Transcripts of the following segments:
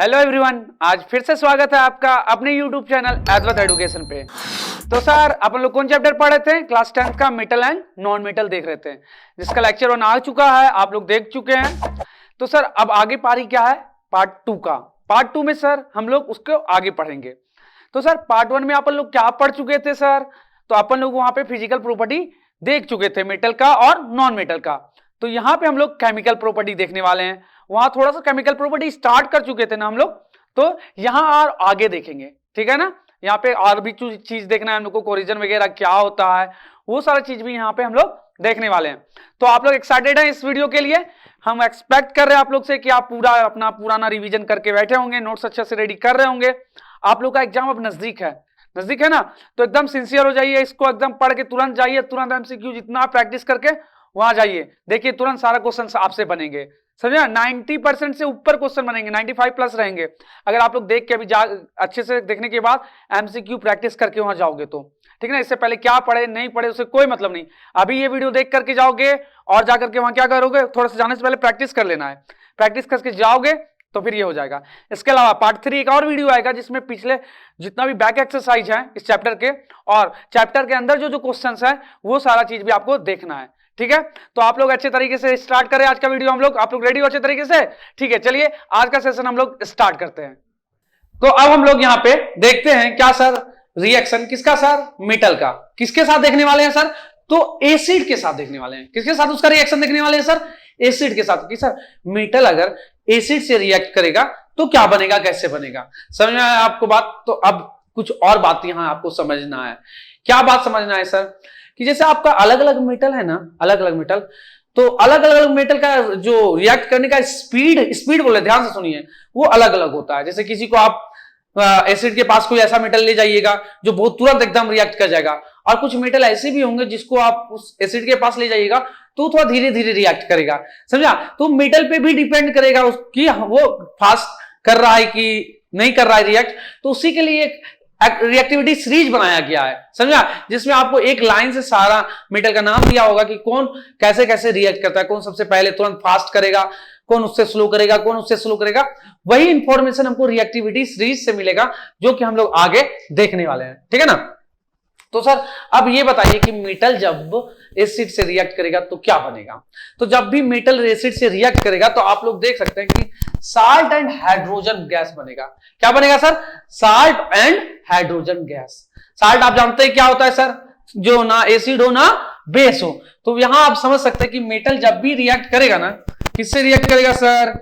Hello everyone, आज फिर से स्वागत है आपका अपने यूट्यूब चैनल अद्वैत एजुकेशन पे। तो सर अपन लोग कौन चैप्टर पढ़ रहे थे? क्लास 10th का मेटल एंड नॉन मेटल देख रहे थे, जिसका लेक्चर 1 आ चुका है, आप लोग देख चुके हैं। तो सर अब आगे पारी क्या है? पार्ट 2 का। पार्ट 2 में सर हम लोग उसको आगे पढ़ेंगे। तो सर पार्ट 1 में अपन लोग क्या पढ़ चुके थे सर? तो अपन लोग वहां पे फिजिकल प्रॉपर्टी देख चुके थे मेटल का और नॉन मेटल का। तो यहाँ पे हम लोग केमिकल प्रॉपर्टी देखने वाले हैं। वहां थोड़ा सा केमिकल प्रॉपर्टी स्टार्ट कर चुके थे ना हम लोग, तो यहां और आगे देखेंगे, ठीक है ना। यहाँ पे और भी चीज देखना है हम लोग को, कोरिजन वगैरह क्या होता है, वो सारा चीज भी यहाँ पे हम लोग देखने वाले हैं। तो आप लोग एक्साइटेड हैं इस वीडियो के लिए? हम एक्सपेक्ट कर रहे हैं आप लोग से कि आप पूरा अपना पुराना रिवीजन करके बैठे होंगे, नोट्स अच्छे से रेडी कर रहे होंगे। आप लोग का एग्जाम अब नजदीक है ना, तो एकदम सिंसियर हो जाइए, इसको एकदम पढ़ के तुरंत जाइए, तुरंत एमसीक्यू जितना प्रैक्टिस करके वहां जाइए, देखिए तुरंत सारा क्वेश्चन आपसे बनेंगे, समझे। 90% से ऊपर क्वेश्चन बनेंगे, 95 प्लस रहेंगे अगर आप लोग देख के अभी अच्छे से देखने के बाद एमसीक्यू प्रैक्टिस करके वहां जाओगे तो, ठीक है ना। इससे पहले क्या पढ़े नहीं पढ़े उससे कोई मतलब नहीं, अभी ये वीडियो देख करके जाओगे और जाकर के वहां क्या करोगे, थोड़ा सा जाने से पहले प्रैक्टिस कर लेना है। प्रैक्टिस करके जाओगे तो फिर ये हो जाएगा। इसके अलावा पार्ट 3 एक और वीडियो आएगा जिसमें पिछले जितना भी बैक एक्सरसाइज है इस चैप्टर के और चैप्टर के अंदर जो क्वेश्चंस है वो सारा चीज भी आपको देखना है, ठीक है। तो आप लोग अच्छे तरीके से स्टार्ट करें आज का वीडियो। आप लोग रेडी हो अच्छे तरीके से? ठीक है, चलिए आज का सेशन हम लोग स्टार्ट करते हैं। तो अब हम लोग यहाँ पे देखते हैं क्या सर, रिएक्शन किसका सर? मेटल का। किसके साथ देखने वाले हैं सर? तो एसिड के साथ देखने वाले हैं। किसके साथ उसका रिएक्शन देखने वाले हैं सर? एसिड के साथ। कि सर मेटल अगर एसिड से रिएक्ट करेगा तो क्या बनेगा, कैसे बनेगा, समझ में आया आपको बात? तो अब कुछ और बात यहां आपको समझना है। क्या बात समझना है सर? कि जैसे आपका अलग अलग मेटल है ना, अलग अलग मेटल, तो अलग अलग मेटल का जो रिएक्ट करने का स्पीड बोले, ध्यान से सुनिए, वो अलग अलग होता है। जैसे किसी को आप एसिड के पास कोई ऐसा मेटल ले जाइएगा जो बहुत तुरंत एकदम रिएक्ट कर जाएगा, और कुछ मेटल ऐसे भी होंगे जिसको आप उस एसिड के पास ले जाइएगा तो थोड़ा धीरे धीरे रिएक्ट करेगा, समझा। तो मेटल पे भी डिपेंड करेगा उसकी, वो फास्ट कर रहा है कि नहीं कर रहा है रिएक्ट। तो उसी के लिए एक रिएक्टिविटी सीरीज बनाया गया है, समझा, जिसमें आपको एक लाइन से सारा मेटल का नाम दिया होगा कि कौन कैसे कैसे रिएक्ट करता है, कौन सबसे पहले तुरंत फास्ट करेगा, कौन उससे स्लो करेगा, कौन उससे स्लो करेगा। वही इंफॉर्मेशन हमको रिएक्टिविटी सीरीज से मिलेगा जो कि हम लोग आगे देखने वाले हैं, ठीक है ना। तो सर अब ये बताइए कि मेटल जब एसिड से रिएक्ट करेगा तो क्या बनेगा? तो जब भी मेटल एसिड से रिएक्ट करेगा तो आप लोग देख सकते हैं कि साल्ट एंड हाइड्रोजन गैस बनेगा। क्या बनेगा sir? Salt and hydrogen gas. Salt आप जानते हैं क्या होता है सर? जो ना एसिड हो ना बेस हो। तो यहां आप समझ सकते हैं कि मेटल जब भी रिएक्ट करेगा ना, किससे रिएक्ट करेगा सर?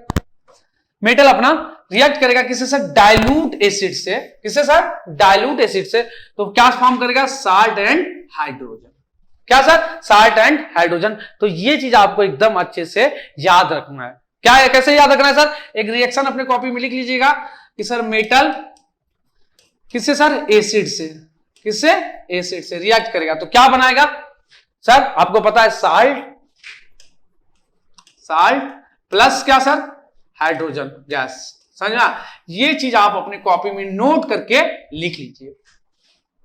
मेटल अपना रिएक्ट करेगा किससे सर? डाइल्यूट एसिड से। किससे सर? डाइल्यूट एसिड से। तो क्या फॉर्म करेगा? Salt and hydrogen. क्या सर? Salt and hydrogen. तो ये चीज आपको एकदम अच्छे से याद रखना है। क्या है, कैसे याद रखना है सर? एक रिएक्शन अपने कॉपी में लिख लीजिएगा कि सर मेटल किससे सर? एसिड से। किससे? एसिड से रिएक्ट करेगा तो क्या बनाएगा सर? आपको पता है साल्ट प्लस क्या सर? हाइड्रोजन गैस, समझा। ये चीज आप अपने कॉपी में नोट करके लिख लीजिए।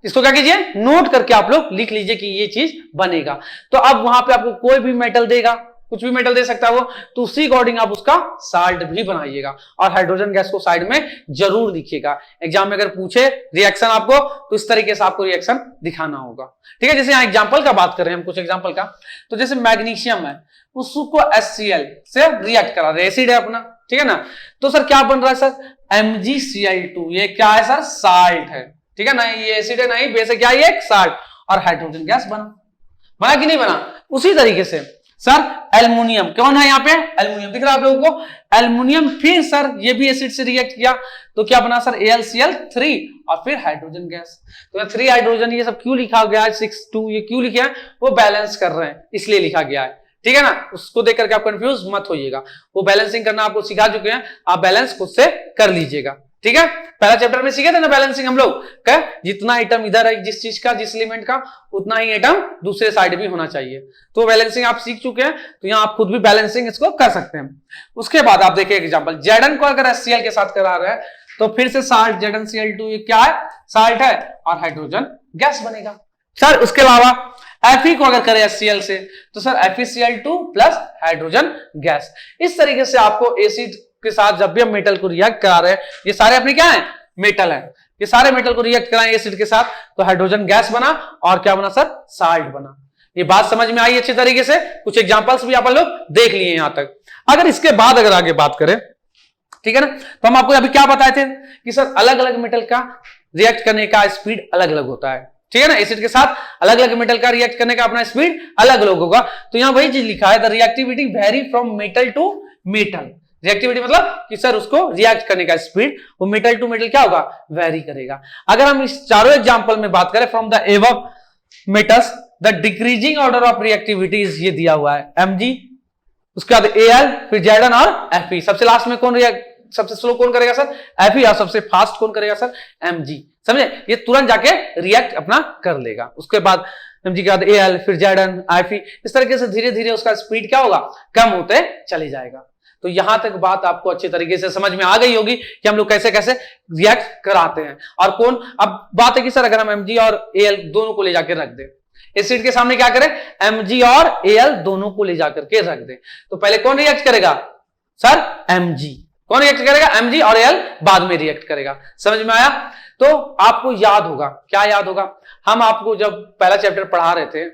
इसको क्या कीजिए? नोट करके आप लोग लिख लीजिए कि ये चीज बनेगा। तो अब वहां पे आपको कोई भी मेटल देगा, कुछ भी मेटल दे सकता है वो, तो उसी अकॉर्डिंग आप उसका साल्ट भी बनाइएगा और हाइड्रोजन गैस को साइड में जरूर लिखिएगा। एग्जाम में अगर पूछे रिएक्शन आपको तो इस तरीके से आपको रिएक्शन दिखाना होगा, ठीक है। जैसे यहाँ एग्जांपल का बात कर रहे हैं हम, कुछ एग्जांपल का, तो जैसे मैग्नीशियम है, उसको HCl से रिएक्ट करा रहे, एसिड है अपना, ठीक है ना। तो सर क्या बन रहा है सर? MgCl2। ये क्या है सर? साल्ट है, ठीक है ना। ये एसिड है नहीं, बेस है, क्या ये? साल्ट। और हाइड्रोजन गैस बना कि नहीं बना? उसी तरीके से सर एल्युमिनियम, कौन है यहाँ पे? एल्युमिनियम दिख रहा है आप लोगों को? एल्युमिनियम फिर सर ये भी एसिड से रिएक्ट किया तो क्या बना सर? AlCl3 और फिर हाइड्रोजन गैस। तो 3 हाइड्रोजन, ये सब क्यों लिखा गया है? 6 2 ये क्यों लिखा है? वो बैलेंस कर रहे हैं इसलिए लिखा गया है, ठीक है ना। उसको देख करके आप कंफ्यूज मत होइएगा, वो बैलेंसिंग करना आपको सिखा चुके हैं, आप बैलेंस खुद से कर लीजिएगा, ठीक है। पहला चैप्टर में सीखे थे ना बैलेंसिंग हम लोग का, जितना आइटम इधर है जिस चीज का, जिस एलिमेंट का, उतना ही आइटम दूसरे साइड भी होना चाहिए। तो बैलेंसिंग आप सीख चुके हैं, तो यहां आप खुद भी बैलेंसिंग इसको कर सकते हैं। उसके बाद आप देखिए एग्जांपल, Zn को अगर HCl के साथ करा रहे हैं तो फिर से साल्ट ZnCl2, ये क्या है? साल्ट है और हाइड्रोजन गैस बनेगा सर। उसके अलावा Fe को अगर करें HCl से तो sir FeCl2 plus hydrogen gas. इस तरीके से आपको एसिड के साथ जब भी हम मेटल को रिएक्ट करा रहे हैं, ये सारे अपने क्या है, मेटल है, ये सारे मेटल को रिएक्ट कराएं एसिड के साथ, तो हाइड्रोजन गैस बना और क्या बना सर, साल्ट बना। ये बात समझ में आई अच्छी तरीके से, कुछ एग्जांपल्स भी अपन लोग देख लिए यहां तक। अगर इसके बाद अगर आगे बात करें, ठीक है ना, तो हम आपको अभी क्या बताए थे कि सर अलग अलग मेटल का रिएक्ट करने का स्पीड अलग अलग होता है, ठीक है ना, एसिड के साथ अलग अलग मेटल का रिएक्ट करने का अपना स्पीड अलग अलग होगा। तो यहां वही चीज लिखा है, the reactivity vary from metal to metal. Reactivity मतलब कि सर उसको रिएक्ट करने का स्पीड वो मेटल टू मेटल क्या होगा, वेरी करेगा। अगर हम इस चारों एग्जांपल में बात करें, from the above metals the decreasing order of reactivity ये दिया हुआ है Mg, उसके बाद Al, फिर Zn और Fe। सबसे लास्ट में कौन रिएक्ट, सबसे स्लो कौन करेगा सर, Fe, और सबसे फास्ट कौन करेगा सर, Mg। समझे, ये तुरंत जाके रिएक्ट अपना कर लेगा। उसके बाद Mg के बाद Al, फिर Zn, Fe, इस तरीके से धीरे धीरे उसका स्पीड क्या होगा, कम होते चले जाएगा। तो यहां तक बात आपको अच्छी तरीके से समझ में आ गई होगी कि हम लोग कैसे कैसे रिएक्ट कराते हैं और कौन। अब बात है कि सर अगर हम Mg और Al दोनों को ले जाकर रख दें एसिड के सामने, क्या करें, Mg और Al दोनों को ले जाकर के रख दें, तो पहले कौन रिएक्ट करेगा सर, Mg। कौन रिएक्ट करेगा, Mg, और Al बाद में रिएक्ट करेगा। समझ में आया। तो आपको याद होगा, क्या याद होगा, हम आपको जब पहला चैप्टर पढ़ा रहे थे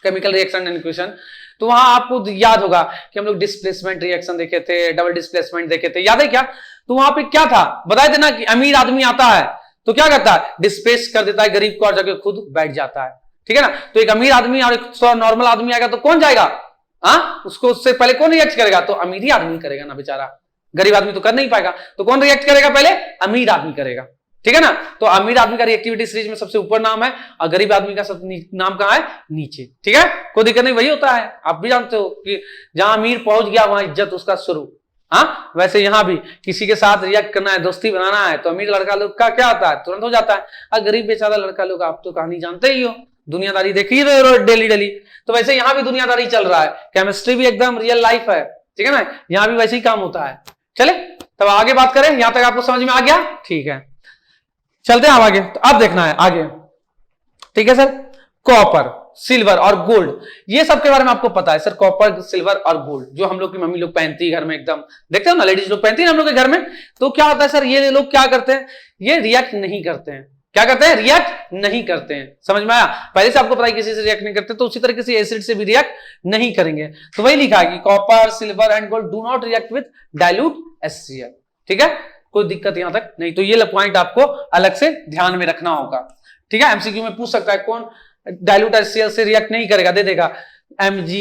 केमिकल रिएक्शन एंड इक्वेशन, तो वहां आपको याद होगा कि हम लोग डिस्प्लेसमेंट रिएक्शन देखे थे, डबल डिस्प्लेसमेंट देखे थे, याद है क्या। तो वहां पे क्या था, बताए थे ना कि अमीर आदमी आता है तो क्या करता है, डिस्प्लेस कर देता है गरीब को और जाके खुद बैठ जाता है, ठीक है ना। तो एक अमीर आदमी और एक नॉर्मल आदमी आएगा तो कौन जाएगा, उसको उससे पहले कौन रिएक्ट करेगा, तो अमीर ही आदमी करेगा ना बेचारा, गरीब आदमी तो कर नहीं पाएगा। तो कौन रिएक्ट करेगा, पहले अमीर आदमी करेगा, ठीक है ना। तो अमीर आदमी का रिएक्टिविटी सीरीज में सबसे ऊपर नाम है और गरीब आदमी का सब नाम कहां है, नीचे, ठीक है। कोई दिक्कत नहीं, वही होता है, आप भी जानते हो कि जहां अमीर पहुंच गया वहां इज्जत उसका शुरू। वैसे यहां भी किसी के साथ रिएक्ट करना है, दोस्ती बनाना है, तो अमीर लड़का लोग का क्या आता है, तुरंत हो जाता है। और गरीब बेचारा लड़का लोग, आप तो कहानी जानते ही हो, दुनियादारी देखी रहे हो डेली डेली। तो वैसे यहां भी दुनियादारी चल रहा है, केमिस्ट्री भी एकदम रियल लाइफ है, ठीक है ना, यहां भी वैसे ही काम होता है। चले तब आगे बात करें, यहां तक आपको समझ में आ गया, ठीक है। चलते हैं आगे, तो अब देखना है आगे, ठीक है सर। कॉपर, सिल्वर और गोल्ड, ये सब के बारे में आपको पता है सर, कॉपर, सिल्वर और गोल्ड जो हम लोग की मम्मी लोग पहनती है घर में, एकदम देखते हो ना, लेडीज लोग पहनती है हम लोग के घर में। तो क्या होता है सर, ये लोग क्या करते हैं, ये रिएक्ट नहीं करते हैं। क्या करते हैं, रिएक्ट नहीं करते हैं। समझ में आया, पहले से आपको पता है किसी से रिएक्ट नहीं करते, तो उसी तरीके से एसिड से भी रिएक्ट नहीं करेंगे। तो वही लिखा है कि copper, silver and gold do not react with dilute HCl, ठीक है, कोई दिक्कत यहां तक नहीं। तो ये पॉइंट आपको अलग से ध्यान में रखना होगा, ठीक है। एमसीक्यू में पूछ सकता है कौन डाइल्यूट HCl से रिएक्ट नहीं करेगा, दे देगा Mg,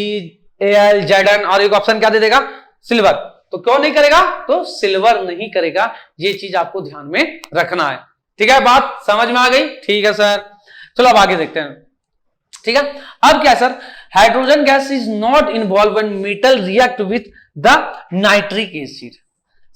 Al, Zn और एक ऑप्शन क्या दे देगा, सिल्वर। तो क्यों नहीं करेगा, तो सिल्वर नहीं करेगा, ये चीज आपको ध्यान में रखना है, ठीक है। बात समझ में आ गई, ठीक है सर। चलो अब आगे देखते हैं, ठीक है। अब क्या sir, hydrogen gas is not involve when metal react with the nitric acid.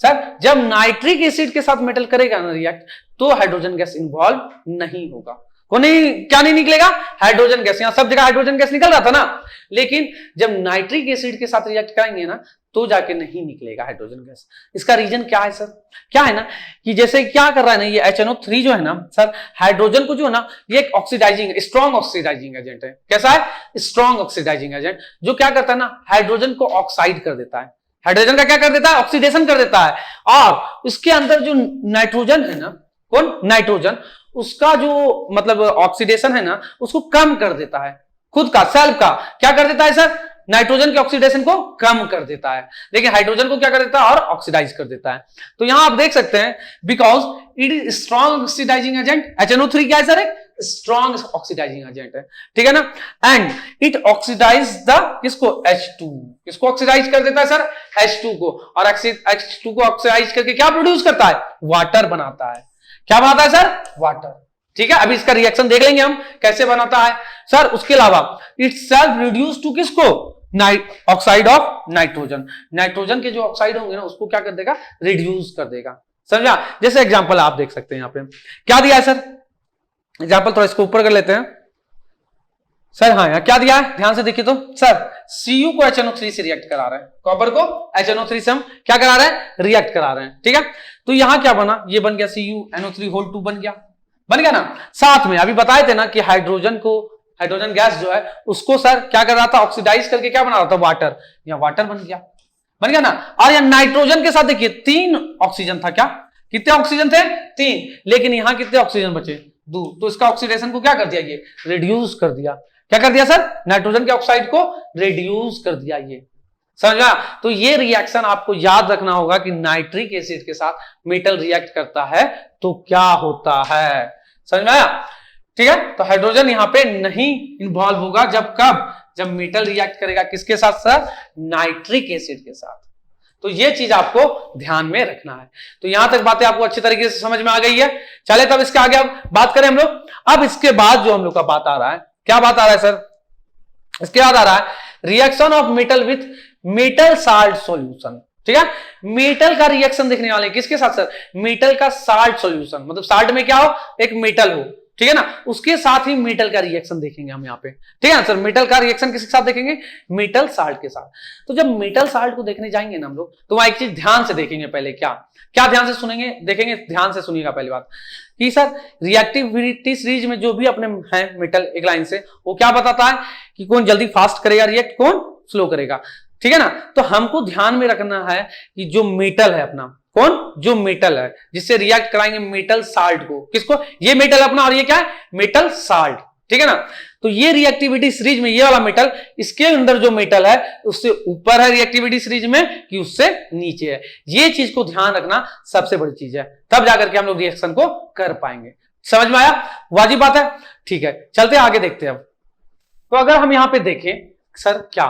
Sir जब नाइट्रिक एसिड के साथ मेटल करेगा ना रिएक्ट, तो हाइड्रोजन गैस इन्वॉल्व नहीं होगा। को नहीं, क्या नहीं निकलेगा, हाइड्रोजन गैस। यहां सब जगह हाइड्रोजन गैस निकल रहा था ना, लेकिन जब नाइट्रिक एसिड के साथ रिएक्ट करेंगे ना, तो जाके नहीं निकलेगा हाइड्रोजन गैस। इसका रीजन क्या है सर, क्या है ना कि जैसे क्या कर रहा है ना, ये HNO3 जो है ना सर, हाइड्रोजन को जो है ना, ये एक ऑक्सीडाइजिंग, स्ट्रॉन्ग ऑक्सीडाइजिंग एजेंट है। कैसा है, स्ट्रॉन्ग ऑक्सीडाइजिंग एजेंट, जो क्या करता है ना, हाइड्रोजन को ऑक्साइड कर देता है। हाइड्रोजन का क्या कर देता है, ऑक्सीडेशन कर देता है, और इसके अंदर जो नाइट्रोजन है ना, कौन, नाइट्रोजन, उसका जो मतलब ऑक्सीडेशन है ना, उसको कम कर देता है, खुद का, सेल्फ का। क्या कर देता है सर, नाइट्रोजन के ऑक्सीडेशन को कम कर देता है, लेकिन हाइड्रोजन को क्या कर देता है, और ऑक्सीडाइज कर देता है। तो यहां आप देख सकते हैं, because it is strong oxidising agent. HNO3 क्या है सर, एक स्ट्रॉन्ग ऑक्सीडाइजिंग एजेंट है, ठीक है ना। एंड इट ऑक्सीडाइज द किसको, H2, किसको ऑक्सीडाइज कर देता है सर, H2 को, और H2 को ऑक्सीडाइज करके क्या प्रोड्यूस करता है, वाटर बनाता है। क्या बनाता है सर, वाटर, ठीक है। अभी इसका रिएक्शन देख लेंगे हम कैसे बनाता है सर। उसके अलावा इट सेल्फ रिड्यूस टू किसको, ऑक्साइड ऑफ नाइट्रोजन। नाइट्रोजन के जो ऑक्साइड होंगे ना, उसको क्या कर देगा, रिड्यूस कर देगा, समझा। जैसे एग्जांपल आप देख सकते हैं, यहां पे क्या दिया है सर, एग्जांपल थोड़ा इसको ऊपर कर लेते हैं सर। हाँ यहाँ क्या दिया है, ध्यान से देखिए तो सर, Cu को HNO3 से रिएक्ट करा रहे हैं, कॉपर को HNO3 से हम क्या करा रहे हैं, रिएक्ट करा रहे हैं, ठीक है। तो यहां क्या बना, ये बन गया CuNO3 बन गया ना। साथ में अभी बताए थे ना कि हाइड्रोजन गैस जो है उसको सर क्या कर रहा था, ऑक्सीडाइज करके क्या बना रहा था, वाटर। यहाँ वाटर बन गया। बन गया ना। और यहां नाइट्रोजन के साथ देखिए 3 ऑक्सीजन था, क्या कितने ऑक्सीजन थे 3, लेकिन यहां कितने ऑक्सीजन बचे 2, तो इसका ऑक्सीडेशन को क्या कर दिया, ये रिड्यूस कर दिया। क्या कर दिया सर, नाइट्रोजन के ऑक्साइड को रिड्यूस कर दिया, ये समझा। तो ये रिएक्शन आपको याद रखना होगा कि नाइट्रिक एसिड के साथ मेटल रिएक्ट करता है तो क्या होता है, समझ में आया। ठीक है, तो हाइड्रोजन यहां पे नहीं इन्वॉल्व होगा, जब कब, जब मेटल रिएक्ट करेगा किसके साथ सर, नाइट्रिक एसिड के साथ। तो ये चीज आपको ध्यान में रखना है। तो यहां तक बातें आपको अच्छी तरीके से समझ में आ गई है। चले तब इसके आगे अब बात करें हम लोग। अब इसके बाद जो हम लोग का बात आ रहा है, क्या बात आ रहा है सर, इसके बाद आ रहा है reaction of metal with metal salt solution. ठीक है, मेटल का रिएक्शन देखने वाले किसके साथ सर, मेटल का साल्ट सॉल्यूशन, मतलब साल्ट में क्या हो, एक मेटल हो, ठीक है ना, उसके साथ ही मेटल का रिएक्शन देखेंगे हम यहाँ पे। ठीक है ना सर, मेटल का रिएक्शन किसके साथ देखेंगे, मेटल साल्ट के साथ। तो जब मेटल साल्ट को देखने जाएंगे ना हम लोग, तो वहां एक चीज ध्यान से देखेंगे, पहले क्या क्या ध्यान से सुनेंगे, देखेंगे, ध्यान से सुनिएगा। पहली बात कि सर रिएक्टिविटी सीरीज में जो भी अपने हैं मेटल एक लाइन से, वो क्या बताता है कि कौन जल्दी फास्ट करेगा रिएक्ट, कौन स्लो करेगा। ठीक है ना, तो हमको ध्यान में रखना है कि जो मेटल है अपना, कौन, जो मेटल है जिससे रिएक्ट कराएंगे मेटल साल्ट को, किसको, ये मेटल अपना, और ये क्या है, मेटल साल्ट। ठीक है ना, तो ये रिएक्टिविटी सीरीज में ये वाला मेटल, इसके अंदर जो मेटल है उससे ऊपर है रिएक्टिविटी सीरीज में कि उससे नीचे है। ये चीज को ध्यान रखना सबसे बड़ी चीज है, तब जाकर के हम लोग रिएक्शन को कर पाएंगे। समझ में आया, वाजिब बात है। ठीक है, चलते आगे देखते हैं अब। तो अगर हम यहां पे देखें सर क्या,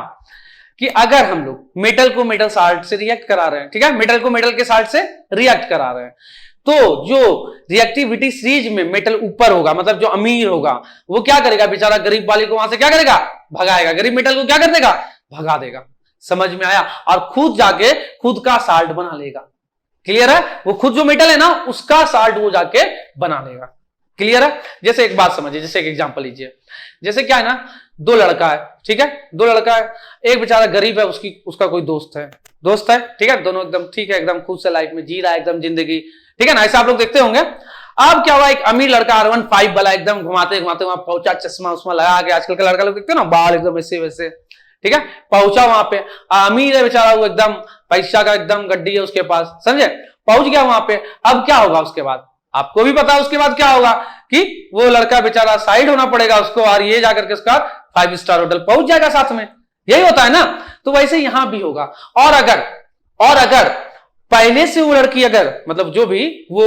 कि अगर हम लोग मेटल को मेटल साल्ट से रिएक्ट करा रहे हैं, ठीक है, मेटल को मेटल के साल्ट से रिएक्ट करा रहे हैं, तो जो रिएक्टिविटी सीरीज में मेटल ऊपर होगा, मतलब जो अमीर होगा, वो क्या करेगा, बेचारा गरीब वाले को वहां से क्या करेगा, भगाएगा, गरीब मेटल को क्या कर देगा, भगा देगा। समझ में आया, और खुद जाके खुद का साल्ट बना लेगा। क्लियर है, वो खुद जो मेटल है ना उसका साल्ट वो जाके बना लेगा। क्लियर है, जैसे एक बात समझिए, जैसे एक एग्जांपल लीजिए, जैसे क्या है ना, दो लड़का है, ठीक है, दो लड़का है, एक बेचारा गरीब है, उसका कोई दोस्त है, ठीक है, दोनों एकदम ठीक है, एकदम खुद से लाइफ में जी रहा है एकदम जिंदगी, ठीक है ना, ऐसा आप लोग देखते होंगे। अब क्या हुआ, एक अमीर लड़का R15 वाला एकदम घुमाते घुमाते वहां पहुंचा, चश्मा उस्मा लगा के, आजकल का लड़का लोग देखते हो ना, बाल एकदम ऐसे वैसे, ठीक है, पहुंचा वहां पे, अमीर है बेचारा, वो एकदम पैसा का एकदम गड्डी है उसके पास, समझे, पहुंच गया वहां पे। अब क्या होगा उसके बाद, आपको भी पता है उसके बाद क्या होगा, कि वो लड़का बेचारा साइड होना पड़ेगा उसको, और ये जाकर के उसका 5 स्टार होटल पहुंच जाएगा साथ में, यही होता है ना। तो वैसे यहां भी होगा। और अगर पहले से वो लड़की, अगर मतलब जो भी वो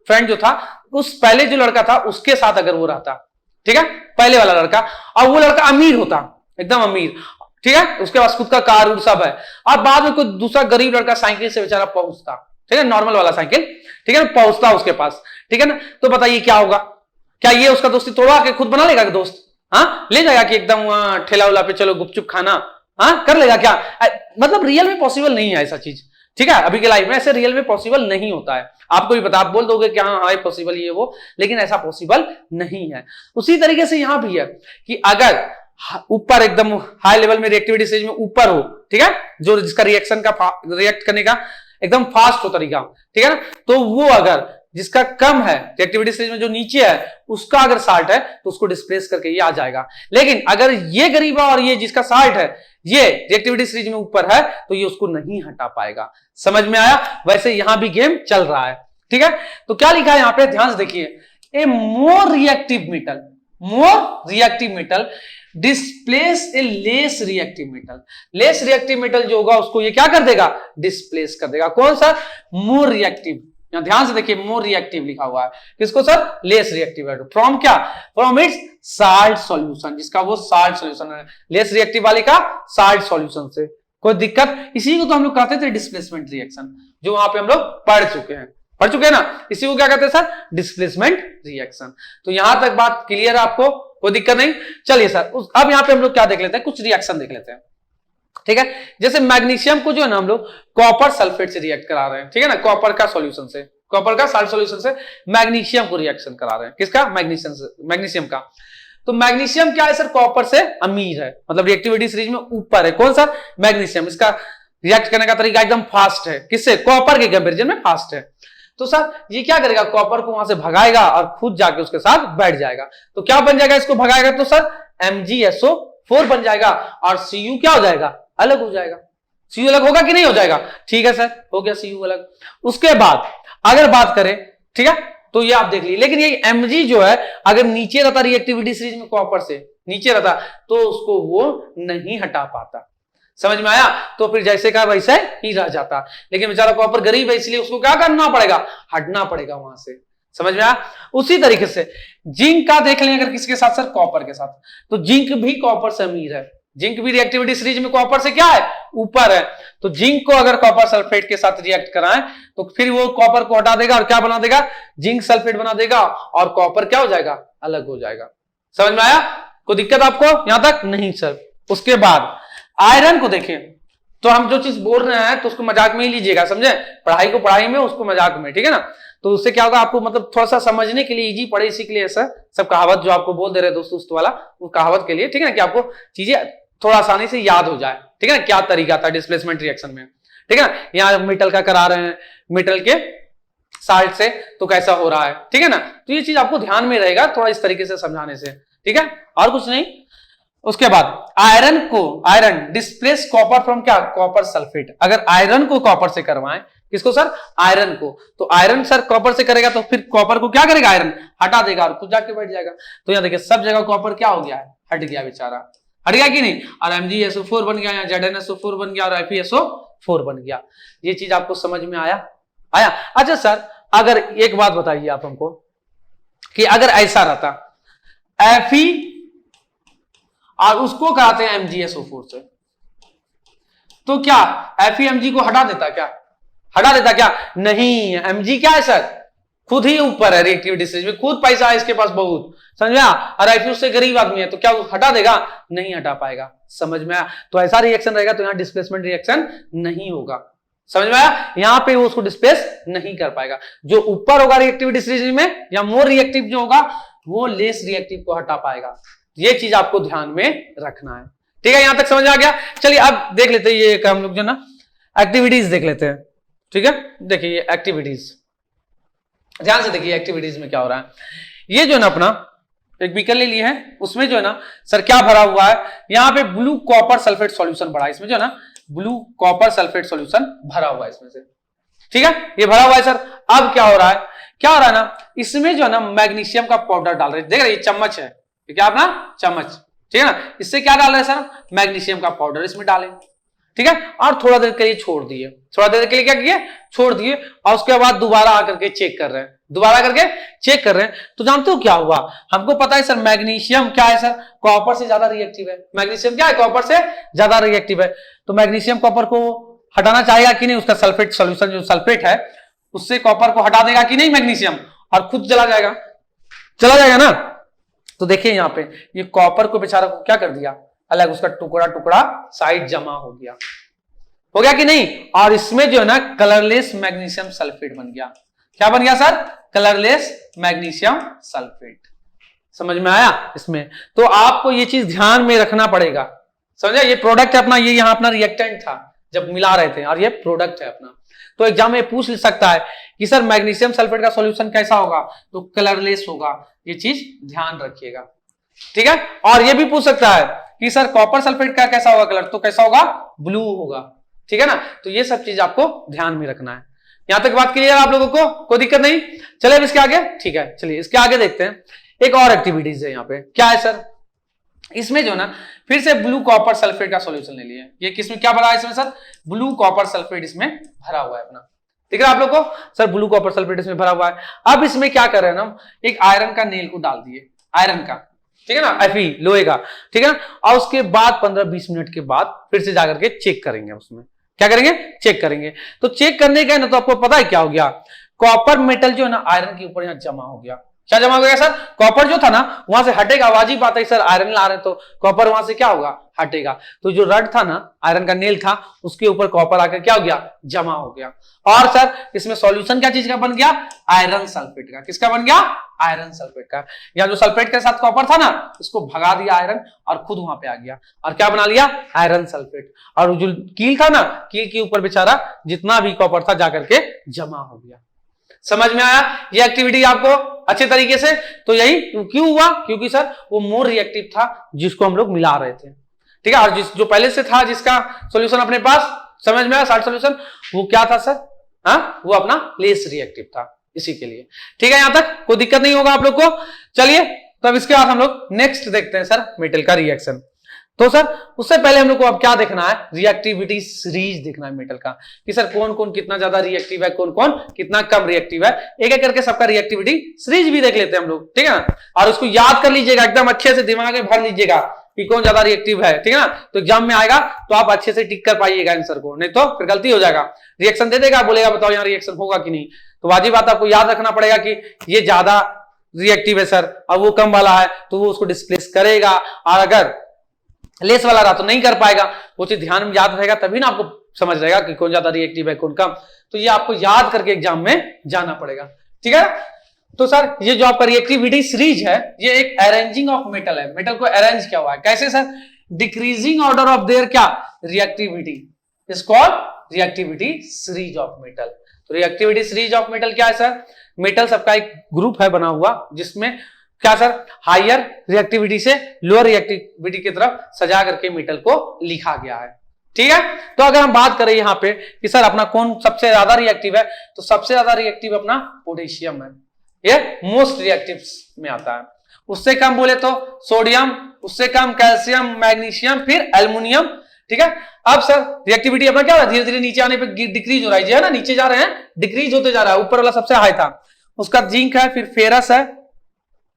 फ्रेंड जो था, उस पहले जो लड़का था उसके साथ अगर वो रहता, ठीक है, पहले वाला लड़का, और वो लड़का अमीर होता, एकदम अमीर, ठीक है, उसके पास खुद का कार उर सब है, और बाद में कोई दूसरा गरीब लड़का साइकिल से बेचारा पहुंचता, ठीक है, नॉर्मल वाला साइकिल, ठीक है, पहुंचता उसके पास, ठीक है ना, तो बताइए क्या होगा, क्या ये उसका दोस्ती तोड़वा के खुद बना लेगा दोस्त, हाँ, ले जाएगा कि एकदम ठेला उला पे चलो गुपचुप खाना, हाँ, कर लेगा क्या, मतलब रियल में पॉसिबल नहीं है ऐसा चीज, ठीक है, अभी के लाइफ में ऐसे रियल में पॉसिबल नहीं होता है। आपको भी पता, आप बोल दोगे कि हाँ पॉसिबल ये वो, लेकिन ऐसा पॉसिबल नहीं है। उसी तरीके से यहां भी है कि अगर ऊपर एकदम हाई लेवल में रिएक्टिविटी स्टेज में ऊपर हो, ठीक है, जो जिसका रिएक्शन का रिएक्ट करने का एकदम फास्ट हो तरीका, ठीक है ना, तो वो अगर जिसका कम है रिएक्टिविटी स्टेज में, जो नीचे है उसका अगर साल्ट है तो उसको डिस्प्लेस करके ये आ जाएगा। लेकिन अगर ये गरीब है और ये जिसका साल्ट है ये रिएक्टिविटी सीरीज में ऊपर है, तो ये उसको नहीं हटा पाएगा। समझ में आया, वैसे यहां भी गेम चल रहा है, ठीक है। तो क्या लिखा है यहां पे, ध्यान से देखिए, ए मोर रिएक्टिव मेटल डिस्प्लेस ए लेस रिएक्टिव मेटल जो होगा उसको ये क्या कर देगा, डिस्प्लेस कर देगा। कौन सा, मोर रिएक्टिव, यहां ध्यान से देखिए, मोर रिएक्टिव लिखा हुआ है, किसको सर, लेस रिएक्टिव है, फ्रॉम क्या, फ्रॉम इट्स साल्ट सॉल्यूशन, जिसका वो साल्ट सॉल्यूशन है, लेस रिएक्टिव वाले का साल्ट सॉल्यूशन से। कोई दिक्कत, इसी को तो हम लोग कहते थे डिस्प्लेसमेंट रिएक्शन, जो वहां पे हम लोग पढ़ चुके हैं ना, इसी को क्या कहते हैं सर, डिस्प्लेसमेंट रिएक्शन। तो यहां तक बात क्लियर है आपको, कोई दिक्कत नहीं। चलिए सर, अब यहां पे हम लोग क्या देख लेते हैं, कुछ रिएक्शन देख लेते हैं, ठीक है। जैसे मैग्नीशियम को जो है ना हम लोग कॉपर सल्फेट से रिएक्ट करा रहे हैं, ठीक है ना, कॉपर का सॉल्यूशन से, कॉपर का साल्ट सॉल्यूशन से मैग्नीशियम को रिएक्शन करा रहे हैं, किसका, मैग्नीशियम का। तो मैग्नीशियम क्या है सर, कॉपर से अमीर है, मतलब रिएक्टिविटी सीरीज में ऊपर है, कौन सा, मैग्नीशियम। इसका रिएक्ट करने का तरीका एकदम फास्ट है, किससे, कॉपर के कंपेरिजन में फास्ट है। तो सर ये क्या करेगा, कॉपर को वहां से भगाएगा और खुद जाके उसके साथ बैठ जाएगा। तो क्या बन जाएगा, इसको भगाएगा तो सर MgSO4 बन जाएगा, और Cu क्या हो जाएगा, अलग हो जाएगा। Cu अलग होगा कि नहीं हो जाएगा? ठीक है सर, हो गया Cu अलग। उसके बाद अगर बात करें, ठीक है, तो ये आप देख लीजिए, लेकिन ये Mg जो है अगर नीचे रहता रिएक्टिविटी सीरीज में कॉपर से नीचे रहता तो उसको वो नहीं हटा पाता। समझ में आया? तो फिर जैसे का वैसे ही रह जाता, लेकिन बेचारा कॉपर गरीब है इसलिए उसको क्या करना पड़ेगा? हटना पड़ेगा वहां से। समझ में आया? उसी तरीके से जिंक का देख लें, अगर किसके साथ सर? कॉपर के साथ, तो जिंक भी कॉपर से अमीर है, जिंक भी रिएक्टिविटी सीरीज में कॉपर से क्या है? ऊपर है। तो जिंक को अगर कॉपर सल्फेट के साथ रिएक्ट कराएं तो फिर वो कॉपर को हटा देगा और क्या बना देगा? जिंक सल्फेट बना देगा और कॉपर क्या हो जाएगा? अलग हो जाएगा। समझ में आया? कोई दिक्कत आपको यहां तक? नहीं सर। उसके बाद आयरन को देखें, तो हम जो चीज बोल रहे हैं तो उसको मजाक में ही लीजिएगा, समझे? पढ़ाई को पढ़ाई में, उसको मजाक में, ठीक है ना? तो उससे क्या होगा आपको, मतलब थोड़ा सा समझने के लिए इजी पड़े, इसी के लिए ऐसा सब कहावत जो आपको बोल दे रहे दोस्त वाला, वो कहावत के लिए, ठीक है ना, कि आपको चीजें थोड़ा आसानी से याद हो जाए, ठीक है ना, क्या तरीका था डिस्प्लेसमेंट रिएक्शन में, ठीक है ना। यहाँ मेटल का करा रहे हैं, मेटल के साल्ट से, तो कैसा हो रहा है, ठीक है ना। तो ये चीज आपको ध्यान में रहेगा थोड़ा इस तरीके से समझाने से, ठीक है, और कुछ नहीं। उसके बाद आयरन डिस्प्लेस कॉपर फ्रॉम क्या? Copper sulphate. अगर आयरन को कॉपर से करवाएं, किसको सर? आयरन को, तो आयरन सर कॉपर से करेगा तो फिर कॉपर को क्या करेगा? आयरन हटा देगा और खुद जाके बैठ जाएगा। तो यहाँ देखिए सब जगह कॉपर क्या हो गया है? हट गया बेचारा, हट गया कि नहीं? और MgSO4 बन गया, ZnSO4 बन गया और FeSO4 बन गया। ये चीज आपको समझ में आया? अच्छा सर, अगर एक बात बताइए आप हमको कि अगर ऐसा रहता Fe और उसको कराते हैं MgSO4 से, तो क्या FeMg को हटा देता क्या? हटा देता क्या? नहीं। Mg क्या है सर? खुद ही ऊपर है रिएक्टिविटी सीरीज में, खुद पैसा है इसके पास बहुत, समझ में आया? और Fe उससे गरीब आदमी है, तो क्या वो हटा देगा? नहीं हटा पाएगा। समझ में आया? तो ऐसा रिएक्शन रहेगा तो यहाँ डिस्प्लेसमेंट रिएक्शन नहीं होगा। समझ में आया? यहाँ पे वो उसको डिस्प्लेस नहीं कर पाएगा। जो ऊपर होगा रिएक्टिविटी सीरीज में या मोर रिएक्टिव जो होगा वो लेस रिएक्टिव को हटा पाएगा। ये चीज आपको ध्यान में रखना है, ठीक है? यहां तक समझ आ गया? चलिए अब देख लेते हैं, ये हम लोग जो ना एक्टिविटीज देख लेते हैं, ठीक है। देखिए एक्टिविटीज, ध्यान से देखिए एक्टिविटीज में क्या हो रहा है। ये जो है ना अपना एक बीकर ले लिए हैं, उसमें जो है ना सर क्या भरा हुआ है? यहाँ पे ब्लू कॉपर सल्फेट सॉल्यूशन भरा है, इसमें जो है ना ब्लू कॉपर सल्फेट सॉल्यूशन भरा हुआ है इसमें से, ठीक है, ये भरा हुआ है सर। अब क्या हो रहा है? क्या हो रहा है ना, इसमें जो है ना मैग्नीशियम का पाउडर डाल रहे हैं। देख रहे ये चम्मच है, क्या अपना चम्मच, ठीक है ना, इससे क्या डाल रहे हैं सर? मैग्नीशियम का पाउडर इसमें डालें, ठीक है, और थोड़ा देर के लिए छोड़ दिए। थोड़ा देर के लिए क्या किए? छोड़ दिए। और उसके बाद दोबारा आकर के चेक कर रहे हैं, दोबारा करके चेक कर रहे हैं। तो जानते हो क्या हुआ? हमको पता है सर मैग्नीशियम क्या है सर? कॉपर से ज्यादा रिएक्टिव है। मैग्नीशियम क्या है? कॉपर से ज्यादा रिएक्टिव है। तो मैग्नीशियम कॉपर को हटाना चाहेगा कि नहीं? उसका सल्फेट सोल्यूशन जो सल्फेट है उससे कॉपर को हटा देगा कि नहीं मैग्नीशियम, और खुद चला जाएगा, चला जाएगा ना। तो देखिए यहाँ पे ये कॉपर को बेचारा को क्या कर दिया? अलग, उसका टुकड़ा टुकड़ा साइड जमा हो गया कि नहीं? और इसमें जो है ना कलरलेस मैग्नीशियम सल्फेट बन गया। क्या बन गया सर? Colourless magnesium sulphate. समझ में आया इसमें? तो आपको ये चीज ध्यान में रखना पड़ेगा, समझा? ये प्रोडक्ट है अपना, ये यहाँ अपना रिएक्टेंट था जब मिला रहे थे, और ये प्रोडक्ट है अपना। तो एग्जाम में पूछ सकता है कि सर मैग्नीशियम सल्फेट का सॉल्यूशन कैसा होगा? तो कलरलेस होगा। ये चीज ध्यान रखिएगा, ठीक है। और ये भी पूछ सकता है कि सर कॉपर सल्फेट का कैसा होगा कलर? तो कैसा होगा? ब्लू होगा, ठीक है ना। तो ये सब चीज आपको ध्यान में रखना है। यहां तक बात क्लियर आप लोगों को? कोई दिक्कत नहीं? चले अब इसके आगे, ठीक है, चलिए इसके आगे देखते हैं। एक और एक्टिविटीज है यहाँ पे, क्या है सर? इसमें जो ना फिर से ब्लू कॉपर सल्फेट का सॉल्यूशन ले लिए। ये किसमें क्या भरा है इसमें सर? ब्लू कॉपर सल्फेट इसमें भरा हुआ है अपना, दिख रहा है आप लोग को? सर ब्लू कॉपर सल्फेट इसमें भरा हुआ है। अब इसमें क्या कर रहे हैं ना, एक आयरन का नेल को डाल दिए, आयरन का, ठीक है ना, Fe लोहे का, ठीक है ना। और उसके बाद 15-20 मिनट के बाद फिर से जाकर के चेक करेंगे, उसमें क्या करेंगे? चेक करेंगे। तो चेक करने का है ना, तो आपको पता है क्या हो गया? कॉपर मेटल जो है ना आयरन के ऊपर यहाँ जमा हो गया। क्या जमा हो गया सर? कॉपर जो था ना वहां से हटेगा, आवाज ही पाता है सर आयरन ला रहे तो कॉपर वहां से क्या होगा? हटेगा। तो जो रड था ना, आयरन का नेल था, उसके ऊपर कॉपर आकर क्या हो गया? जमा हो गया। और सर इसमें सॉल्यूशन क्या चीज का बन गया? आयरन सल्फेट का। किसका बन गया? आयरन सल्फेट का। या जो सल्फेट के साथ कॉपर था ना, इसको भगा दिया आयरन और खुद वहां पे आ गया और क्या बना लिया? Iron sulphate. और जो कील था ना, कील के ऊपर बेचारा जितना भी कॉपर था जाकर के जमा हो गया। समझ में आया ये एक्टिविटी आपको अच्छे तरीके से? तो यही क्यों हुआ? क्योंकि सर वो मोर रिएक्टिव था जिसको हम लोग मिला रहे थे, ठीक है। और जो पहले से था जिसका सॉल्यूशन अपने पास समझ में आया साल्ट सॉल्यूशन? वो क्या था सर? हाँ, वो अपना लेस रिएक्टिव था, इसी के लिए। ठीक है, यहां तक कोई दिक्कत नहीं होगा आप लोग को। चलिए, तो अब इसके बाद हम लोग नेक्स्ट देखते हैं सर मेटल का रिएक्शन। तो सर उससे पहले हम लोग को अब क्या देखना है, रिएक्टिविटी सीरीज देखना है मेटल का, कि सर कौन कौन कितना ज्यादा रिएक्टिव है, कौन कौन कितना कम रिएक्टिव है। एक एक करके सबका रिएक्टिविटी सीरीज भी देख लेते हैं हम लोग, ठीक है ना। और उसको याद कर लीजिएगा, एकदम अच्छे से दिमाग में भर लीजिएगा कि कौन ज्यादा रिएक्टिव है, ठीक है ना। तो एग्जाम में आएगा तो आप अच्छे से टिक कर पाइएगा आंसर को, नहीं तो फिर गलती हो जाएगा। रिएक्शन दे देगा, बोलेगा बताओ यहाँ रिएक्शन होगा कि नहीं, तो वाजिब बात आपको याद रखना पड़ेगा कि ये ज्यादा रिएक्टिव है सर और वो कम वाला है, तो वो उसको डिस्प्लेस करेगा। और अगर लेस वाला रहा तो नहीं कर पाएगा। वो चीज ध्यान में याद रहेगा, तभी ना आपको समझ रहेगा कि कौन ज्यादा रिएक्टिव है कौन कम। तो ये आपको याद करके एग्जाम में जाना पड़ेगा, ठीक है। तो सर ये जो आपका रिएक्टिविटी सीरीज है, ये एक अरेंजिंग ऑफ मेटल है। मेटल को अरेंज क्या हुआ है, कैसे sir? Decreasing order of their क्या reactivity is called reactivity series of metal. तो रिएक्टिविटी सीरीज ऑफ मेटल क्या है सर? मेटल सबका एक ग्रुप है बना हुआ, जिसमें क्या सर, हायर रिएक्टिविटी से लोअर रिएक्टिविटी की तरफ सजा करके मेटल को लिखा गया है, ठीक है। तो अगर हम बात करें यहाँ पे कि सर अपना कौन सबसे ज्यादा रिएक्टिव है, तो सबसे ज्यादा रिएक्टिव अपना पोटेशियम है, ये मोस्ट रिएक्टिव में आता है। उससे कम बोले तो सोडियम, उससे कम कैल्शियम, मैग्नीशियम, फिर एल्युमिनियम, ठीक है। अब सर रिएक्टिविटी अपना क्या है, धीरे धीरे नीचे आने पे डिक्रीज हो रहा है ना, नीचे जा रहे हैं, डिक्रीज होते जा रहा है। ऊपर वाला सबसे हाई था, उसका जिंक है, फिर फेरस है,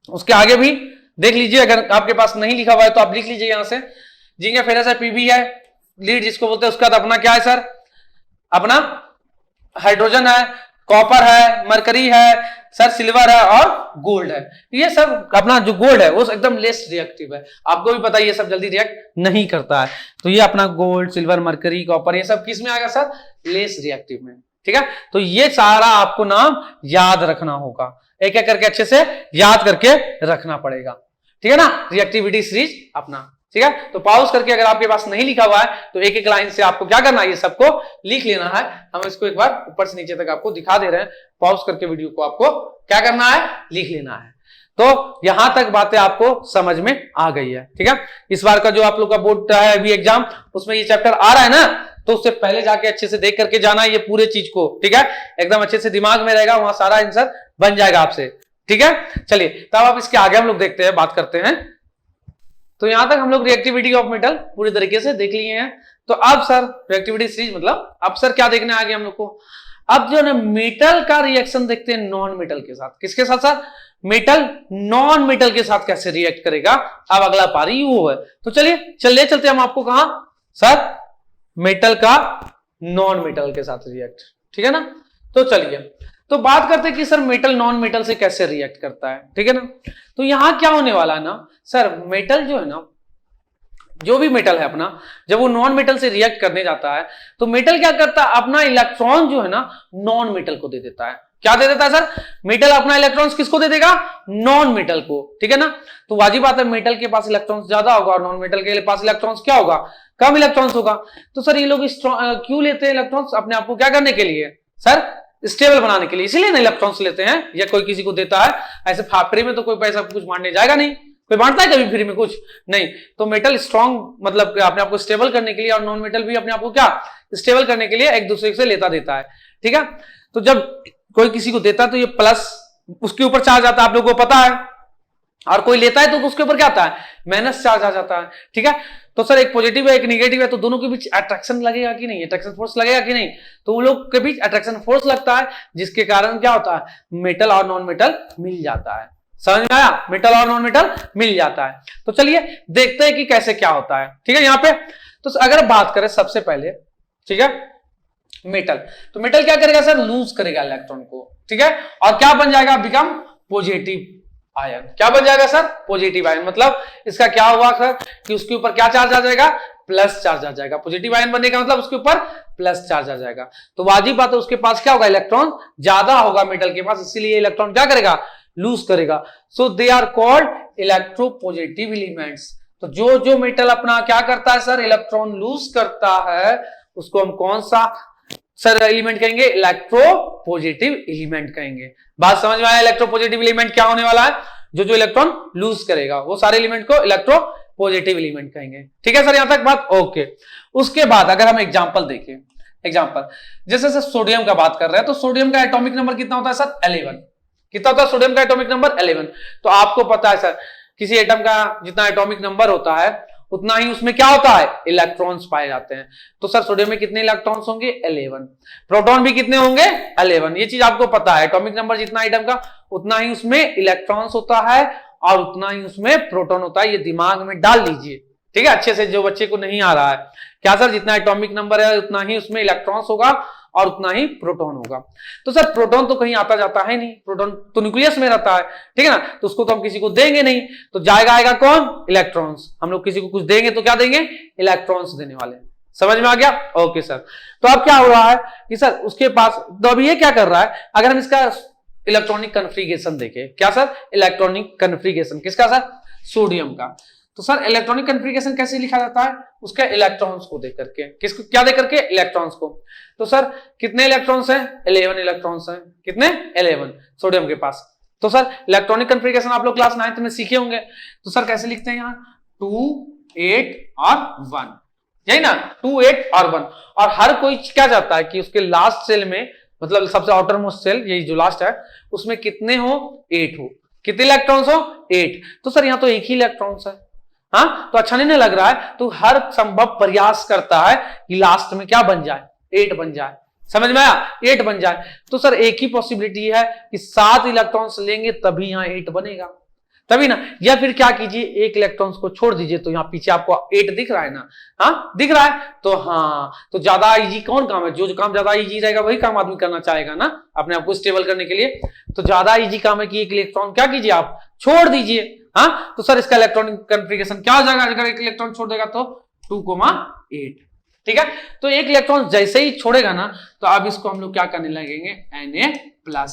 उसके आगे भी देख लीजिए। अगर आपके पास नहीं लिखा हुआ है तो आप लिख लीजिए यहां से, जिंक है, फेरस है, पीबी है, लीड जिसको बोलते हैं। उसका अपना क्या है सर, अपना हाइड्रोजन है, कॉपर है, मरकरी है सर, सिल्वर है और गोल्ड है। ये सब अपना जो गोल्ड है वो एकदम लेस रिएक्टिव है, आपको भी पता है ये सब जल्दी रिएक्ट नहीं करता है। तो ये अपना गोल्ड, सिल्वर, मरकरी, कॉपर, ये सब किस में आएगा सर? लेस रिएक्टिव में, ठीक है। तो ये सारा आपको नाम याद रखना होगा, एक एक करके अच्छे से याद करके रखना पड़ेगा, ठीक है ना। रिएक्टिविटी सीरीज अपना, ठीक है। तो पॉज करके अगर आपके पास नहीं लिखा हुआ है तो एक एक लाइन से आपको क्या करना है, ये सबको लिख लेना है। हम इसको एक बार ऊपर से नीचे तक आपको दिखा दे रहे हैं, पॉज करके वीडियो को आपको क्या करना है, लिख लेना है। तो यहां तक बातें आपको समझ में आ गई है, ठीक है। इस बार का जो आप लोग का बोर्ड है अभी एग्जाम, उसमें ये चैप्टर आ रहा है ना, तो उससे पहले जाके अच्छे से देख करके जाना है ये पूरे चीज को, ठीक है। एकदम अच्छे से दिमाग में रहेगा, वहां सारा आंसर बन जाएगा आपसे, ठीक है। चलिए तब आप इसके आगे हम लोग देखते हैं, बात करते हैं। तो यहां तक हम लोग रिएक्टिविटी ऑफ मेटल पूरी तरीके से देख लिए हैं। तो अब सर रिएक्टिविटी सीरीज मतलब अब सर क्या देखने आगे हम लोग को, अब जो है मेटल का रिएक्शन देखते हैं नॉन मेटल के साथ। किसके साथ सर? मेटल नॉन मेटल के साथ कैसे रिएक्ट करेगा, अब अगला पारी वो है। तो चलिए चलते हम आपको कहां सर, मेटल का नॉन मेटल के साथ रिएक्ट, ठीक है ना। तो चलिए तो बात करते हैं कि सर मेटल नॉन मेटल से कैसे रिएक्ट करता है, ठीक है ना। तो यहां क्या होने वाला है ना सर, मेटल जो है ना, जो भी मेटल है अपना, जब वो नॉन मेटल से रिएक्ट करने जाता है तो मेटल क्या करता है, अपना इलेक्ट्रॉन जो है ना नॉन मेटल को दे देता है। क्या दे देता है सर? मेटल अपना इलेक्ट्रॉन्स किसको दे देगा? नॉन मेटल को, ठीक है ना। तो वाजिब बात है मेटल के पास इलेक्ट्रॉन्स ज्यादा होगा और नॉन मेटल के पास इलेक्ट्रॉन्स क्या होगा, कम इलेक्ट्रॉन्स होगा। तो सर ये लोग क्यों लेते हैं इलेक्ट्रॉन्स? अपने आप को क्या करने के लिए सर? स्टेबल बनाने के लिए, इसीलिए ना इलेक्ट्रॉन्स लेते हैं, या कोई किसी को देता है। ऐसे फ्री में तो कोई पैसा कुछ बांटने जाएगा नहीं, कोई बांटता है कभी फ्री में कुछ नहीं। तो मेटल स्ट्रॉन्ग मतलब अपने आप को स्टेबल करने के लिए, और नॉन मेटल भी अपने आप को क्या स्टेबल करने के लिए एक दूसरे से लेता देता है, ठीक है। तो जब कोई किसी को देता है तो ये प्लस उसके ऊपर चार्ज आता है, आप लोगों को पता है, और कोई लेता है तो उसके ऊपर क्या आता है? माइनस चार्ज आ जाता है, ठीक है। तो सर एक पॉजिटिव है एक नेगेटिव है, तो दोनों के बीच अट्रैक्शन लगेगा कि नहीं, अट्रैक्शन फोर्स लगेगा कि नहीं? तो उन लोग के बीच अट्रैक्शन फोर्स लगता है, जिसके कारण क्या होता है, मेटल और नॉन मेटल मिल जाता है। समझ में आया? मेटल और नॉन मेटल मिल जाता है। तो चलिए देखते हैं कि कैसे क्या होता है, ठीक है। यहाँ पे तो अगर बात करें सबसे पहले, ठीक है, मेटल, तो मेटल क्या करेगा सर? लूज करेगा इलेक्ट्रॉन को, ठीक है, और क्या बन जाएगा? Become positive ion. क्या बन जाएगा सर? Positive ion. मतलब इसका क्या हुआ सर कि उसके ऊपर क्या चार्ज आ जाएगा? प्लस चार्ज आ जाएगा। पॉजिटिव आयन बनने का मतलब उसके ऊपर प्लस चार्ज आ जाएगा। तो वाजिब बात है उसके पास क्या होगा? इलेक्ट्रॉन ज्यादा होगा मेटल के पास, इसीलिए इलेक्ट्रॉन क्या करेगा? लूज करेगा। So they are called electropositive elements. तो जो मेटल अपना क्या करता है सर? इलेक्ट्रॉन लूज करता है, उसको हम कौन सा सर एलिमेंट कहेंगे? इलेक्ट्रोपॉजिटिव एलिमेंट कहेंगे। बात समझ में आया? इलेक्ट्रोपॉजिटिव एलिमेंट क्या होने वाला है? जो इलेक्ट्रॉन लूज करेगा वो सारे एलिमेंट को इलेक्ट्रोपॉजिटिव एलिमेंट कहेंगे, ठीक है सर। यहां तक बात ओके। उसके बाद अगर हम एग्जांपल देखें, एग्जांपल, जैसे सर सोडियम का बात कर रहे हैं, तो सोडियम का एटॉमिक नंबर कितना होता है सर 11। कितना होता है सोडियम का एटॉमिक नंबर 11। तो आपको पता है सर किसी एटम का जितना एटॉमिक नंबर होता है उतना ही उसमें क्या होता है, इलेक्ट्रॉन्स पाए जाते हैं। तो सर सोडियम में कितने इलेक्ट्रॉन्स होंगे 11, प्रोटॉन भी कितने होंगे 11। ये चीज आपको पता है, एटॉमिक नंबर जितना एटम का उतना ही उसमें इलेक्ट्रॉन्स होता है और उतना ही उसमें प्रोटॉन होता है। ये दिमाग में डाल लीजिए, ठीक है, अच्छे से, जो बच्चे को नहीं आ रहा है। क्या सर, जितना एटॉमिक नंबर है उतना ही उसमें इलेक्ट्रॉन्स होगा और उतना ही प्रोटॉन होगा। तो सर प्रोटॉन तो कहीं आता जाता है नहीं, प्रोटॉन तो न्यूक्लियस में रहता है, ठीक है ना, तो उसको तो हम किसी को देंगे नहीं, तो जाएगा आएगा कौन, इलेक्ट्रॉन्स। हम लोग किसी को कुछ देंगे तो क्या देंगे, इलेक्ट्रॉन्स देने वाले। समझ में आ गया? Okay sir. तो अब क्या हो रहा है कि सर उसके पास, तो अभी ये क्या कर रहा है, अगर हम इसका इलेक्ट्रॉनिक कन्फिगरेशन देखें, क्या सर, इलेक्ट्रॉनिक कन्फिगरेशन किसका सर, सोडियम का। तो सर इलेक्ट्रॉनिक कन्फिगरेशन कैसे लिखा जाता है, उसके इलेक्ट्रॉन्स को देख करके। किसको क्या देख करके, इलेक्ट्रॉन्स को। तो सर कितने इलेक्ट्रॉन्स हैं, 11 इलेक्ट्रॉन्स हैं। कितने, 11 सोडियम के पास। तो सर इलेक्ट्रॉनिक कन्फिगरेशन आप लोग क्लास 9th में सीखे होंगे। तो सर कैसे लिखते हैं, यहाँ 2 8 और 1, यही ना, 2 8 और 1। और हर कोई क्या चाहता है कि उसके लास्ट सेल में, मतलब सबसे आउटर मोस्ट सेल, यही जो लास्ट है, उसमें कितने हो, 8 हो। कितने इलेक्ट्रॉन्स हो, 8। तो सर यहाँ तो एक ही इलेक्ट्रॉन्स है, हाँ, तो अच्छा नहीं लग रहा है। तो हर संभव प्रयास करता है कि लास्ट में क्या बन जाए, 8 बन जाए। समझ में आया, 8 बन जाए। तो सर एक ही पॉसिबिलिटी है कि 7 इलेक्ट्रॉन्स लेंगे तभी यहाँ 8 बनेगा, तभी ना। या फिर क्या कीजिए, एक इलेक्ट्रॉन्स को छोड़ दीजिए, तो यहाँ पीछे आपको 8 दिख रहा है ना, हाँ दिख रहा है। तो हाँ, तो ज्यादा इजी कौन काम है, जो काम ज्यादा इजी रहेगा वही काम आदमी करना चाहेगा ना, अपने आप को स्टेबल करने के लिए। तो ज्यादा इजी काम है कि एक इलेक्ट्रॉन क्या कीजिए, आप छोड़ दीजिए। हाँ, तो सर इसका इलेक्ट्रॉनिक कन्फिगरेशन क्या हो जाएगा, अगर एक इलेक्ट्रॉन छोड़ देगा तो 2,8, ठीक है। तो एक इलेक्ट्रॉन जैसे ही छोड़ेगा ना, तो अब इसको हम लोग क्या करने लगेंगे, Na+,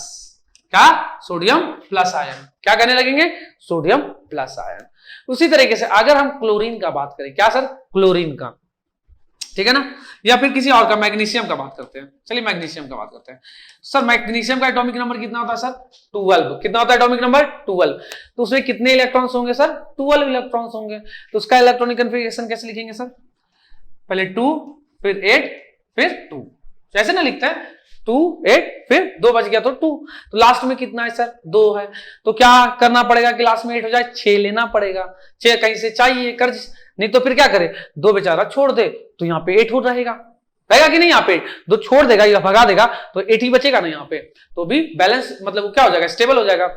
क्या, सोडियम प्लस आयन। क्या करने लगेंगे, सोडियम प्लस आयन। उसी तरीके से अगर हम क्लोरीन का बात करें, क्या सर, क्लोरीन का, ठीक है ना, या फिर किसी और का, मैग्नीशियम का बात करते हैं। चलिए मैग्नीशियम का बात करते हैं। सर मैग्नीशियम का एटॉमिक नंबर कितना होता है सर, 12। कितना होता है एटॉमिक नंबर, 12। तो उसमें कितने इलेक्ट्रॉन्स होंगे सर, 12 इलेक्ट्रॉन्स होंगे। तो उसका इलेक्ट्रॉनिक कन्फिगरेशन कैसे लिखेंगे सर, पहले 2 फिर 8 फिर 2, ऐसे ना लिखते हैं, 2 8 फिर 2 बच गया तो 2। तो लास्ट में कितना है सर, 2 है। तो क्या करना पड़ेगा कि लास्ट में 8 हो जाए, 6 लेना पड़ेगा। 6 कहीं से चाहिए, कर्ज, नहीं तो फिर क्या करे, 2 बेचारा छोड़ दे, तो यहाँ पे 8 हो रहेगा कि नहीं, यहाँ पे 2 छोड़ देगा या भगा देगा तो 8 ही बचेगा ना यहाँ पे, तो भी बैलेंस, मतलब क्या हो जाएगा, स्टेबल हो जाएगा।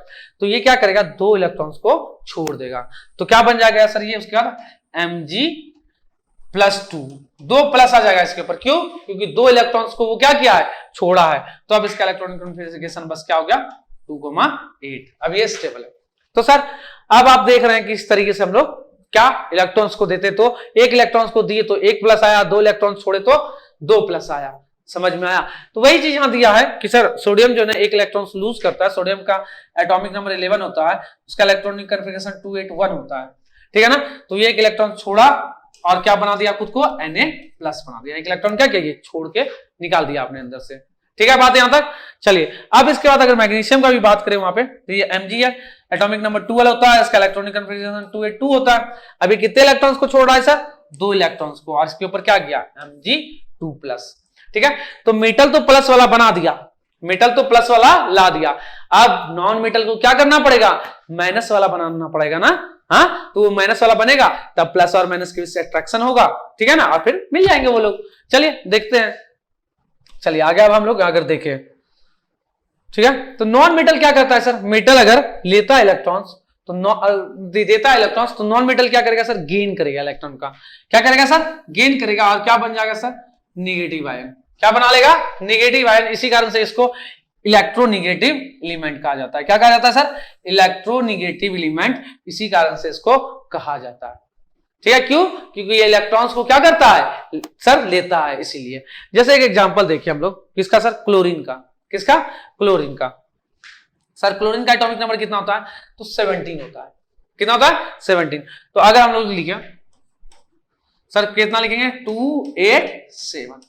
तो ये क्या करेगा, 2 इलेक्ट्रॉन्स को छोड़ देगा। तो क्या बन जाएगा सर ये, उसके बाद Mg+2, 2 प्लस आ जाएगा इसके ऊपर। क्यों, क्योंकि 2 इलेक्ट्रॉन्स को वो क्या किया है, छोड़ा है। तो अब इसका इलेक्ट्रॉनिक कन्फिगरेशन बस क्या हो गया, 2,8। अब ये स्टेबल है। तो सर अब आप देख रहे हैं कि इस तरीके से हम लोग क्या इलेक्ट्रॉन्स को देते, तो एक इलेक्ट्रॉन्स को दिए तो 1 प्लस आया, 2 इलेक्ट्रॉन्स छोड़े तो 2 प्लस आया। समझ में आया? तो वही चीज यहां दिया है कि सर सोडियम जो है 1 इलेक्ट्रॉन्स लूज करता है, सोडियम का एटॉमिक नंबर 11 होता है, उसका इलेक्ट्रॉनिक कन्फिगरेशन 281 होता है, ठीक है ना। तो ये 1 इलेक्ट्रॉन छोड़ा और क्या बना दिया, खुद को Na+ बना दिया। 1 इलेक्ट्रॉन क्या किया, छोड़ के निकाल दिया अपने अंदर से, ठीक है, बात यहां तक। चलिए अब इसके बाद अगर मैग्नीशियम का भी बात करें, वहां पे तो ये Mg है, एटॉमिक नंबर 12 होता है, इसका इलेक्ट्रॉनिक कन्फिगरेशन 282 होता है। अभी कितने इलेक्ट्रॉन्स को छोड़ रहा है सर, 2 इलेक्ट्रॉन्स को, और इसके ऊपर क्या गया, Mg2+, ठीक है। तो मेटल तो प्लस वाला बना दिया, मेटल तो प्लस वाला ला दिया। अब नॉन मेटल को क्या करना पड़ेगा, माइनस वाला बनाना पड़ेगा ना, हाँ, तो वो माइनस वाला बनेगा, तब प्लस और माइनस के बीच से अट्रैक्शन होगा, ठीक है ना, और फिर मिल जाएंगे वो लोग। चलिए देखते हैं, चलिए आगे अब हम लोग अगर देखें, ठीक है। तो नॉन मेटल क्या करता है सर, मेटल अगर लेता है इलेक्ट्रॉन्स तो देता है इलेक्ट्रॉन्स, तो नॉन मेटल क्या करेगा सर, गेन करेगा इलेक्ट्रॉन का। क्या करेगा सर, गेन करेगा, और क्या बन जाएगा सर, निगेटिव आयन। क्या बना लेगा, निगेटिव आयन। इसी कारण से इसको इलेक्ट्रोनिगेटिव एलिमेंट कहा जाता है। क्या कहा जाता है सर, इलेक्ट्रोनिगेटिव एलिमेंट, इसी कारण से इसको कहा जाता है, ठीक है। क्यों, क्योंकि ये इलेक्ट्रॉन्स को क्या करता है सर, लेता है, इसीलिए। जैसे एक एग्जांपल देखिए हम लोग, किसका सर, क्लोरीन का। किसका, क्लोरीन का। सर क्लोरीन का एटॉमिक नंबर कितना होता है, तो 17 होता है। कितना होता है, 17। तो अगर हम लोग लिखें सर, कितना लिखेंगे, 287,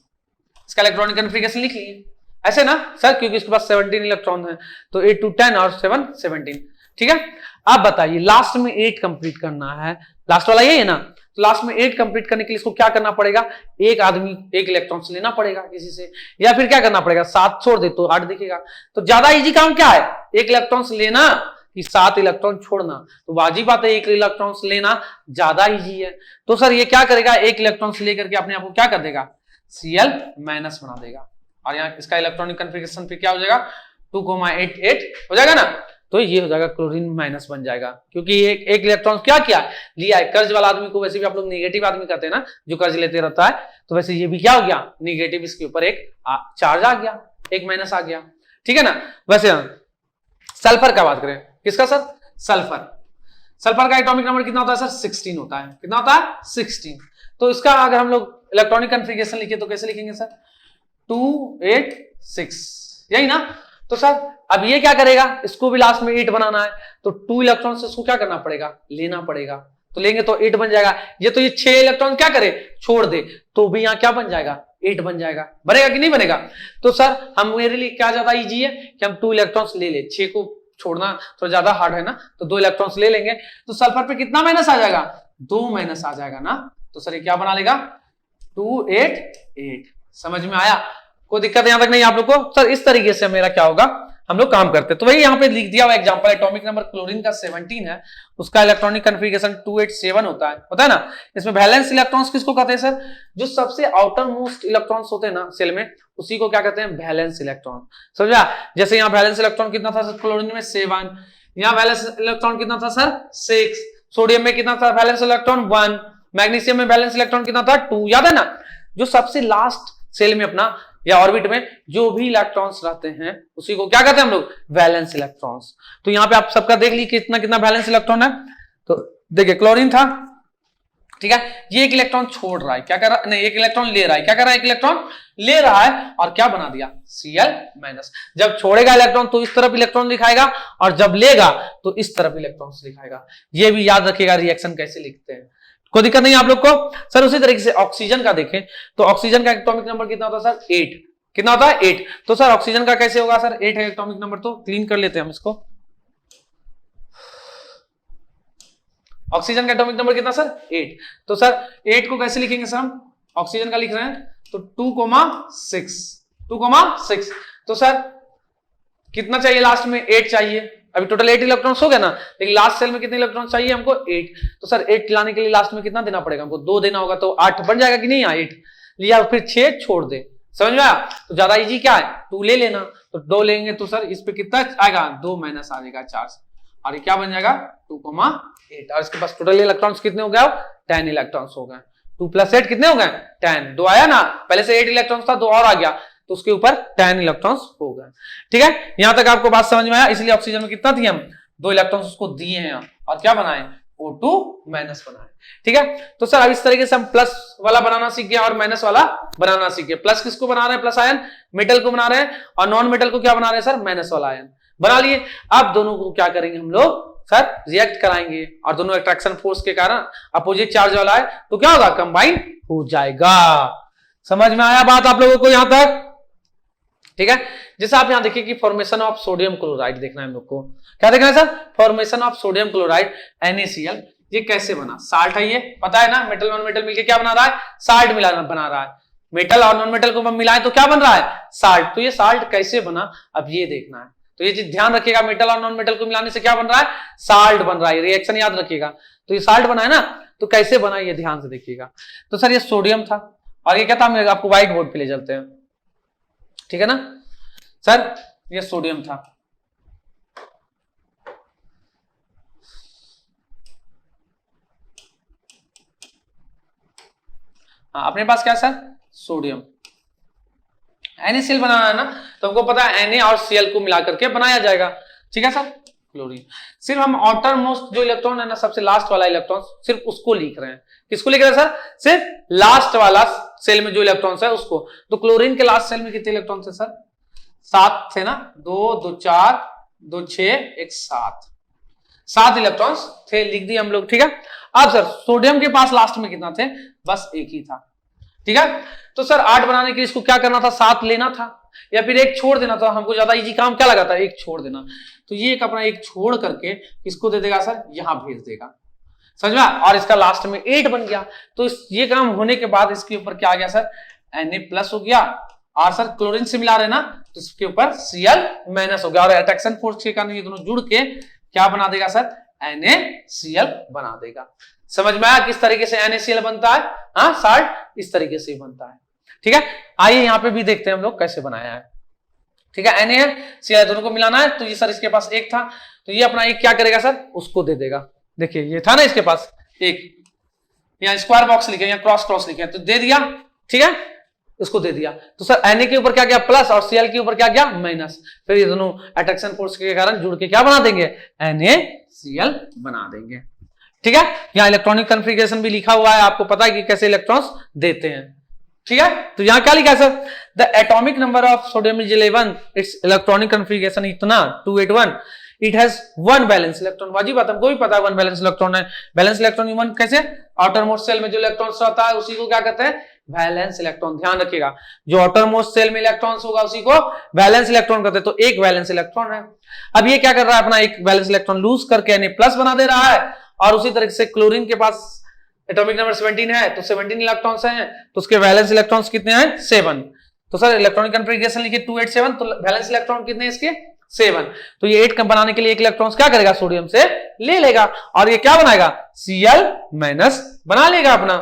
इसका इलेक्ट्रॉनिक कन्फिगरेशन लिख लिए ऐसे ना सर, क्योंकि इसके पास 17 इलेक्ट्रॉन है, तो 8 to 10 और 7 17। ठीक है। अब बताइए लास्ट में 8 कंप्लीट करना है, लास्ट वाला ये है ना, तो लास्ट में 8 कंप्लीट करने के लिए इसको क्या करना पड़ेगा, एक आदमी 1 इलेक्ट्रॉन से लेना पड़ेगा किसी से, या फिर क्या करना पड़ेगा 7 छोड़ दे तो 8 दिखेगा। तो ज्यादा इजी काम क्या है, 1 इलेक्ट्रॉन से लेना कि 7 इलेक्ट्रॉन छोड़ना। तो वाजिब बात है 1 इलेक्ट्रॉन से लेना ज्यादा इजी है। तो सर ये क्या करेगा, 1 इलेक्ट्रॉन से लेकर के अपने आप को क्या कर देगा, Cl माइनस बना देगा, और यहाँ इसका इलेक्ट्रॉनिक कन्फिगरेशन फिर क्या हो जाएगा 2,8,8 हो जाएगा ना, तो ये हो जाएगा क्लोरीन माइनस बन जाएगा, क्योंकि एक इलेक्ट्रॉन क्या किया लिया है। कर्ज वाला आदमी को वैसे भी आप लोग नेगेटिव आदमी कहते हैं ना, जो कर्ज लेते रहता है, तो वैसे ये भी क्या हो गया नेगेटिव, इसके ऊपर एक चार्ज आ गया, एक माइनस आ गया, ठीक है ना। वैसे सल्फर का बात करें, किसका सर, सल्फर का एटॉमिक नंबर कितना होता है सर 16 होता है, कितना होता है 16। तो इसका अगर हम लोग इलेक्ट्रॉनिक कन्फिगरेशन लिखे तो कैसे लिखेंगे सर 286, यही ना। तो सर अब ये क्या करेगा, इसको भी लास्ट में 8 बनाना है, तो 2 इलेक्ट्रॉन से इसको क्या करना पड़ेगा, लेना पड़ेगा, तो लेंगे तो 8 बन जाएगा। ये तो ये 6 इलेक्ट्रॉन क्या करे छोड़ दे, तो भी यहाँ क्या बन जाएगा 8 बन जाएगा, बनेगा कि नहीं बनेगा। तो सर हम मेरे लिए क्या ज्यादा इजी है कि हम 2 इलेक्ट्रॉन्स ले ले, 6 को छोड़ना तो ज्यादा हार्ड है ना, तो 2 इलेक्ट्रॉन्स ले लेंगे। तो सल्फर पे कितना माइनस आ जाएगा, 2 माइनस आ जाएगा ना, तो सर ये क्या बना लेगा 288। समझ में आया, कोई दिक्कत यहां तक नहीं आप लोग को। सर इस तरीके से मेरा क्या होगा, हम लोग काम करते हैं। तो वही यहाँ पे लिख दिया हुआ एग्जांपल, एटॉमिक नंबर क्लोरीन का 17 है, उसका इलेक्ट्रॉनिक कन्फिगरेशन 287 होता है, पता है ना। इसमें वैलेंस इलेक्ट्रॉन्स किसको कहते हैं सर, जो सबसे आउटर मोस्ट इलेक्ट्रॉन्स होते हैं ना सेल में, उसी को क्या कहते हैं वैलेंस इलेक्ट्रॉन, समझा। जैसे यहाँ वैलेंस इलेक्ट्रॉन कितना था सर क्लोरीन में 7, यहाँ वैलेंस इलेक्ट्रॉन कितना था सर 6, सोडियम में कितना था वैलेंस इलेक्ट्रॉन 1, मैग्नीशियम में वैलेंस इलेक्ट्रॉन कितना था 2, याद है ना। जो सबसे लास्ट सेल में अपना या ऑर्बिट में जो भी इलेक्ट्रॉन्स रहते हैं उसी को क्या कहते हैं हम लोग वैलेंस इलेक्ट्रॉन्स। तो यहाँ पे आप सबका देख ली कितना कितना वैलेंस इलेक्ट्रॉन है। तो देखिए क्लोरीन था, ठीक है, ये 1 इलेक्ट्रॉन छोड़ रहा है, क्या कर रहा है, नहीं 1 इलेक्ट्रॉन ले रहा है, क्या कर रहा है 1 इलेक्ट्रॉन ले रहा है, और क्या बना दिया Cl माइनस। जब छोड़ेगा इलेक्ट्रॉन तो इस तरफ इलेक्ट्रॉन दिखाएगा, और जब लेगा तो इस तरफ इलेक्ट्रॉन दिखाएगा। ये भी याद रखिएगा रिएक्शन कैसे लिखते हैं, कोई दिक्कत नहीं आप लोग को। सर उसी तरीके से ऑक्सीजन का देखें तो ऑक्सीजन का एटॉमिक नंबर कितना होता है सर 8, कितना होता है 8। तो सर ऑक्सीजन का कैसे होगा सर 8 है एटॉमिक नंबर, तो क्लीन कर लेते हैं हम इसको। ऑक्सीजन का एटॉमिक नंबर कितना सर 8। तो सर 8 को कैसे लिखेंगे सर हम, ऑक्सीजन का लिख रहे हैं तो 2,6। तो सर कितना चाहिए लास्ट में 8 चाहिए, अभी टोटल 8 इलेक्ट्रॉन्स हो गए ना, लेकिन लास्ट सेल में कितने इलेक्ट्रॉन चाहिए हमको 8। तो सर 8 लाने के लिए लास्ट में कितना देना पड़ेगा हमको, 2 देना होगा, तो 8 बन जाएगा कि नहीं, 8 लिया फिर 6 छोड़ दे, समझ में आया। तो ज्यादा इजी क्या है 2 ले लेना, तो 2 लेंगे तो सर इस पे कितना आएगा 2 माइनस आ जाएगा 4, और ये क्या बन जाएगा 2,8, और इसके पास टोटल इलेक्ट्रॉन्स कितने हो गए 10 इलेक्ट्रॉन्स हो गए, 2 + 8 कितने हो गए 10, 2 आया ना, पहले से 8 इलेक्ट्रॉन्स था 2 और आ गया, तो उसके ऊपर 10 इलेक्ट्रॉन्स हो गए। ठीक है, यहां तक आपको बात समझ में आया। इसलिए ऑक्सीजन में कितना दिए हम 2 इलेक्ट्रॉन्स उसको दिए हैं, और क्या बनाए O2 माइनस बनाए। ठीक है, तो सर अब इस तरीके से हम प्लस वाला बनाना सीख गए और माइनस वाला बनाना सीख गए। प्लस किसको बना रहे हैं, प्लस आयन मेटल को बना रहे हैं, और नॉन मेटल को क्या बना रहे हैं सर, माइनस वाला आयन बना लिए। अब दोनों को क्या करेंगे हम लोग सर, रिएक्ट कराएंगे, और दोनों अट्रैक्शन फोर्स के कारण अपोजिट चार्ज वाला है, तो क्या होगा कंबाइन हो जाएगा। समझ में आया बात आप लोगों को यहां तक? ठीक है, जैसे आप यहां देखिए कि फॉर्मेशन ऑफ सोडियम क्लोराइड देखना है हम लोग को, क्या देखना है sir, formation of sodium chloride NaCl। ये कैसे बना, साल्ट है ये, पता है ना, मेटल नॉन मेटल मिलके क्या बना रहा है, साल्ट मिलाना बना रहा है। मेटल और नॉन मेटल को मिलाएं तो क्या बन रहा है, साल्ट। तो ये साल्ट कैसे बना, अब ये देखना है। तो ये चीज ध्यान रखिएगा, मेटल और नॉन मेटल को मिलाने से क्या बन रहा है, साल्ट बन रहा है, रिएक्शन याद रखिएगा। तो ये साल्ट बना है ना, तो कैसे बना ये ध्यान से देखिएगा। तो सर ये सोडियम था, और ये क्या था, हम आपको व्हाइट बोर्ड पे ले चलते हैं, ठीक है ना सर, ये सोडियम था, अपने पास क्या सर, सोडियम। NaCl बनाना है ना, तो हमको पता है Na और Cl को मिला करके बनाया जाएगा। ठीक है सर, क्लोरीन। सिर्फ हम आउटर मोस्ट जो इलेक्ट्रॉन है ना, सबसे लास्ट वाला इलेक्ट्रॉन, सिर्फ उसको लिख रहे हैं। किसको लिख रहे हैं सर, सिर्फ लास्ट वाला सेल में जो इलेक्ट्रॉन्स है उसको। तो क्लोरीन के लास्ट सेल में कितने इलेक्ट्रॉन थे सर, 7 थे ना, 2 2 4 2 6 1 7 इलेक्ट्रॉन्स थे, लिख दिए हम लोग। ठीक है, अब सर सोडियम के पास लास्ट में कितना थे, बस एक ही था। ठीक है, तो सर 8 बनाने के लिए इसको क्या करना था, 7 लेना था या फिर एक छोड़ देना था। हमको ज्यादा इजी काम क्या लगा था, एक छोड़ देना। तो ये एक अपना एक छोड़ करके इसको दे देगा सर, यहां भेज देगा, समझ में। और इसका लास्ट में 8 बन गया। तो ये काम होने के बाद इसके ऊपर क्या आ गया सर, Na+ हो गया। और सर क्लोरीन से मिला रहे ना, तो इसके ऊपर Cl- हो गया। और अट्रैक्शन फोर्स के कारण ये दोनों जुड़ के क्या बना देगा सर, NaCl बना देगा। समझ में आया किस तरीके से NaCl बनता है। हाँ साल्ट इस तरीके से बनता है, ठीक है। आइए यहाँ पे भी देखते हैं हम लोग कैसे बनाया है, ठीक है। NaCl दोनों को मिलाना है। तो ये सर इसके पास एक था, तो ये अपना एक क्या करेगा सर, उसको दे देगा। देखिए ये था ना इसके पास एक, यहाँ स्क्वायर बॉक्स लिखे, यहाँ क्रॉस लिखे, तो दे दिया, ठीक है, उसको दे दिया। तो सर Na के ऊपर क्या गया प्लस और Cl के ऊपर क्या गया माइनस। फिर ये दोनों अट्रैक्शन फोर्स के कारण जुड़ के क्या बना देंगे, NaCl बना देंगे, ठीक है। यहाँ इलेक्ट्रॉनिक कॉन्फ़िगरेशन भी लिखा हुआ है, आपको पता है कि कैसे इलेक्ट्रॉन्स देते हैं, ठीक है। तो यहाँ क्या लिखा है sir, the atomic number of sodium is 11, it's electronic configuration इतना 281, इट हैज 1 वैलेंस इलेक्ट्रॉन। वाजिब बात हमको भी पता है 1 वैलेंस इलेक्ट्रॉन है। वैलेंस इलेक्ट्रॉन 1 कैसे, आउटर मोस्ट सेल में जो इलेक्ट्रॉन्स रहता है उसी को क्या कहते हैं, वैलेंस इलेक्ट्रॉन। ध्यान रखिएगा, जो आउटर मोस्ट सेल में इलेक्ट्रॉन्स होगा उसी को वैलेंस इलेक्ट्रॉन कहते हैं। तो एक वैलेंस इलेक्ट्रॉन है। अब ये क्या कर रहा है, अपना एक वैलेंस इलेक्ट्रॉन लूज करके Na+ बना दे रहा है। और उसी तरीके से क्लोरीन के पास एटॉमिक नंबर 17 है, तो 17 इलेक्ट्रॉन्स हैं, तो उसके वैलेंस इलेक्ट्रॉन्स कितने हैं, 7। तो सर इलेक्ट्रॉनिक कॉन्फ़िगरेशन लिखिए 287, तो वैलेंस इलेक्ट्रॉन कितने हैं इसके, 7। तो ये 8 बनाने के लिए एक इलेक्ट्रॉन क्या करेगा, सोडियम से ले लेगा और ये क्या बनाएगा, Cl- बना लेगा, अपना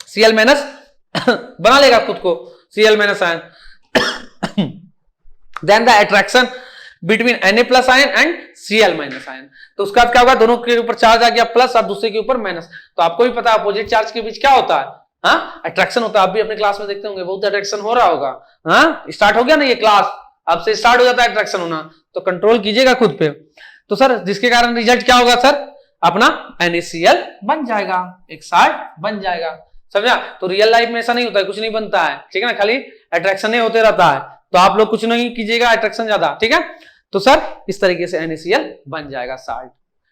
Cl- बना लेगा खुद को, Cl- ion. Then the attraction between Na+ ion and Cl- ion. तो उसका क्या होगा, दोनों के ऊपर चार्ज आ गया प्लस और दूसरे के ऊपर माइनस। तो आपको भी पता है अपोजिट चार्ज के बीच क्या होता है, हाँ अट्रैक्शन होता है। आप भी अपने क्लास में देखते होंगे, बहुत अट्रैक्शन हो रहा होगा। हाँ स्टार्ट हो गया ना ये क्लास, अब से स्टार्ट हो जाता है अट्रैक्शन होना, तो कंट्रोल कीजिएगा खुद पे। तो सर जिसके कारण रिजल्ट क्या होगा सर, अपना NaCl बन जाएगा, एक साल्ट बन जाएगा, समझा। तो रियल लाइफ में ऐसा नहीं होता है, कुछ नहीं बनता है, ठीक है ना, खाली अट्रैक्शन ही होते रहता है। तो आप लोग कुछ नहीं कीजिएगा, अट्रैक्शन ज्यादा, ठीक है। तो सर इस तरीके से NaCl बन जाएगा साल्ट,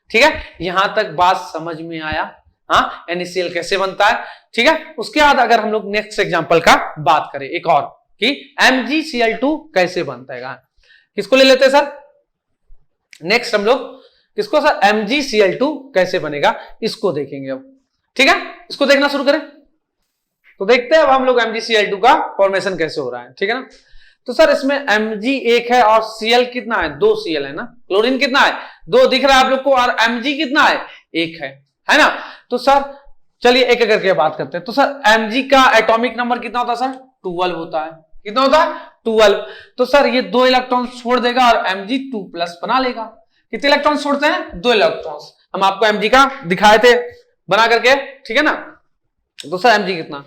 ठीक है। यहां तक बात समझ में आया, हाँ NaCl कैसे बनता है, ठीक है। उसके बाद अगर हम लोग नेक्स्ट एग्जांपल का बात करें एक और कि MgCl2 कैसे बनता है, किसको ले लेते हैं सर, नेक्स्ट हम लोग किसको सर, MgCl2 कैसे बनेगा इसको देखेंगे अब, ठीक है। इसको देखना शुरू करें, तो देखते हैं अब हम लोग MgCl2 का फॉर्मेशन कैसे हो रहा है, ठीक है ना। तो सर इसमें Mg एक है और Cl कितना है, 2 Cl है ना, क्लोरीन कितना है 2 दिख रहा है आप लोग को, और Mg कितना है 1 है ना। तो सर चलिए एक एक करके बात करते हैं। तो सर Mg का एटॉमिक नंबर कितना होता है सर, 12 होता है। कितना होता है 12। तो सर ये 2 इलेक्ट्रॉन छोड़ देगा और Mg2+ बना लेगा। कितने इलेक्ट्रॉन छोड़ते हैं, 2 इलेक्ट्रॉन। हम आपको Mg का दिखाए थे बना करके, ठीक है ना। तो सर Mg कितना,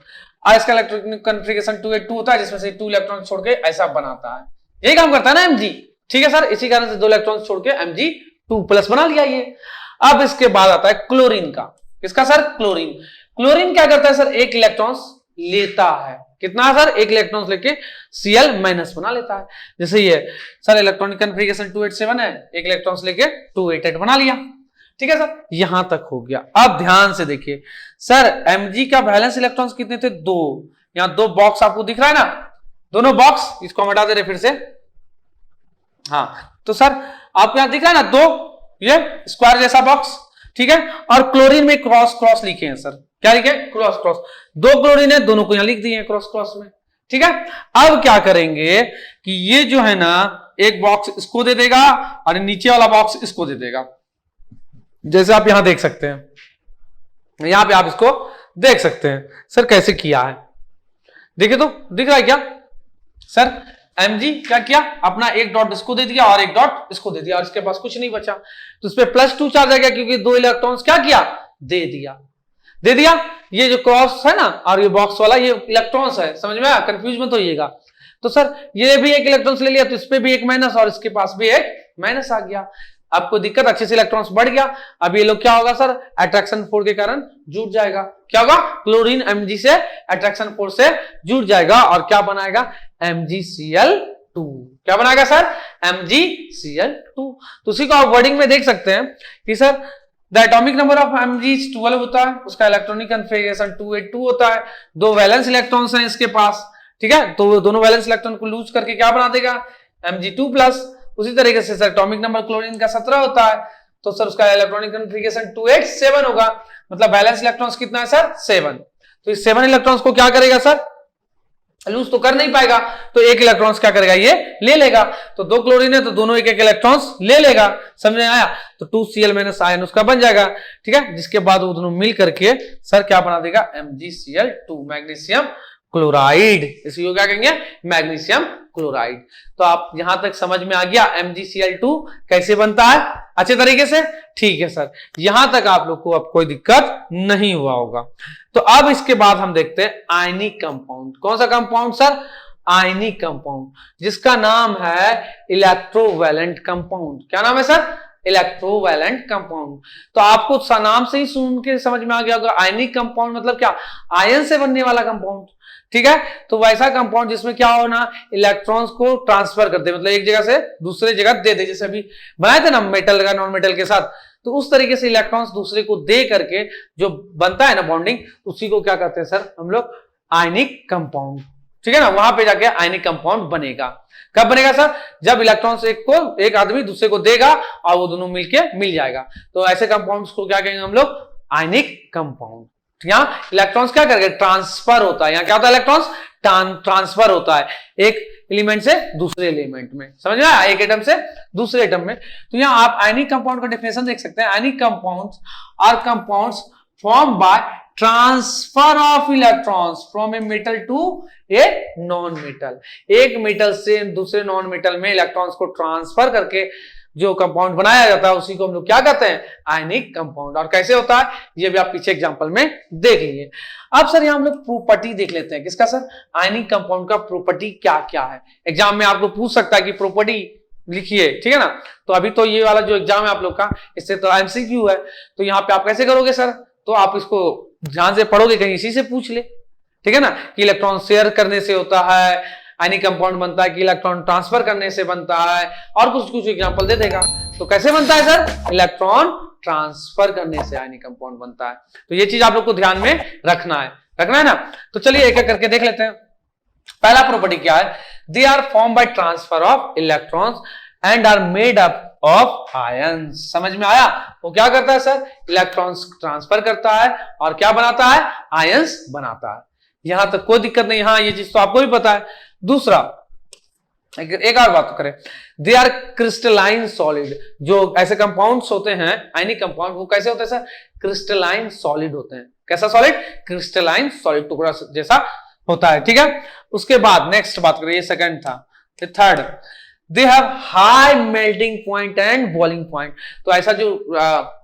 इसका इलेक्ट्रॉनिक कॉन्फ़िगरेशन 282 होता है, जिसमें से 2 इलेक्ट्रॉन छोड़ के ऐसा बनाता है, यही काम करता है ना Mg, ठीक है सर। इसी कारण से 2 इलेक्ट्रॉन छोड़ के Mg2+ बना लिया ये। अब इसके बाद आता है क्लोरीन का, किसका सर, क्लोरीन। क्लोरीन क्या करता है सर, 1 इलेक्ट्रॉन लेता है, कितना सर 1 इलेक्ट्रॉन लेके Cl- बना लेता है। जैसे ये सर इलेक्ट्रॉनिक कॉन्फ़िगरेशन 287 है, 1 इलेक्ट्रॉन लेके 288 बना लिया, ठीक है सर। यहां तक हो गया। अब ध्यान से देखिए सर, Mg का वैलेंस इलेक्ट्रॉन्स कितने थे, 2। यहां 2 बॉक्स आपको दिख रहा है ना, दोनों बॉक्स, इसको हम हटा दे रहे फिर से, हाँ। तो सर आपको यहां दिख रहा है ना 2, ये स्क्वायर जैसा बॉक्स, ठीक है। और क्लोरीन में क्रॉस लिखे हैं सर, क्या लिखे, क्रॉस। 2 क्लोरीन है, दोनों को यहां लिख दिए क्रॉस में, ठीक है। अब क्या करेंगे कि ये जो है ना, एक बॉक्स इसको दे देगा और नीचे वाला बॉक्स इसको दे देगा, जैसे आप यहां देख सकते हैं, यहां पे आप इसको देख सकते हैं सर कैसे किया है। देखिए तो दिख रहा है क्या सर, Mg क्या किया, अपना एक डॉट इसको दे दिया और एक डॉट इसको दे दिया, और इसके पास कुछ नहीं बचा, तो इस पे +2 चार्ज आ गया, क्योंकि 2 इलेक्ट्रॉन्स क्या किया, दे दिया। ये जो क्रॉस है ना और ये बॉक्स वाला, ये इलेक्ट्रॉन्स है, समझ में आया, कंफ्यूज मत होइएगा। तो सर ये भी 1 इलेक्ट्रॉन्स ले लिया, तो इस पे भी 1 माइनस और इसके पास भी 1 माइनस आ गया। आपको दिक्कत, अच्छे से इलेक्ट्रॉन्स बढ़ गया। अब ये लोग क्या होगा सर, अट्रैक्शन फोर्स के कारण जुड़ जाएगा। क्या होगा, क्लोरीन Mg से अट्रैक्शन फोर्स से जुड़ जाएगा और क्या बनाएगा, MgCl2। क्या बनाएगा सर, MgCl2। तो उसी को आप वर्डिंग में देख सकते हैं कि sir the atomic number of Mg12 होता है, उसका इलेक्ट्रॉनिक कन्फिगरेशन 282 होता है, 2 वैलेंस इलेक्ट्रॉन्स हैं इसके पास, ठीक है, तो दोनों वैलेंस इलेक्ट्रॉन को लूज करके क्या बना देगा Mg2+। उसी तरीके से सर एटॉमिक नंबर क्लोरीन का 17 होता है, तो सर उसका इलेक्ट्रॉनिक कन्फिगरेशन 287 होगा, मतलब वैलेंस इलेक्ट्रॉन्स कितना है सर 7। तो इस 7 इलेक्ट्रॉन्स को क्या करेगा सर, लूज तो कर नहीं पाएगा, तो एक इलेक्ट्रॉन्स क्या करेगा ये ले लेगा, तो 2 क्लोरीन है तो दोनों एक एक इलेक्ट्रॉन्स ले लेगा, समझ में आया, तो 2Cl- आयन उसका बन जाएगा, ठीक है, जिसके बाद वो दोनों मिल करके सर क्या बना देगा MgCl2 मैग्नीशियम क्लोराइड, इसको क्या कहेंगे मैग्नीशियम क्लोराइड। तो आप यहां तक समझ में आ गया MgCl2 कैसे बनता है अच्छे तरीके से, ठीक है सर, यहां तक आप लोग को अब कोई दिक्कत नहीं हुआ होगा। तो अब इसके बाद हम देखते हैं आयनिक कंपाउंड। कौन सा कंपाउंड सर, आयनिक कंपाउंड, जिसका नाम है इलेक्ट्रोवैलेंट कंपाउंड। क्या नाम है सर, इलेक्ट्रोवैलेंट कंपाउंड। तो आपको नाम से ही सुन के समझ में आ गया होगा आयनिक कंपाउंड मतलब क्या, आयन से बनने वाला कंपाउंड, ठीक है। तो वैसा कंपाउंड जिसमें क्या होना, इलेक्ट्रॉन्स को ट्रांसफर कर दे, मतलब एक जगह से दूसरे जगह दे दे, जैसे अभी बनाए थे ना मेटल का नॉन मेटल के साथ, तो उस तरीके से इलेक्ट्रॉन्स दूसरे को दे करके जो बनता है ना बॉन्डिंग, उसी को क्या कहते हैं सर हम लोग आयनिक कंपाउंड, ठीक है ना। वहां पे जाके आयनिक कंपाउंड बनेगा। कब बनेगा सर, जब इलेक्ट्रॉन्स एक आदमी दूसरे को देगा और वो दोनों मिलके मिल जाएगा, तो ऐसे कंपाउंड्स को क्या कहेंगे हम लोग आयनिक कंपाउंड। यहाँ इलेक्ट्रॉन्स क्या करेंगे ट्रांसफर होता है, यहाँ क्या होता है इलेक्ट्रॉन्स ट्रांसफर होता है एक एलिमेंट से दूसरे एलिमेंट में, समझ में आया, एक एटम से दूसरे एटम में। तो यहाँ आप आयनिक कंपाउंड का डेफिनेशन देख सकते हैं, ionic compounds are compounds form by transfer of electrons from a metal to a non metal. एक मेटल से दूसरे नॉन मेटल में इलेक्ट्रॉन्स को ट्रांसफर करके जो कंपाउंड बनाया जाता है उसी को हम लोग क्या कहते हैं आयनिक कंपाउंड। और कैसे होता है ये भी आप पीछे एग्जांपल में देख लीजिए। अब सर यहाँ हम लोग प्रॉपर्टी देख लेते हैं, किसका सर, आयनिक कंपाउंड का प्रॉपर्टी क्या क्या है। एग्जाम में आपको पूछ सकता है कि प्रॉपर्टी लिखिए, ठीक है ना। तो अभी तो ये वाला जो एग्जाम है आप लोग का, इससे तो MCQ है, तो यहाँ पे आप कैसे करोगे सर, तो आप इसको ध्यान से पढ़ोगे, कहीं इसी से पूछ ले, ठीक है ना, कि इलेक्ट्रॉन शेयर करने से होता है आयनिक कंपाउंड बनता है, कि इलेक्ट्रॉन ट्रांसफर करने से बनता है, और कुछ कुछ एग्जांपल दे देगा। तो कैसे बनता है सर, इलेक्ट्रॉन ट्रांसफर करने से आयनिक कंपाउंड बनता है। तो ये चीज आप लोग को ध्यान में रखना है ना। तो चलिए एक एक करके देख लेते हैं। पहला प्रॉपर्टी क्या है, they are form by transfer of electrons and are made up of ions. समझ में आया, वो क्या करता है सर, इलेक्ट्रॉन्स ट्रांसफर करता है और क्या बनाता है, आयंस बनाता है। यहां तक कोई दिक्कत नहीं, हाँ ये चीज तो आपको भी पता है। दूसरा एक और बात करें, दे आर क्रिस्टलाइन सॉलिड। जो ऐसे कंपाउंड्स होते हैं आयनिक कंपाउंड, वो कैसे होते हैं सर, क्रिस्टलाइन सॉलिड होते हैं। कैसा सॉलिड, क्रिस्टलाइन सॉलिड, टुकड़ा जैसा होता है, ठीक है। उसके बाद नेक्स्ट बात करें, ये सेकंड था। Third, they have high melting point and boiling point. तो ऐसा जो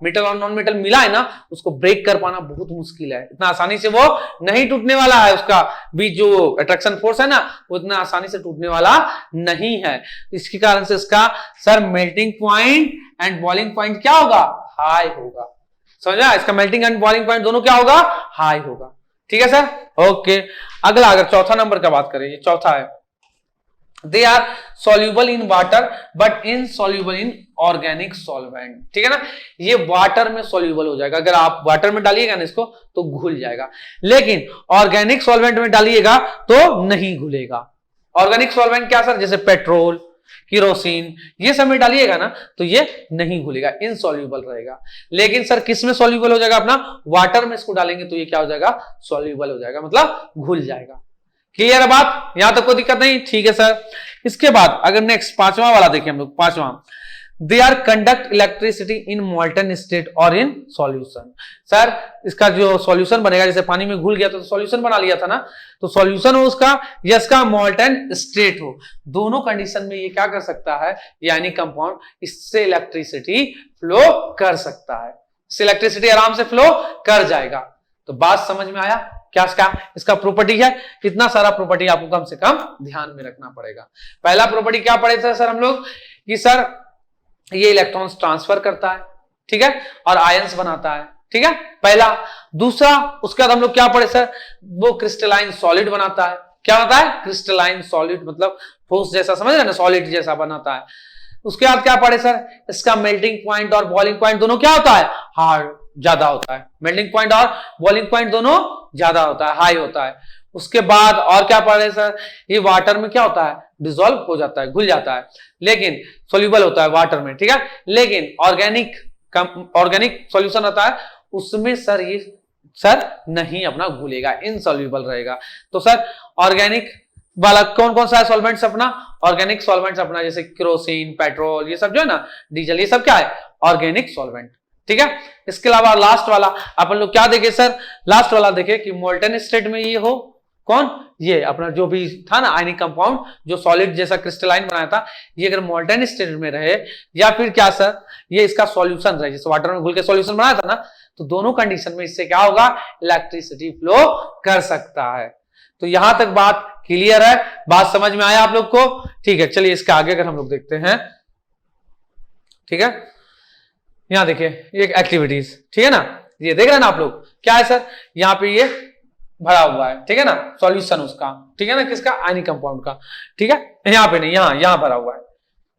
मेटल और नॉन मेटल मिला है ना, उसको ब्रेक कर पाना बहुत मुश्किल है, इतना आसानी से वो नहीं टूटने वाला है। उसका भी जो अट्रैक्शन फोर्स है ना, वो इतना आसानी से टूटने वाला नहीं है। इसके कारण से इसका sir melting point and boiling point क्या होगा, हाई होगा। समझा, इसका मेल्टिंग एंड बॉइलिंग पॉइंट दोनों क्या होगा, हाई होगा, ठीक है सर। ओके, अगला अगर चौथा नंबर का बात करें, ये चौथा है, they are soluble in water but insoluble in organic solvent। ठीक है ना, ये वाटर में soluble हो जाएगा, अगर आप वाटर में डालिएगा ना इसको तो घुल जाएगा, लेकिन ऑर्गेनिक सॉल्वेंट में डालिएगा तो नहीं घुलेगा। ऑर्गेनिक सॉल्वेंट क्या सर, जैसे पेट्रोल, किरोसिन, ये सब में डालिएगा ना तो ये नहीं घुलेगा, इनसॉल्युबल रहेगा। लेकिन सर किस में सॉल्युबल हो जाएगा, अपना वाटर में इसको डालेंगे तो ये क्या हो जाएगा, सॉल्युबल हो जाएगा, मतलब घुल जाएगा। क्लियर है बात, यहां तक कोई दिक्कत नहीं, ठीक है सर। इसके बाद अगर नेक्स्ट पांचवा वाला देखिए हम लोग, पांचवा, they are conduct electricity in molten state और इन सॉल्यूशन। सर इसका जो सॉल्यूशन बनेगा, जैसे पानी में घुल गया तो सॉल्यूशन बना लिया था ना, तो सॉल्यूशन हो उसका या इसका मोल्टन स्टेट हो, दोनों कंडीशन में ये क्या कर सकता है, यानी कंपाउंड इससे इलेक्ट्रिसिटी फ्लो कर सकता है, इससे इलेक्ट्रिसिटी आराम से फ्लो कर जाएगा। तो बात समझ में आया क्या, इसका प्रॉपर्टी है, इतना सारा प्रॉपर्टी आपको कम से कम ध्यान में रखना पड़ेगा। पहला प्रॉपर्टी क्या पढ़े थे सर हम लोग, कि सर ये इलेक्ट्रॉन्स ट्रांसफर करता है, ठीक है, और आयंस बनाता है, ठीक है, पहला। दूसरा, उसके बाद हम लोग क्या पढ़े सर, वो क्रिस्टलाइन सॉलिड बनाता है। क्या होता है, क्रिस्टलाइन सॉलिड, मतलब ठोस जैसा, समझ रहे ना, सॉलिड जैसा बनाता है। उसके बाद क्या पढ़े सर, इसका मेल्टिंग पॉइंट और बॉइलिंग पॉइंट दोनों क्या होता है, हार्ड ज्यादा होता है, मेल्टिंग पॉइंट और बॉइलिंग पॉइंट दोनों ज्यादा होता है, हाई होता है। उसके बाद और क्या पढ़े सर, ये वाटर में क्या होता है, डिसॉल्व हो जाता है, घुल जाता है, लेकिन सोल्यूबल होता है वाटर में, ठीक है। लेकिन ऑर्गेनिक सॉल्यूशन रहता है उसमें सर ये सर नहीं अपना घुलेगा, इनसॉल्यूबल रहेगा। तो सर ऑर्गेनिक वाला कौन कौन सा है सॉल्वेंट्स अपना, ऑर्गेनिक सॉल्वेंट्स अपना जैसे केरोसिन, पेट्रोल, ये सब जो है ना, डीजल, ये सब क्या है, ऑर्गेनिक सॉल्वेंट, ठीक है। इसके अलावा लास्ट वाला अपन लोग क्या देखे सर, लास्ट वाला देखे कि मोल्टन स्टेट में ये हो, कौन, ये अपना जो भी था ना आयनिक कंपाउंड जो सॉलिड जैसा क्रिस्टलाइन बनाया था, ये अगर मोल्टन स्टेट में रहे या फिर क्या सर ये इसका सॉल्यूशन रहे, जैसे वाटर में घुल के सॉल्यूशन बनाया था ना, तो दोनों कंडीशन में इससे क्या होगा, इलेक्ट्रिसिटी फ्लो कर सकता है। तो यहां तक बात क्लियर है, बात समझ में आया आप लोग को, ठीक है। चलिए इसके आगे अगर हम लोग देखते हैं, ठीक है, यहां देखिए एक एक्टिविटीज, ठीक है ना, ये देख रहे हैं ना आप लोग, क्या है सर, यहाँ पे ये भरा हुआ है, ठीक है ना, सॉल्यूशन उसका, ठीक है ना, किसका, आयनिक कंपाउंड का, ठीक है, यहाँ पे नहीं, यहाँ भरा हुआ है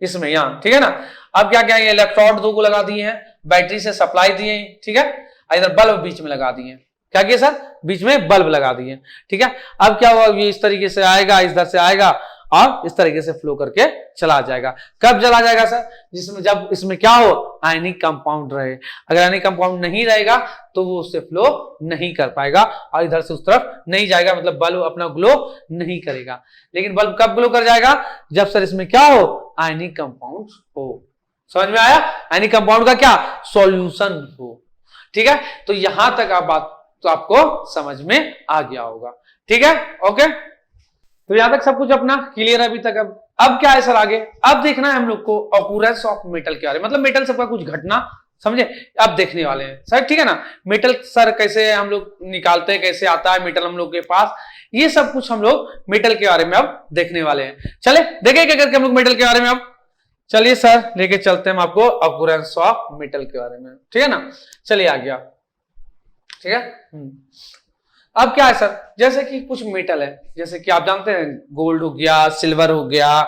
इसमें, यहाँ, ठीक है ना। अब क्या क्या, ये इलेक्ट्रोड 2 को लगा दिए हैं, बैटरी से सप्लाई दिए, ठीक है, इधर बल्ब बीच में लगा दिए, क्या किया सर, बीच में बल्ब लगा दिए, ठीक है। अब क्या हुआ, ये इस तरीके से आएगा, इधर से आएगा और इस तरीके से फ्लो करके चला जाएगा। कब चला जाएगा सर, जिसमें जब इसमें क्या हो, आयनिक कंपाउंड रहे। अगर आयनिक कंपाउंड नहीं रहेगा तो वो उससे फ्लो नहीं कर पाएगा और इधर से उस तरफ नहीं जाएगा, मतलब बल्ब अपना ग्लो नहीं करेगा। लेकिन बल्ब कब ग्लो कर जाएगा, जब सर इसमें क्या हो, आयनिक कंपाउंड हो। समझ में आया, आयनिक कंपाउंड का क्या, सॉल्यूशन हो, ठीक है। तो यहां तक आप बात तो आपको समझ में आ गया होगा, ठीक है, ओके। तो यहां तक सब कुछ अपना क्लियर है अभी तक। अब क्या है सर आगे, अब देखना है हम लोग को ऑकुरेंस ऑफ मेटल के बारे में, मतलब मेटल सबका कुछ घटना, समझे, अब देखने वाले हैं सर, ठीक है ना। मेटल सर कैसे हम लोग निकालते हैं, कैसे आता है मेटल हम लोग के पास, ये सब कुछ हम लोग मेटल के बारे में अब देखने वाले हैं। चले देखें क्या करके हम लोग मेटल के बारे में। अब चलिए सर लेके चलते हैं हम आपको ऑकुरेंस ऑफ मेटल के बारे में, ठीक है ना। चलिए आ गया, ठीक है। अब क्या है सर, जैसे कि कुछ मेटल है, जैसे कि आप जानते हैं गोल्ड हो गया, सिल्वर हो गया,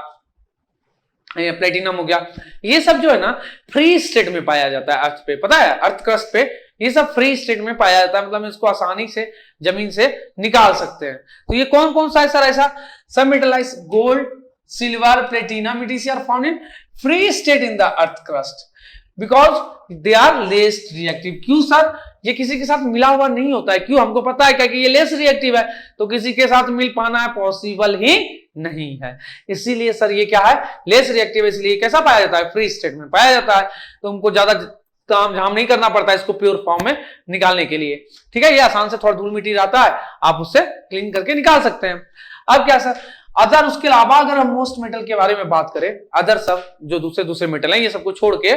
प्लेटिनम हो गया, ये सब जो है ना फ्री स्टेट में पाया जाता है अर्थ पे, पता है, अर्थ क्रस्ट पे ये सब फ्री स्टेट में पाया जाता है, मतलब इसको आसानी से जमीन से निकाल सकते हैं। तो ये कौन कौन सा है सर ऐसा, सब metals like gold, silver, platinum, it is are found in free state in the earth crust because they are less reactive. क्यों सर, ये किसी के साथ मिला हुआ नहीं होता है, क्यों, हमको पता है क्या कि ये लेस रिएक्टिव है, तो किसी के साथ मिल पाना है पॉसिबल ही नहीं है। इसीलिए सर ये क्या है, लेस रिएक्टिव, इसलिए कैसा पाया जाता है, फ्री स्टेट में पाया जाता है। तो हमको ज्यादा काम झाम नहीं करना पड़ता है इसको प्योर फॉर्म में निकालने के लिए, ठीक है। ये आसान से थोड़ा धूल मिट्टी रहता है, आप उससे क्लीन करके निकाल सकते हैं। अब क्या सर, अदर, उसके अलावा अगर हम मोस्ट मेटल के बारे में बात करें, अदर सब जो दूसरे मेटल हैं, ये सबको छोड़ के,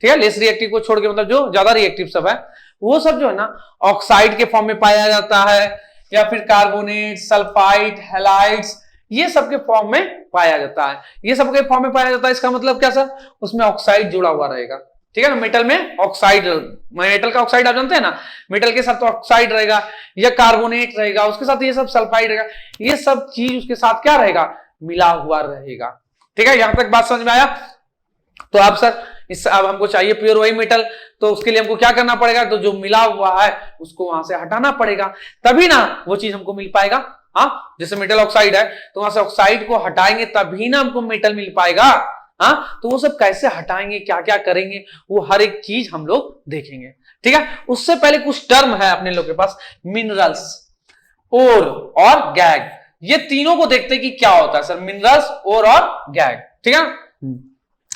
ठीक है, लेस रिएक्टिव को छोड़ के, मतलब जो ज्यादा रिएक्टिव सब है वो सब जो है ना ऑक्साइड के फॉर्म में पाया जाता है, या फिर कार्बोनेट, सल्फाइड, हैलाइड्स, ये सब के फॉर्म में पाया जाता है। ये सब के फॉर्म में पाया जाता है, इसका मतलब क्या सर, उसमें ऑक्साइड जुड़ा हुआ रहेगा, ठीक है ना। मेटल में ऑक्साइड, मेटल का ऑक्साइड आप जानते हैं ना, मेटल के साथ तो ऑक्साइड रहेगा या कार्बोनेट रहेगा, उसके साथ ये सब सल्फाइड रहेगा, ये सब चीज उसके साथ क्या रहेगा, मिला हुआ रहेगा, ठीक है। यहां तक बात समझ में आया। तो आप सर अब हमको चाहिए प्योर वही मेटल, तो उसके लिए हमको क्या करना पड़ेगा, तो जो मिला हुआ है उसको वहां से हटाना पड़ेगा, तभी ना वो चीज हमको मिल पाएगा। हाँ, जैसे मेटल ऑक्साइड है तो वहां से ऑक्साइड को हटाएंगे तभी ना हमको मेटल मिल पाएगा। हाँ, तो वो सब कैसे हटाएंगे, क्या क्या करेंगे, वो हर एक चीज हम लोग देखेंगे, ठीक है। उससे पहले कुछ टर्म है अपने लोग के पास, मिनरल्स, ओर और गैग, ये तीनों को देखते हैं कि क्या होता है सर, मिनरल्स, ओर और गैग, ठीक है।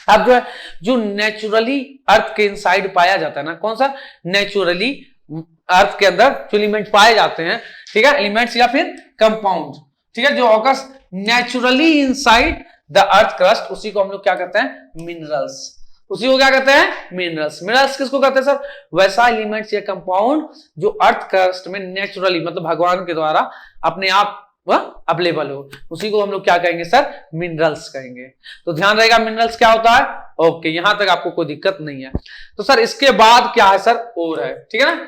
अब जो है, जो नेचुरली अर्थ के इनसाइड पाया जाता है ना, कौन सा, नेचुरली अर्थ के अंदर जो एलिमेंट पाए जाते हैं, ठीक है, एलिमेंट्स या फिर कंपाउंड, ठीक है, जो occurs naturally inside the earth crust, उसी को हम लोग क्या कहते हैं, मिनरल्स, उसी को क्या कहते हैं, मिनरल्स। मिनरल्स किसको कहते हैं सर, वैसा एलिमेंट्स या कंपाउंड जो अर्थ क्रस्ट में नेचुरली, मतलब भगवान के द्वारा अपने आप अवेलेबल हो, उसी को हम लोग क्या कहेंगे सर, मिनरल्स कहेंगे। तो ध्यान रहेगा मिनरल्स क्या होता है, ओके, यहां तक आपको कोई दिक्कत नहीं है। तो सर इसके बाद क्या है सर, ओर है, ठीक है ना,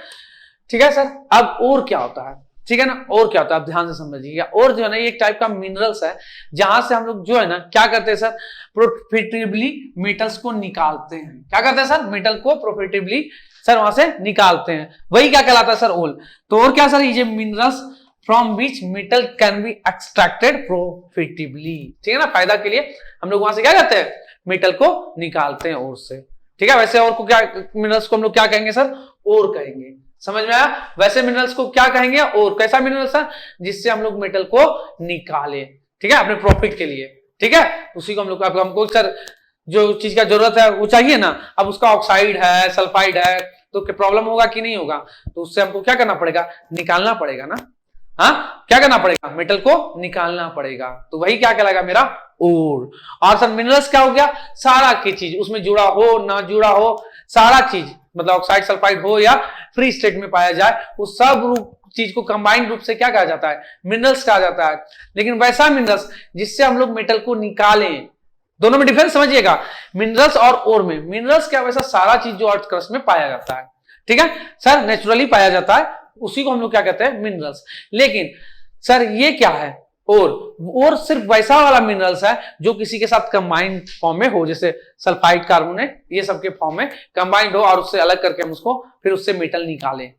ठीक है सर। अब ओर क्या होता है, ठीक है ना। और क्या होता है आप ध्यान से समझिएगा। और जो है ना ये एक टाइप का मिनरल्स है जहां से हम लोग जो है ना क्या करते हैं सर, प्रॉफिटेबली मेटल्स को निकालते हैं। क्या करते हैं सर, मेटल को प्रॉफिटेबली सर वहां से निकालते हैं, वही क्या कहलाता है सर, ओल। तो और क्या सर, ये minerals from which metal can be extracted profitably, ठीक है ना। फायदा के लिए हम लोग वहां से क्या करते हैं, मेटल को निकालते हैं ओर से, ठीक है। वैसे और को क्या, मिनरल्स को हम लोग क्या कहेंगे सर, ओर कहेंगे। समझ में आया। वैसे मिनरल्स को क्या कहेंगे, और कैसा मिनरल्स है जिससे हम लोग मेटल को निकाले, ठीक है, अपने प्रॉफिट के लिए, ठीक है। उसी को हम लोग, हमको सर जो चीज का जरूरत है वो चाहिए ना, अब उसका ऑक्साइड है, सल्फाइड है, तो प्रॉब्लम होगा कि नहीं होगा, तो उससे हमको क्या करना पड़ेगा, निकालना पड़ेगा ना। हाँ, क्या करना पड़ेगा, मेटल को निकालना पड़ेगा, तो वही क्या कहलाएगा मेरा ओर। और सर मिनरल्स क्या हो गया, सारा की चीज, उसमें जुड़ा हो ना जुड़ा हो, सारा चीज, मतलब ऑक्साइड सल्फाइड हो या फ्री स्टेट में पाया जाए, वो सब चीज को कंबाइंड रूप से क्या कहा जाता है, मिनरल्स कहा जाता है। लेकिन वैसा मिनरल्स जिससे हम लोग मेटल को निकालें, दोनों में डिफरेंस समझिएगा, मिनरल्स और ओर में। मिनरल्स क्या, वैसा सारा चीज जो अर्थ क्रस्ट में पाया जाता है, ठीक है सर, नेचुरली पाया जाता है, उसी को हम लोग क्या कहते हैं, मिनरल्स। लेकिन सर ये क्या है, और सिर्फ वैसा वाला मिनरल्स है जो किसी के साथ कंबाइंड फॉर्म में हो, जैसे सल्फाइड, कार्बोनेट, ये सब के फॉर्म में कंबाइंड हो, और उससे अलग करके हम उसको फिर उससे मेटल निकालें,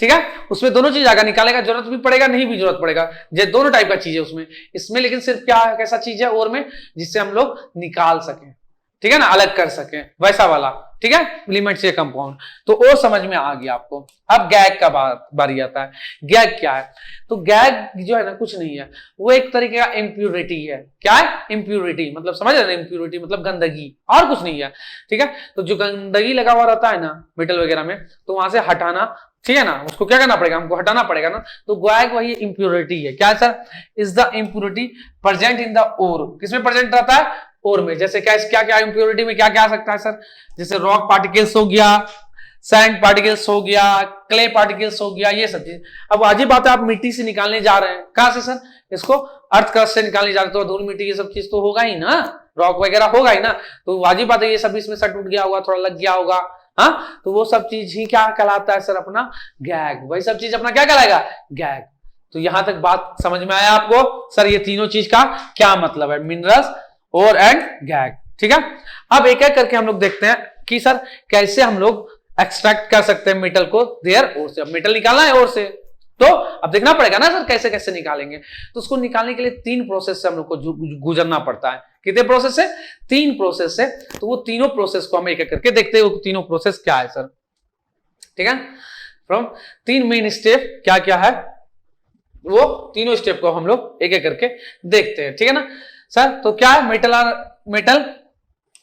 ठीक है। उसमें दोनों चीज आएगा, निकालने का जरूरत भी पड़ेगा, नहीं भी जरूरत पड़ेगा, ये दोनों टाइप का चीज है उसमें। इसमें लेकिन सिर्फ क्या है, कैसा चीज है और में, जिससे हम लोग निकाल सकें, ठीक है ना, अलग कर सकें, वैसा वाला, ठीक है, एलिमेंट से कंपाउंड। तो और समझ में आ गया आपको। अब गैग का बारी आता है। गैग क्या है, तो गैग जो है ना कुछ नहीं है, वो एक तरीके का इम्प्यूरिटी है। क्या है, इम्प्यूरिटी, मतलब समझ रहे ना, इम्प्यूरिटी मतलब गंदगी, और कुछ नहीं है, ठीक है। तो जो गंदगी लगा हुआ रहता है ना मेटल वगैरह में, तो वहां से हटाना, ठीक है ना, उसको क्या करना पड़ेगा, हमको हटाना पड़ेगा ना। तो गैग वही इम्प्यूरिटी है। क्या है sir, is the impurity present in the ore. किसमें प्रेजेंट रहता है, ओर में। जैसे क्या क्या क्या इम्प्यूरिटी में क्या क्या आ सकता है सर, जैसे रॉक पार्टिकल्स हो गया, सैंड पार्टिकल्स हो गया, क्ले पार्टिकल्स हो गया, ये सब चीज। अब वाजिब बात है, आप मिट्टी से निकालने जा रहे हैं, कहां से सर, इसको अर्थ क्रस्ट से निकालने जा रहे हैं, तो धूल मिट्टी ये सब चीज तो होगा ही ना, रॉक वगैरह होगा ही ना, तो वाजिब बात है ये सब इसमें सट उठ गया होगा, थोड़ा लग गया होगा, हाँ, तो वो सब चीज ही क्या कहलाता है सर, अपना गैग। वही सब चीज अपना क्या कहलाएगा, गैग। तो यहां तक बात समझ में आया आपको सर, ये तीनों चीज का क्या मतलब है, मिनरल्स, ओर एंड गैग, ठीक है। अब एक एक करके हम लोग देखते हैं कि सर कैसे हम लोग एक्सट्रैक्ट कर सकते हैं मेटल को देयर ओर से। अब मेटल निकालना है ओर से, तो अब देखना पड़ेगा ना सर कैसे कैसे निकालेंगे। तो उसको निकालने के लिए 3 प्रोसेस से हम लोग को गुजरना पड़ता है। कितने प्रोसेस से, 3 प्रोसेस से। तो वो तीनों प्रोसेस को हम एक एक करके देखते हैं, वो तीनों प्रोसेस क्या है सर, ठीक है। फ्रॉम 3 मेन स्टेप क्या क्या है, वो तीनों स्टेप को हम लोग एक एक करके देखते हैं, ठीक है ना सर। तो क्या है, metal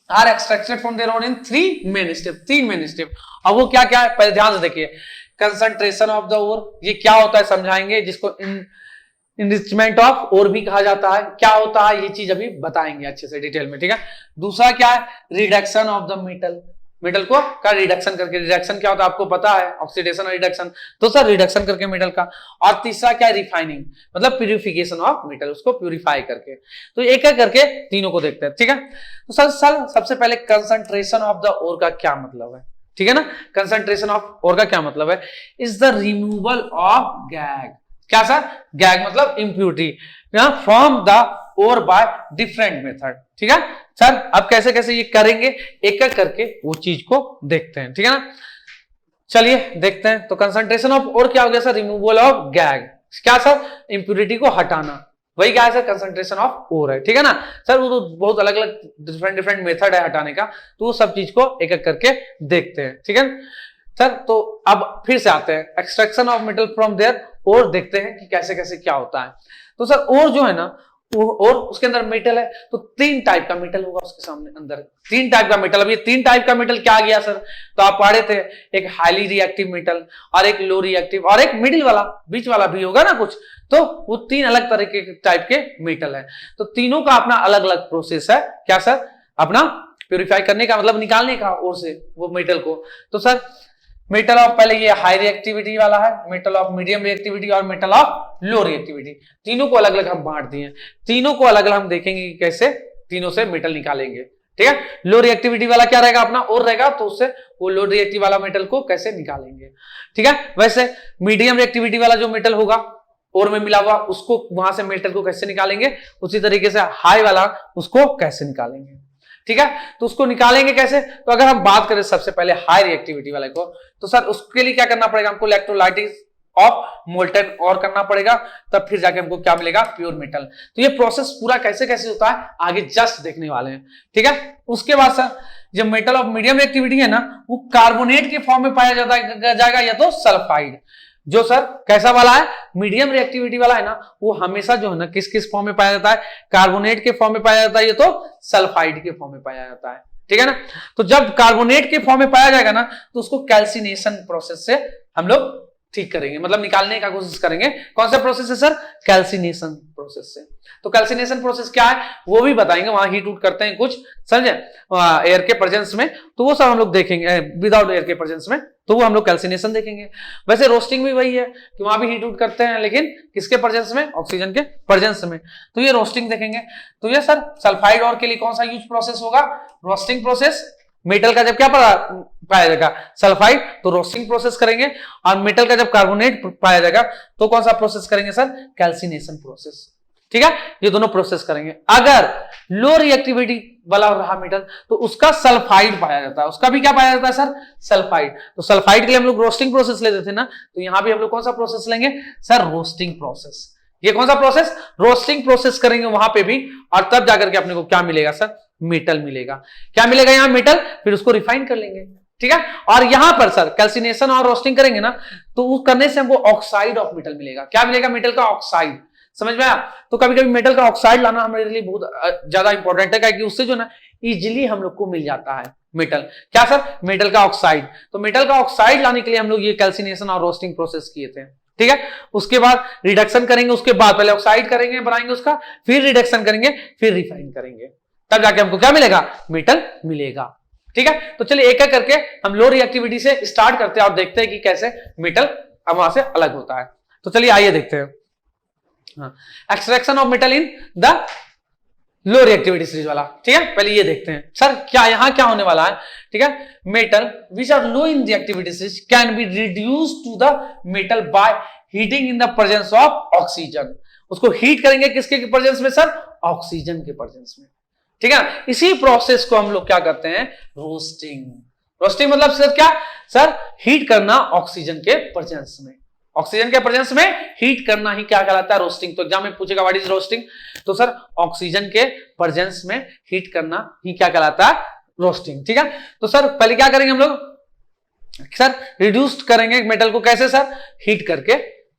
are extracted from their ore in 3 main step, 3 main step. अब वो क्या क्या है, पहले ध्यान से देखिए। कंसंट्रेशन ऑफ द ओर, ये क्या होता है समझाएंगे, जिसको इनरिचमेंट ऑफ ओर भी कहा जाता है। क्या होता है ये चीज अभी बताएंगे अच्छे से डिटेल में, ठीक है। दूसरा क्या है, reduction of the metal, metal को का रिडक्शन करके। रिडक्शन क्या होता है आपको पता है, ऑक्सीडेशन और रिडक्शन, तो सर रिडक्शन करके मेटल का। और तीसरा क्या है, रिफाइनिंग, मतलब प्यूरिफिकेशन ऑफ मेटल, उसको प्यूरिफाई करके। तो एक एक करके तीनों को देखते हैं, ठीक है। तो सर सबसे पहले कंसंट्रेशन ऑफ द ओर का क्या मतलब है, ठीक है ना। कंसंट्रेशन ऑफ ओर का क्या मतलब है, इज द रिमूवल ऑफ गैग। क्या सर, गैग मतलब impurity from the ore by different method, ठीक है सर। अब कैसे कैसे ये करेंगे, एक एक करके वो चीज को देखते हैं, ठीक है ना। चलिए देखते हैं। तो कंसंट्रेशन ऑफ ओर क्या हो गया सर, रिमूवल ऑफ गैग। क्या सर, इम्प्यूरिटी को हटाना, वही क्या है सर, कंसंट्रेशन ऑफ ओर है, ठीक है ना सर। वो तो बहुत अलग अलग डिफरेंट मेथड है हटाने का, तो वो सब चीज को एक एक करके देखते हैं, ठीक है सर। तो अब फिर से आते हैं, extraction of metal from their ore देखते हैं कि कैसे कैसे क्या होता है। तो सर ओर जो है ना, और उसके अंदर मेटल है, तो 3 टाइप का मेटल होगा उसके सामने अंदर, 3 टाइप का मेटल। अब ये 3 टाइप का मेटल क्या आ गया सर, तो आप पढ़े थे, एक हाईली रिएक्टिव मेटल, और एक लो रिएक्टिव, और एक मिडिल वाला, बीच वाला भी होगा ना कुछ। तो वो 3 अलग तरह के टाइप के मेटल है। तो तीनों का अपना अलग अलग प्रोसेस है, क्या सर, अपना प्यूरिफाई करने का, मतलब निकालने का ओर से वो मेटल को। तो सर मेटल ऑफ, पहले ये हाई रिएक्टिविटी वाला है, मेटल ऑफ मीडियम रिएक्टिविटी और मेटल ऑफ लो रिएक्टिविटी। तीनों को अलग अलग हम बांट दिए, तीनों को अलग अलग हम देखेंगे कि कैसे तीनों से मेटल निकालेंगे, ठीक है। लो रिएक्टिविटी वाला क्या रहेगा, अपना और रहेगा, तो उससे वो लो रिएक्टिव वाला मेटल को कैसे निकालेंगे, ठीक है। वैसे मीडियम रिएक्टिविटी वाला जो मेटल होगा, ओर में मिला हुआ उसको वहां से मेटल को कैसे निकालेंगे, उसी तरीके से हाई वाला उसको कैसे निकालेंगे। ठीक है, तो उसको निकालेंगे कैसे, तो अगर हम बात करें सबसे पहले हाई रिएक्टिविटी वाले को, तो सर उसके लिए क्या करना पड़ेगा हमको, इलेक्ट्रोलाइटिस ऑफ मोल्टन और करना पड़ेगा, तब फिर जाके हमको क्या मिलेगा, प्योर मेटल। तो ये प्रोसेस पूरा कैसे कैसे होता है आगे जस्ट देखने वाले हैं। ठीक है, उसके बाद सर जब मेटल ऑफ मीडियम रिएक्टिविटी है ना, वो कार्बोनेट के फॉर्म में पाया जाएगा या तो सल्फाइड। जो सर कैसा वाला है, मीडियम रिएक्टिविटी वाला है ना, वो हमेशा जो है ना किस किस फॉर्म में पाया जाता है, कार्बोनेट के फॉर्म में पाया जाता है, ये तो सल्फाइड के फॉर्म में पाया जाता है। ठीक है ना, तो जब कार्बोनेट के फॉर्म में पाया जाएगा ना, तो उसको कैल्सिनेशन प्रोसेस से हम लोग ठीक करेंगे, मतलब निकालने का कोशिश करेंगे। कौन सा प्रोसेस है सर, कैल्सिनेशन प्रोसेस से। तो कैल्सिनेशन प्रोसेस क्या है वो भी बताएंगे, वहां हीट उट करते हैं कुछ, समझे, एयर के प्रेजेंस में, तो वो सब हम लोग देखेंगे, विदाउट एयर के प्रेजेंस में, तो वो हम लोग कैल्सिनेशन देखेंगे। वैसे रोस्टिंग भी वही है कि वहां भी हीट उट करते हैं, लेकिन किसके प्रेजेंस में, ऑक्सीजन के प्रेजेंस में, तो ये रोस्टिंग देखेंगे। तो ये सर सल्फाइड और के लिए कौन सा यूज प्रोसेस होगा, रोस्टिंग प्रोसेस। मेटल का जब क्या पाया जाएगा, सल्फाइड, तो रोस्टिंग प्रोसेस करेंगे, और मेटल का जब कार्बोनेट पाया जाएगा तो कौन सा प्रोसेस करेंगे सर, कैल्सिनेशन प्रोसेस। ठीक है, ये दोनों प्रोसेस करेंगे। अगर लो रिएक्टिविटी वाला रहा मेटल, तो उसका सल्फाइड पाया जाता है, उसका भी क्या पाया जाता है सर, सल्फाइड। तो सल्फाइड के लिए हम लोग रोस्टिंग प्रोसेस लेते थे ना, तो यहां भी हम लोग कौन सा प्रोसेस लेंगे सर, रोस्टिंग प्रोसेस। ये कौन सा प्रोसेस, रोस्टिंग प्रोसेस करेंगे वहां पे भी, और तब जाकर के अपने को क्या मिलेगा सर, मेटल मिलेगा। क्या मिलेगा यहाँ, मेटल, फिर उसको रिफाइन कर लेंगे। ठीक है, और यहां पर सर कैल्सिनेशन और रोस्टिंग करेंगे ना, तो वो करने से हमको ऑक्साइड ऑफ मेटल मिलेगा। क्या मिलेगा, मेटल का ऑक्साइड। समझ में आया, तो कभी कभी मेटल का ऑक्साइड लाना हमारे लिए बहुत ज्यादा इंपॉर्टेंट है, क्योंकि उससे जो ना इजिली हम लोग को मिल जाता है मेटल। क्या सर, मेटल का ऑक्साइड। तो मेटल का ऑक्साइड लाने के लिए हम लोग ये कैल्सिनेशन और रोस्टिंग प्रोसेस किए थे। ठीक है, उसके बाद रिडक्शन करेंगे, उसके बाद पहले ऑक्साइड करेंगे, बनाएंगे उसका, फिर रिडक्शन करेंगे, फिर रिफाइन करेंगे, तब जाके हमको क्या मिलेगा, मेटल मिलेगा। ठीक है, तो चलिए एक एक करके हम लो रिएक्टिविटी से स्टार्ट करते हैं और देखते हैं कि कैसे मेटल अब वहां से अलग होता है। तो चलिए आइए देखते हैं, extraction of metal in the low reactivity series वाला। ठीक है, पहले ये देखते हैं सर क्या यहां क्या होने वाला है। ठीक है, metal which are low in reactivity series can be reduce to the metal by heating in the presence of oxygen. उसको हीट करेंगे किसके प्रेजेंस में सर, ऑक्सीजन के प्रेजेंस में। ठीक है, इसी प्रोसेस को हम लोग क्या करते हैं, रोस्टिंग। रोस्टिंग मतलब सर क्या सर, हीट करना ऑक्सीजन के प्रेजेंस में। ऑक्सीजन के प्रेजेंस में हीट करना ही क्या कहलाता है, रोस्टिंग। तो एग्जाम में पूछेगा व्हाट इज रोस्टिंग, तो सर ऑक्सीजन के प्रेजेंस में हीट करना ही क्या कहलाता है, रोस्टिंग। ठीक है, तो सर पहले क्या करेंगे हम लोग सर, रिड्यूस करेंगे मेटल को, कैसे सर, हीट करके।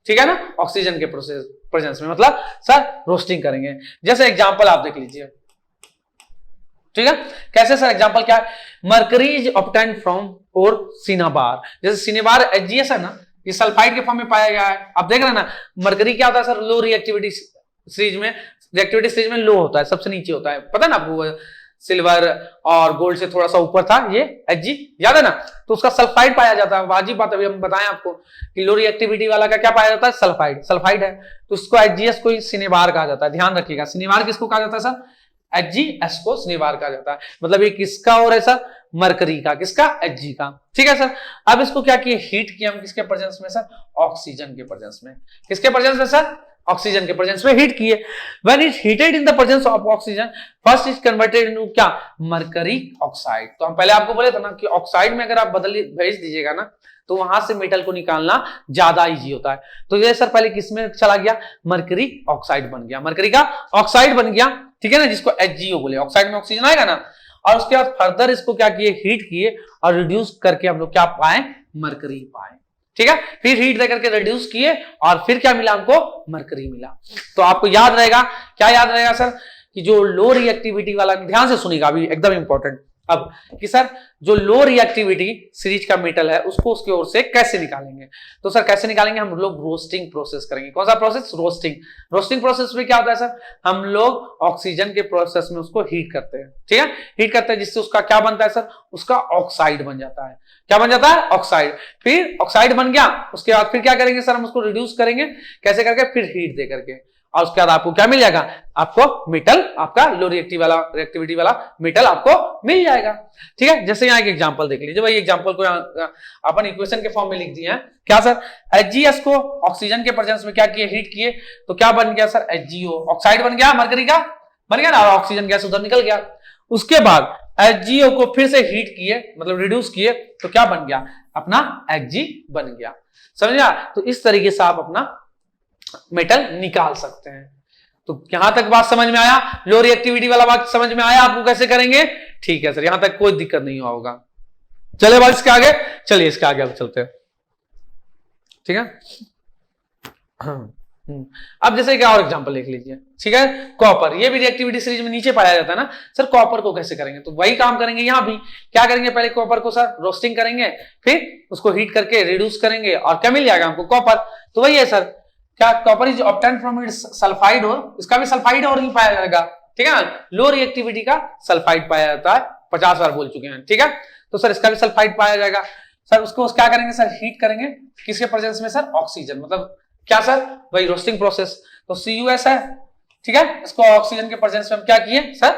ठीक है ना, ऑक्सीजन के प्रेजेंस में, मतलब सर रोस्टिंग करेंगे। जैसे एग्जांपल आप देख लीजिए। ठीक है, कैसे सर, एग्जांपल क्या है, मरकरी इज ऑब्टेन्ड फ्रॉम और सिनेबार। जैसे सिनेबार एचजीएस है ना, ये सल्फाइड के फॉर्म में पाया गया है। आप देख रहे हैं ना, मरकरी क्या होता है सर, लो रिएक्टिविटी सीरीज में, रिएक्टिविटी सीरीज में लो होता है, सबसे नीचे होता है, पता है ना आपको, सिल्वर और गोल्ड से थोड़ा सा ऊपर था ये एचजी, याद है ना, तो उसका सल्फाइड पाया जाता है। वाजिब बात अभी हम बताएं आपको कि लो रिएक्टिविटी वाला का क्या पाया जाता है, सल्फाइड। सल्फाइड है तो इसको एचजीएस को सिनेबार कहा जाता है। ध्यान रखिएगा, सिनेबार किसको कहा जाता है सर, एचजीएस को सिनेबार कहा जाता है। मतलब ये किसका और है सर, मरकरी का, किसका, एचजी का। ठीक है सर, अब इसको क्या किए, हीट किया हम किसके प्रेजेंस में सर, ऑक्सीजन के प्रेजेंस में। किसके प्रेजेंस में सर, ऑक्सीजन के प्रेजेंस में हीट किए। When it heated in the presence of oxygen, first is converted into क्या, मरकरी ऑक्साइड। तो हम पहले आपको बोले थे ना कि ऑक्साइड में अगर आप भेज दीजिएगा ना, तो वहां से मेटल को निकालना ज्यादा इजी होता है। तो ये सर पहले किसमें चला गया, मरकरी ऑक्साइड बन गया, मरकरी का ऑक्साइड बन गया। ठीक है ना, जिसको HgO बोले, ऑक्साइड में ऑक्सीजन आएगा ना, और उसके बाद फर्दर इसको क्या किए, हीट किए, और रिड्यूस करके हम लोग क्या पाए, मरकरी पाए। ठीक है, फिर हीट देकर के रिड्यूस किए, और फिर क्या मिला हमको, मरकरी मिला। तो आपको याद रहेगा, क्या याद रहेगा सर, कि जो लो रिएक्टिविटी वाला, ध्यान से सुनिएगा अभी एकदम इंपॉर्टेंट, अब कि सर जो लो रिएक्टिविटी सीरीज का मेटल है उसको उसकी ओर से कैसे निकालेंगे। तो सर कैसे निकालेंगे, हम लोग रोस्टिंग प्रोसेस करेंगे। कौन सा प्रोसेस, रोस्टिंग। रोस्टिंग प्रोसेस में क्या होता है सर, हम लोग ऑक्सीजन के प्रोसेस में उसको हीट करते हैं। ठीक है, हीट करते हैं, जिससे उसका क्या बनता है सर, उसका ऑक्साइड बन जाता है। क्या बन जाता है, ऑक्साइड। फिर ऑक्साइड बन गया, उसके बाद फिर क्या करेंगे सर, हम उसको रिड्यूस करेंगे, कैसे करके, फिर हीट दे करके, और उसके बाद आपको क्या मिल जाएगा, आपको मेटल, आपका लो रिएक्टिविटी वाला मेटल आपको मिल जाएगा। ठीक है, जैसे यहाँ एक एग्जांपल देख लीजिए भाई, एग्जांपल को अपन इक्वेशन के फॉर्म में लिख दिए हैं। क्या सर, HgS को ऑक्सीजन के प्रेजेंस में क्या किए, हीट किए, तो क्या बन गया सर, HgO ऑक्साइड बन गया, मरकरी का बन गया ना, और ऑक्सीजन गैस उधर निकल गया। उसके बाद HgO को फिर से हीट किए, मतलब रिड्यूस किए, तो क्या बन गया, अपना Hg बन गया। समझा? तो इस तरीके से आप अपना मेटल निकाल सकते हैं। तो यहां तक बात समझ में आया, लो रिएक्टिविटी वाला बात समझ में आया आपको कैसे करेंगे? ठीक है सर, यहां तक कोई दिक्कत नहीं हुआ होगा। चले भाई इसके आगे, चलिए इसके आगे अब चलते हैं। ठीक है, अब जैसे क्या और एग्जांपल देख लीजिए। ठीक है, कॉपर, ये भी रिएक्टिविटी सीरीज में नीचे पाया जाता है ना सर, कॉपर को कैसे करेंगे? तो वही काम करेंगे यहां भी। क्या करेंगे, पहले कॉपर को सर रोस्टिंग करेंगे, फिर उसको हीट करके रिड्यूस करेंगे, और क्या मिल जाएगा हमको, कॉपर। तो वही है सर, क्या copper is obtained from its sulphide ore, इसका भी सल्फाइड ओर ही पाया जाएगा। ठीक है ना, लो रिएक्टिविटी का सल्फाइड पाया जाता है, 50 बार बोल चुके हैं। ठीक है, तो सर इसका भी सल्फाइड पाया जाएगा सर। उसको क्या करेंगे सर, हीट करेंगे, किसके प्रेजेंस में सर, ऑक्सीजन, मतलब क्या सर, वही रोस्टिंग प्रोसेस। तो CuS है, ठीक है, इसको ऑक्सीजन के प्रेजेंस में हम क्या किए सर,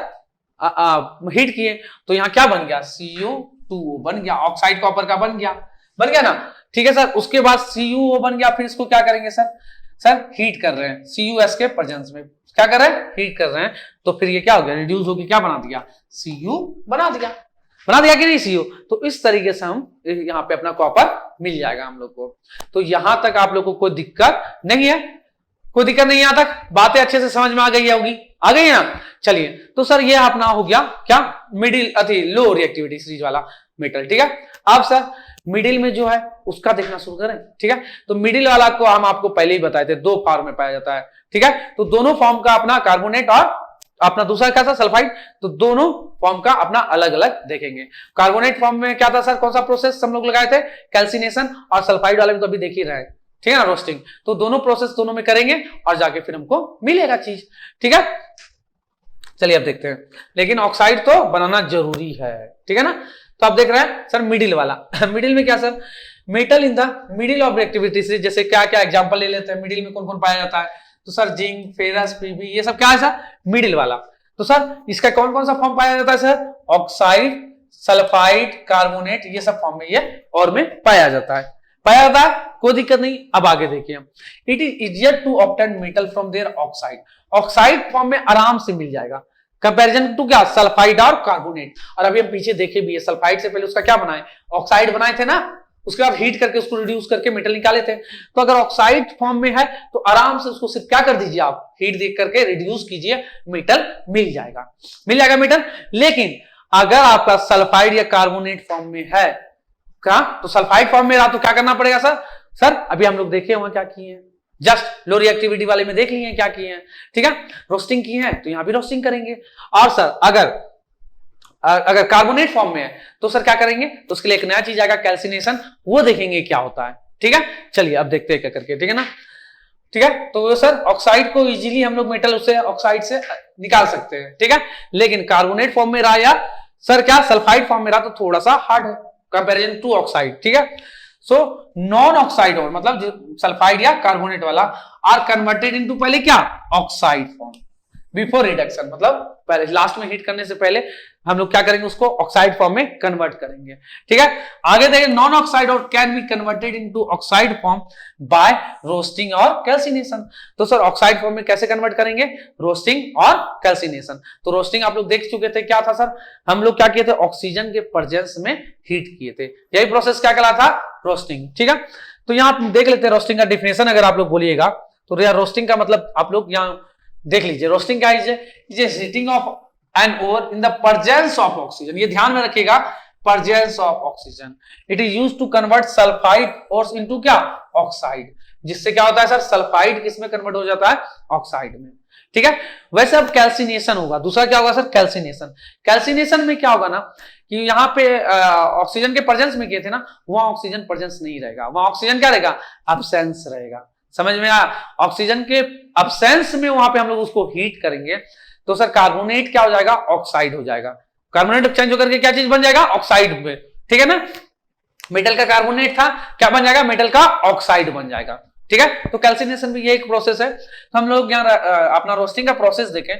हीट किए, तो यहाँ क्या बन गया, CO2 बन गया, ऑक्साइड कॉपर का बन गया ना। ठीक है सर, उसके बाद CuO बन गया, फिर इसको क्या करेंगे सर हीट कर रहे हैं CuS के प्रेजेंस में, क्या कर रहे हैं, हीट कर रहे हैं, तो फिर ये क्या हो गया, रिड्यूस होकर क्या बना दिया, Cu बना दिया कि नहीं Cu। तो इस तरीके से हम यहाँ पे अपना कॉपर मिल जाएगा हम लोग को। तो यहां तक आप लोग को कोई दिक्कत नहीं है, कोई दिक्कत नहीं, यहां तक बातें अच्छे से समझ में आ गई होगी, आ गई है ना। चलिए, तो सर ये अपना हो गया क्या, मिडिल लो रिएक्टिविटी सीरीज वाला मेटल। ठीक है, अब सर मिडिल में जो है उसका देखना शुरू करें। ठीक है, तो मिडिल वाला को हम आपको पहले ही बताए थे, 2 फॉर्म में पाया जाता है। ठीक है, तो दोनों फॉर्म का अपना कार्बोनेट और अपना दूसरा क्या था, सल्फाइड, तो दोनों फॉर्म का अपना अलग अलग देखेंगे। कार्बोनेट फॉर्म में क्या था सर, कौन सा प्रोसेस हम लोग लगाए थे, कैल्सिनेशन, और सल्फाइड वाले में तो अभी देख ही रहे हैं। ठीक है ना, रोस्टिंग। तो दोनों प्रोसेस दोनों में करेंगे और जाके फिर हमको मिलेगा चीज। ठीक है, चलिए अब देखते हैं, लेकिन ऑक्साइड तो बनाना जरूरी है। ठीक है ना, तो आप देख रहे हैं सर मिडिल वाला मिडिल में क्या sir, metal in the middle of reactivity series, जैसे क्या क्या एग्जांपल ले लेते हैं, मिडिल में कौन कौन पाया जाता है, तो सर जिंक, फेरस, पीबी, ये सब क्या है सर, मिडिल वाला। तो सर इसका कौन कौन सा फॉर्म पाया जाता है सर, ऑक्साइड, सल्फाइड, कार्बोनेट, ये सब फॉर्म में ये और में पाया जाता है, कोई दिक्कत नहीं। अब आगे देखिए, it is easier to obtain metal from their oxide, oxide form में आराम से मिल जाएगा, कंपैरिजन टू क्या, सल्फाइड और कार्बोनेट। और अभी हम पीछे देखे भी है, सल्फाइड से पहले उसका क्या बनाए, ऑक्साइड बनाए थे ना, उसके बाद हीट करके उसको रिड्यूस करके मेटल निकाले थे। तो अगर ऑक्साइड फॉर्म में है तो आराम से उसको सिर्फ क्या कर दीजिए, आप हीट देख करके रिड्यूस कीजिए, मेटल मिल जाएगा मेटल। लेकिन अगर आपका सल्फाइड या कार्बोनेट फॉर्म में है क्या, तो सल्फाइड फॉर्म में रहा तो क्या करना पड़ेगा सर अभी हम लोग देखे वहां क्या किए हैं, जस्ट लो रिएक्टिविटी वाले में देख लिए हैं क्या किए हैं। ठीक है, रोस्टिंग की है तो यहां भी रोस्टिंग करेंगे। और सर अगर कार्बोनेट फॉर्म में है तो सर क्या करेंगे, तो उसके लिए एक नया चीज आएगा, कैल्सिनेशन, वो देखेंगे क्या होता है। ठीक है, चलिए अब देखते हैं क्या करके। ठीक है ना, ठीक है, तो सर ऑक्साइड को इजीली हम लोग मेटल उससे ऑक्साइड से निकाल सकते हैं। ठीक है, लेकिन कार्बोनेट फॉर्म में रहा या सर क्या सल्फाइड फॉर्म में रहा तो थोड़ा सा हार्ड है कंपैरिजन टू ऑक्साइड। ठीक है, सो नॉन ऑक्साइड और मतलब सल्फाइड या कार्बोनेट वाला आर कन्वर्टेड इनटू पहले क्या, ऑक्साइड फॉर्म बिफोर रिडक्शन, मतलब पहले लास्ट में हीट करने से पहले हम लोग क्या करेंगे, उसको ऑक्साइड फॉर्म में कन्वर्ट करेंगे। ठीक है, आगे देखिए, नॉन ऑक्साइड और can be converted into oxide form by roasting और कैल्सिनेशन। तो सर ऑक्साइड फॉर्म में कैसे कन्वर्ट करेंगे, रोस्टिंग और कैल्सिनेशन। तो रोस्टिंग आप लोग देख चुके थे, क्या था सर, हम लोग क्या किए थे, ऑक्सीजन के प्रेजेंस में हीट किए थे, यही प्रोसेस क्या कहला था, रोस्टिंग। ठीक है, तो यहां आप देख लेते हैं रोस्टिंग का डिफिनेशन, अगर आप लोग बोलिएगा तो यार रोस्टिंग का मतलब आप लोग यहाँ देख लीजिए, रोस्टिंग क्या है, heating of an ore in the presence of oxygen, ये ध्यान में रखिएगा, presence of oxygen. It is used to convert sulphide ore into क्या, ऑक्साइड, जिससे क्या होता है सर, सल्फाइड किसमें कन्वर्ट हो जाता है, ऑक्साइड में। ठीक है, वैसे अब कैल्सिनेशन होगा, दूसरा क्या होगा सर, कैल्सिनेशन। कैल्सिनेशन में क्या होगा ना कि यहाँ पे ऑक्सीजन के प्रेजेंस में किए थे ना, वहां ऑक्सीजन प्रेजेंस नहीं रहेगा, वहां ऑक्सीजन क्या रहेगा, अब्सेंस रहेगा। समझ में आया, ऑक्सीजन के अब्सेंस में वहां पे हम लोग उसको हीट करेंगे तो सर कार्बोनेट क्या हो जाएगा, ऑक्साइड हो जाएगा, कार्बोनेट चेंज होकर के क्या चीज बन जाएगा, ऑक्साइड में। ठीक है ना, मेटल का कार्बोनेट था, क्या बन जाएगा, मेटल का ऑक्साइड बन जाएगा। ठीक है। तो कैल्सिनेशन भी ये एक प्रोसेस है। तो हम लोग यहाँ अपना रोस्टिंग का प्रोसेस देखें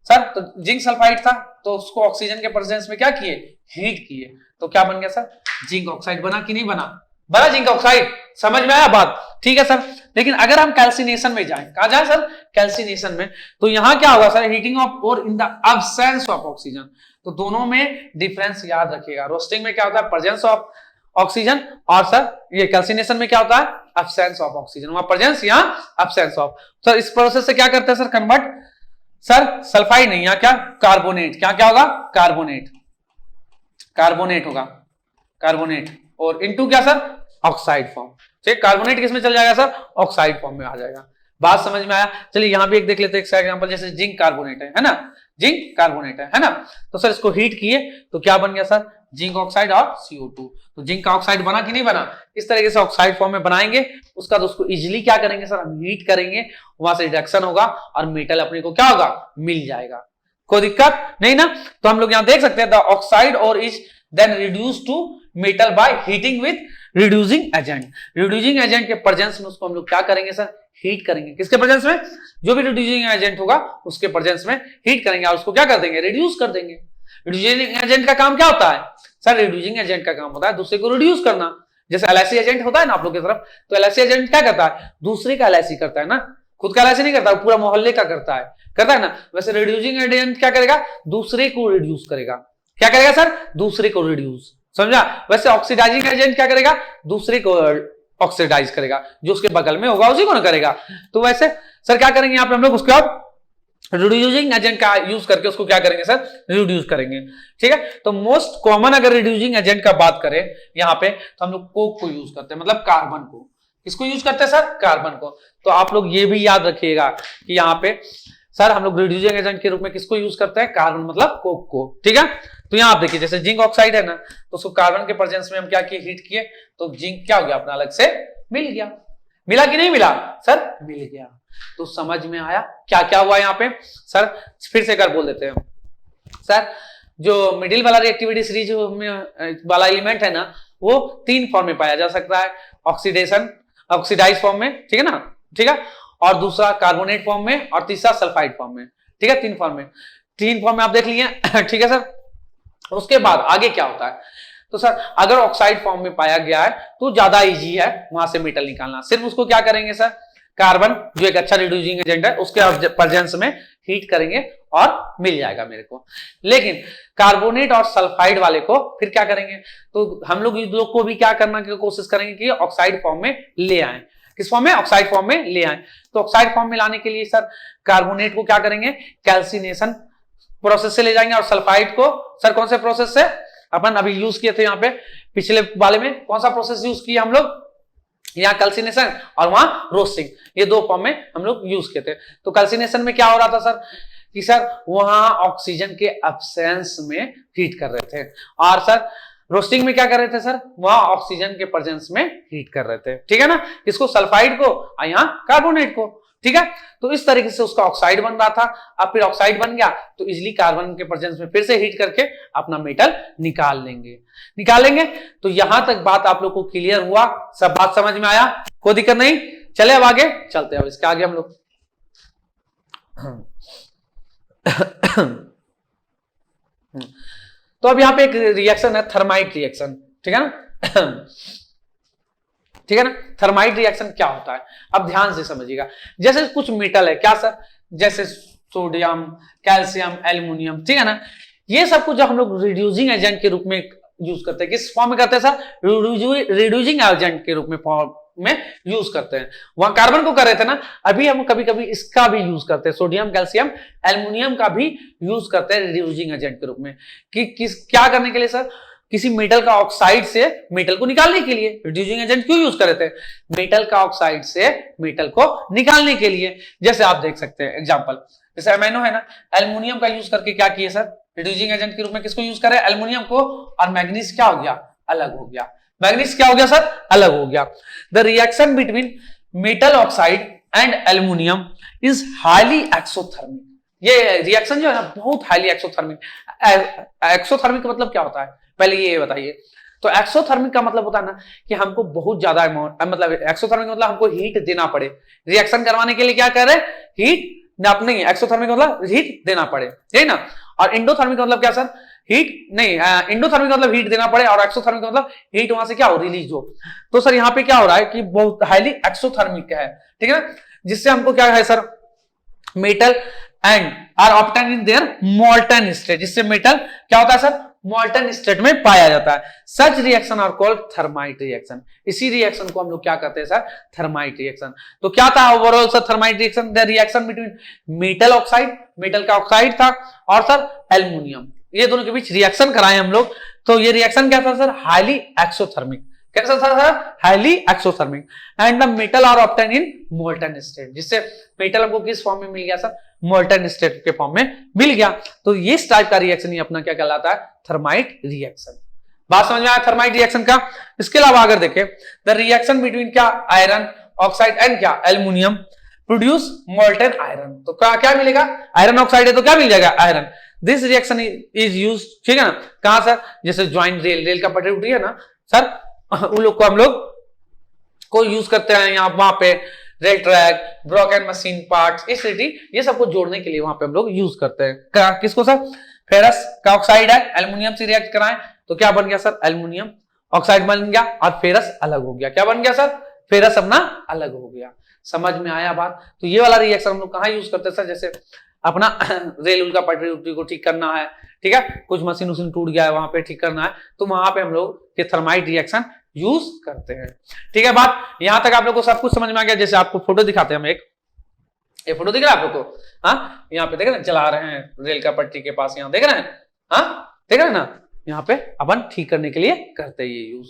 सर, तो जिंक सल्फाइड था तो उसको ऑक्सीजन के प्रेजेंस में क्या किए, हीट किए, तो क्या बन गया सर, जिंक ऑक्साइड बना कि नहीं बना, बना जिंक ऑक्साइड। समझ में आया बात, ठीक है सर। लेकिन अगर हम कैल्सिनेशन में जाएं, कहा जाए सर कैल्सिनेशन में, तो यहां क्या होगा सर, हीटिंग ऑफ और in the absence of oxygen. तो दोनों में डिफरेंस याद रखिएगा, रोस्टिंग में क्या होता है प्रेजेंस ऑफ ऑक्सीजन, और सर ये कैल्सिनेशन में क्या होता है अब्सेंस ऑफ ऑक्सीजन, वहां प्रेजेंस यहाँ अब्सेंस ऑफ। सर इस प्रोसेस से क्या करते हैं सर, कन्वर्ट सर सल्फाइड नहीं, यहाँ क्या कार्बोनेट, क्या क्या होगा कार्बोनेट, कार्बोनेट होगा, कार्बोनेट, और इनटू क्या सर ऑक्साइड फॉर्म। ठीक, कार्बोनेट किस में चल जाएगा सर, ऑक्साइड फॉर्म में आ जाएगा। बात समझ में आया। चलिए यहां भी एक देख लेते हैं एग्जांपल, जैसे जिंक कार्बोनेट है ना, जिंक कार्बोनेट है ना, तो सर इसको हीट किए तो क्या बन गया सर, जिंक ऑक्साइड और CO2। तो जिंक का ऑक्साइड बना कि नहीं बना, इस तरीके से ऑक्साइड फॉर्म में बनाएंगे, उसका तो उसको इजिली क्या करेंगे सर, हम हीट करेंगे, वहां से रिडक्शन होगा और मेटल अपने को क्या होगा, मिल जाएगा, कोई दिक्कत नहीं ना। तो हम लोग यहां देख सकते हैं the oxide ore is then reduce to metal by heating with reducing agent. Reducing agent के प्रेजेंस में उसको हम लोग क्या करेंगे सर, हीट करेंगे, किसके प्रेजेंस में, जो भी रिड्यूसिंग एजेंट होगा उसके प्रेजेंस में हीट करेंगे और उसको क्या कर देंगे, रिड्यूस कर देंगे। रिड्यूसिंग एजेंट का काम क्या होता है सर, रिड्यूसिंग एजेंट का काम होता है दूसरे को रिड्यूस करना। जैसे LIC एजेंट होता है ना आप लोग की तरफ, तो LIC एजेंट क्या करता है, दूसरे का LIC करता है ना, खुद का LIC नहीं करता, पूरा मोहल्ले का करता है ना। वैसे रिड्यूसिंग एजेंट क्या करेगा, दूसरे को रिड्यूस करेगा, क्या करेगा सर, दूसरे को रिड्यूस, समझा। वैसे ऑक्सीडाइजिंग एजेंट क्या करेगा, दूसरे को ऑक्सीडाइज करेगा, जो उसके बगल में होगा उसी को ना करेगा। तो वैसे सर क्या करेंगे यहाँ पे हम लोग, उसके बाद रिड्यूसिंग एजेंट का यूज करके उसको क्या करेंगे सर, रिड्यूस करेंगे, ठीक है। तो मोस्ट कॉमन अगर रिड्यूसिंग एजेंट का बात करें यहाँ पे, तो हम लोग कोक को यूज करते हैं, मतलब कार्बन को। किसको यूज करते हैं सर, कार्बन को। तो आप लोग ये भी याद रखिएगा कि यहाँ पे सर हम लोग रिड्यूसिंग एजेंट के रूप में किसको यूज करते हैं, कार्बन मतलब कोक को, ठीक है। तो यहाँ आप देखिए जैसे जिंक ऑक्साइड है ना, तो उसको कार्बन के प्रेजेंस में हम क्या किए, हीट किए, तो जिंक क्या हो गया अपना अलग से मिल गया, मिला कि नहीं मिला सर, मिल गया। तो समझ में आया क्या क्या हुआ यहाँ पे सर, फिर से कर बोल देते हैं सर। जो मिडिल वाला रिएक्टिविटी सीरीज में वाला एलिमेंट है ना, वो 3 फॉर्म में पाया जा सकता है, ऑक्सीडेशन ऑक्सीडाइज फॉर्म में, ठीक है ना, ठीक है, और दूसरा कार्बोनेट फॉर्म में, और तीसरा सल्फाइड फॉर्म में, ठीक है। 3 फॉर्म में आप देख लिए ठीक है सर। उसके बाद आगे क्या होता है, तो सर अगर ऑक्साइड फॉर्म में पाया गया है तो ज्यादा इजी है वहां से मेटल निकालना। सिर्फ उसको क्या करेंगे सर, कार्बन जो एक अच्छा रिड्यूसिंग एजेंट है उसके प्रेजेंस में हीट करेंगे और मिल जाएगा मेरे को। लेकिन कार्बोनेट और सल्फाइड वाले को फिर क्या करेंगे, तो हम लोग को भी क्या करना की कोशिश करेंगे कि ऑक्साइड फॉर्म में ले आए। किस फॉर्म में, ऑक्साइड फॉर्म में ले आए। तो ऑक्साइड फॉर्म में लाने के लिए सर कार्बोनेट को क्या करेंगे, कैल्सिनेशन प्रोसेस से ले जाएंगे, और सल्फाइड को सर कौन से प्रोसेस से, अपन अभी यूज किए थे यहाँ पे पिछले वाले में, कौन सा प्रोसेस यूज किया हम लोग, यहाँ कैल्सिनेशन और वहां रोस्टिंग, ये 2 फॉर्म में हम लोग यूज किए थे। तो कैल्सिनेशन में क्या हो रहा था सर, कि सर वहां ऑक्सीजन के अब्सेंस में हीट कर रहे थे, और सर रोस्टिंग में क्या कर रहे थे सर, वहां ऑक्सीजन के प्रेजेंस में हीट कर रहे थे, ठीक है ना। इसको सल्फाइड को और यहाँ कार्बोनेट को, ठीक है। तो इस तरीके से उसका ऑक्साइड बन रहा था। अब फिर ऑक्साइड बन गया तो इजिली कार्बन के प्रेजेंस में फिर से हीट करके अपना मेटल निकाल लेंगे। तो यहां तक बात आप लोग को क्लियर हुआ, सब बात समझ में आया, कोई दिक्कत नहीं। चले अब आगे चलते हैं, अब इसके आगे हम लोग तो अब यहाँ पे एक रिएक्शन है थर्माइट रिएक्शन, ठीक है ना ठीक है ना। थर्माइट रिएक्शन क्या होता है, अब ध्यान से समझिएगा। जैसे कुछ मेटल है क्या सर, जैसे सोडियम, कैल्शियम, एल्युमिनियम, ठीक है ना, ये सब कुछ जो हम लोग रिड्यूसिंग एजेंट के रूप में यूज करते हैं, किस फॉर्म में करते हैं सर, रिड्यूसिंग एजेंट के रूप में फॉर्म में यूज करते हैं। वहां कार्बन को कर रहे थे ना, अभी हम कभी कभी इसका भी यूज करते हैं, सोडियम, कैल्शियम, एल्युमिनियम का भी यूज करते हैं रिड्यूसिंग एजेंट के रूप में। क्या करने के लिए सर, किसी मेटल का ऑक्साइड से मेटल को निकालने के लिए। रिड्यूसिंग एजेंट क्यों यूज कर रहे थे, मेटल का ऑक्साइड से मेटल को निकालने के लिए। जैसे आप देख सकते हैं एग्जांपल, जैसे एमिनो है ना, एल्युमिनियम का यूज करके क्या किए सर, रिड्यूसिंग एजेंट के रूप में किसको यूज कर रहे हैं, एल्युमिनियम को, और मैग्नीज क्या हो गया, अलग हो गया। मैग्नीज क्या हो गया सर, अलग हो गया। The reaction between metal oxide and aluminium is highly exothermic. ये रिएक्शन जो है ना बहुत हाईली एक्सोथर्मिक। एक्सोथर्मिक मतलब क्या होता है, पहले ये बताइए तो एक्सोथर्मिक का मतलब होता है ना कि हमको बहुत ज्यादा अमाउंट, मतलब एक्सोथर्मिक मतलब हमको हीट देना पड़े रिएक्शन करवाने के लिए। क्या कर रहे हैं, हीट नाप नहीं, एक्सोथर्मिक मतलब हीट देना पड़े, यही ना। और इंडोथर्मिक मतलब क्या सर, हीट नहीं, इंडोथर्मिक मतलब हीट देना पड़े और एक्सोथर्मिक मतलब हीट वहां से क्या हो, रिलीज हो। तो सर यहाँ पे क्या हो रहा है कि बहुत हाईली एक्सोथर्मिक है, ठीक है ना, जिससे हमको क्या है sir, metal and are obtained in their molten state, जिससे मेटल क्या होता है सर, मोल्टन स्टेट में पाया जाता है। Such reaction are called thermite reaction. इसी रिएक्शन को हम लोग क्या कहते हैं सर, थर्माइट रिएक्शन। तो क्या था overall sir thermite reaction, the reaction between metal oxide, metal का ऑक्साइड था, और सर एल्युमिनियम, ये दोनों के बीच रिएक्शन कराए हम लोग। तो ये रिएक्शन क्या था सर, हाईली एक्सोथर्मिक। कैसा था sir, highly exothermic. And the metal are obtained in molten state, जिससे मेटल हमको किस फॉर्म में मिल गया सर, मोल्टन स्टेट के फॉर्म में मिल गया। तो इस टाइप का रिएक्शन ही अपना क्या कहलाता है, थर्माइट रिएक्शन। बात समझ में आया थर्माइट रिएक्शन का। इसके अलावा अगर देखें, द रिएक्शन बिटवीन क्या, आयरन ऑक्साइड एंड क्या, एल्युमिनियम प्रोड्यूस मोल्टन आयरन। तो क्या मिलेगा, आयरन ऑक्साइड है तो क्या मिल जाएगा, iron. This reaction is use, ठीक है ना, कहां सर, जैसे ज्वाइंट रेल का पटरी उठी है ना सर, उन लोग को हम लोग को यूज करते हैं यहाँ, वहां पे rail track, broken machine parts, इस ये सबको जोड़ने के लिए वहां पे हम लोग यूज करते हैं। किसको सर, फेरस का ऑक्साइड है, एल्युमिनियम से रिएक्ट कराएं तो क्या बन गया सर, एल्युमिनियम ऑक्साइड बन गया, और फेरस अलग हो गया। क्या बन गया सर, फेरस अपना अलग हो गया। समझ में आया बात। तो ये वाला रिएक्शन हम लोग कहाँ यूज करते हैं सर, जैसे अपना रेल उल का पटरी उटरी को ठीक करना है, ठीक है, कुछ मशीन उसीन टूट गया है वहां पे ठीक करना है, तो वहां पे हम लोग ये थर्माइट रिएक्शन यूज करते हैं। ठीक है बात, यहां तक आप लोग को सब कुछ समझ में आ गया। जैसे आपको फोटो दिखाते हैं हम, एक ये फोटो दिख रहा है आप लोग को, हाँ, यहाँ पे देख रहे हैं, चला रहे हैं रेल का पटरी के पास, यहाँ देख रहे हैं, हाँ देख रहे हैं ना, यहाँ पे अपन ठीक करने के लिए करते हैं ये यूज।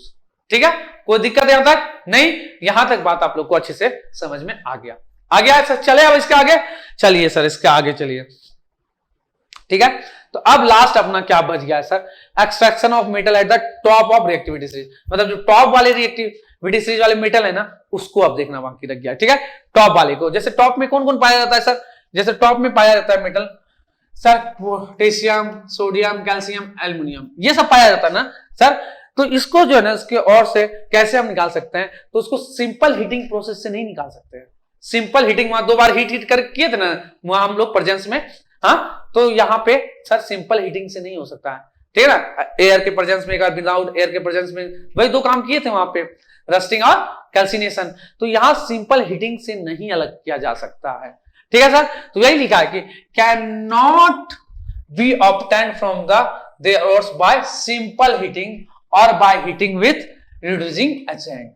ठीक है, कोई दिक्कत यहां तक नहीं, यहां तक बात आप लोग को अच्छे से समझ में आ गया। आ गया सर, चले अब इसके आगे चलिए सर, इसके आगे चलिए। ठीक है, तो अब लास्ट अपना क्या बच गया है sir, extraction of metal at the top of reactivity series. मतलब जो टॉप वाले रिएक्टिविटी सीरीज वाले मेटल है ना, उसको अब देखना बाकी रख गया। ठीक है, टॉप वाले को, जैसे टॉप में कौन कौन पाया जाता है सर, जैसे टॉप में पाया जाता है metal sir, potassium, sodium, calcium, aluminium, ये सब पाया जाता है ना सर। तो इसको जो है ना, इसके और से कैसे हम निकाल सकते हैं, तो उसको सिंपल हीटिंग प्रोसेस से नहीं निकाल सकते हैं। सिंपल हीटिंग, वहां 2 बार हीट कर किए थे ना वहां हम लोग प्रेजेंस में, हाँ, तो यहाँ पे सर सिंपल हीटिंग से नहीं हो सकता है। ठीक है ना, एयर के प्रेजेंस में, एक बार विदाउट एयर के प्रेजेंस में, वही 2 काम किए थे वहां पे, रस्टिंग और कैल्सिनेशन। तो यहाँ सिंपल हीटिंग से नहीं अलग किया जा सकता है। ठीक है सर, तो यही लिखा है कि can not be obtained from the their by simple heating और by heating with reducing agent.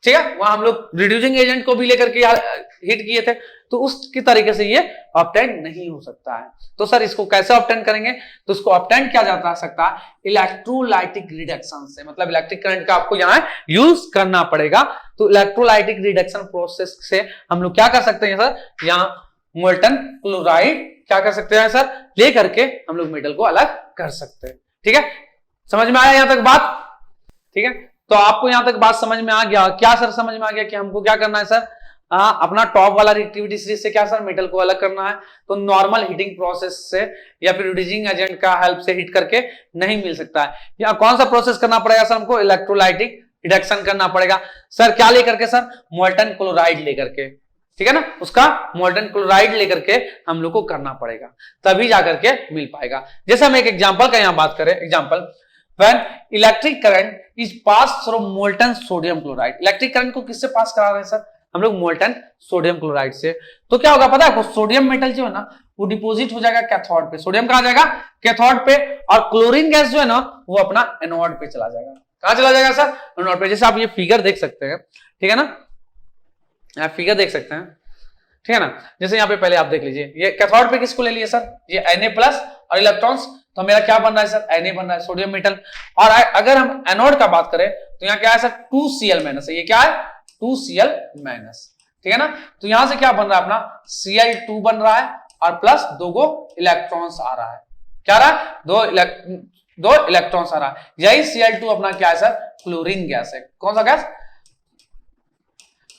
ठीक है, वहां हम लोग रिड्यूसिंग एजेंट को भी लेकर के हीट किए थे, तो उसकी तरीके से ये ऑब्टेन नहीं हो सकता है। तो सर इसको कैसे ऑब्टेन करेंगे, तो इसको ऑब्टेन किया जा सकता है इलेक्ट्रोलाइटिक रिडक्शन से, मतलब इलेक्ट्रिक करंट का आपको यहाँ यूज करना पड़ेगा। तो इलेक्ट्रोलाइटिक रिडक्शन प्रोसेस से हम लोग क्या कर सकते हैं सर, यहाँ मोल्टन क्लोराइड क्या कर सकते हैं सर, ले करके हम लोग मेटल को अलग कर सकते हैं। ठीक है, समझ में आया यहां तक बात। ठीक है, तो आपको यहां तक बात समझ में आ गया, क्या सर समझ में आ गया कि हमको क्या करना है सर, अपना टॉप वाला रिएक्टिविटी सीरीज से क्या सर, मेटल को अलग करना है। तो नॉर्मल हीटिंग प्रोसेस से या फिर रिड्यूसिंग एजेंट का हेल्प से हीट करके नहीं मिल सकता है। यहाँ कौन सा प्रोसेस करना पड़ेगा सर, हमको इलेक्ट्रोलाइटिक रिडक्शन करना पड़ेगा। सर क्या लेकर के सर, मोल्टन क्लोराइड लेकर के, ठीक है ना, उसका मोल्टन क्लोराइड लेकर के हम लोग को करना पड़ेगा, तभी जाकर के मिल पाएगा। जैसे हम एक एग्जांपल का यहाँ बात करें, example when electric current is passed through molten sodium chloride। Electric current को किससे पास करा रहे हैं सर, हम लोग मोल्टन सोडियम क्लोराइड से। तो क्या होगा पता है, सोडियम मेटल जो है ना वो डिपोजिट हो जाएगा कैथोड पे, सोडियम कहाँ जाएगा, कैथोड पे, और क्लोरीन गैस जो है ना वो अपना एनोड पे चला जाएगा। कहाँ चला जाएगा सर, एनोड पे। जैसे आप ये फिगर देख सकते हैं, ठीक है ना, आप फिगर देख सकते हैं, ठीक है ना। जैसे यहाँ पे पहले आप देख लीजिए, ये कैथोड पे किसको ले लिए सर, ये Na+ और इलेक्ट्रॉन्स, तो मेरा क्या बन रहा है सर, Na बन रहा है, सोडियम मेटल। और अगर हम एनोड का बात करें तो यहाँ क्या है सर, 2Cl- है, ये क्या है 2Cl-। ठीक है ना, तो यहां से क्या बन रहा है अपना, Cl2 बन रहा है और प्लस 2 गो इलेक्ट्रॉन्स आ रहा है। क्या रहा है, 2 इलेक्ट्रॉन्स आ रहा है। यही Cl2 अपना क्या है सर, क्लोरीन गैस है। कौन सा गैस,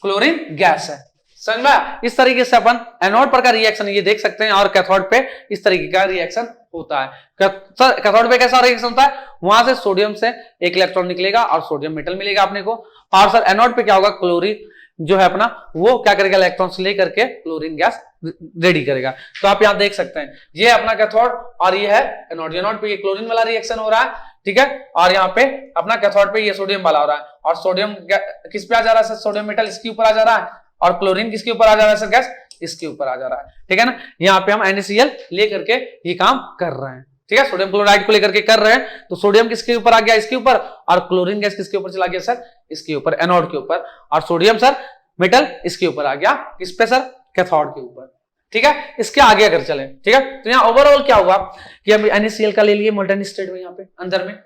क्लोरीन गैस है। समझ में, इस तरीके से अपन एनोड पर का रिएक्शन ये देख सकते हैं और कैथोड पे इस तरीके का रिएक्शन होता है। कैथोड पे कैसा रिएक्शन होता है, वहां से सोडियम से एक इलेक्ट्रॉन निकलेगा और सोडियम मेटल मिलेगा अपने को। और सर एनोड पे क्या होगा, क्लोरीन जो है अपना वो क्या करेगा, इलेक्ट्रॉन्स लेकर के क्लोरीन गैस रेडी करेगा। तो आप यहाँ देख सकते हैं ये अपना कैथोड और ये है एनोड। एनोड पे ये क्लोरीन वाला रिएक्शन हो रहा है, ठीक है, और यहाँ पे अपना कैथोड पे ये सोडियम वाला हो रहा है। और सोडियम किस पे आ जा रहा है सर, सोडियम मेटल इसके ऊपर आ जा रहा है, और क्लोरीन किसके ऊपर आ जा रहा है सर, गैस इसके ऊपर आ जा रहा है, ठीक है ना। यहाँ पे हम NaCl लेकर के ये काम कर रहे हैं, ठीक है, सोडियम क्लोराइड को लेकर के कर रहे हैं। तो सोडियम किसके ऊपर आ गया, इसके ऊपर, और क्लोरीन गैस किसके ऊपर चला गया सर, इसके ऊपर, एनोड के ऊपर, और सोडियम सर मेटल इसके ऊपर आ गया, किस पे सर, कैथोड के ऊपर, ठीक है। इसके आगे अगर चलें, ठीक है, तो यहाँ ओवरऑल क्या हुआ कि हम NaCl का ले लिए मोल्टन स्टेट में, यहाँ पे अंदर में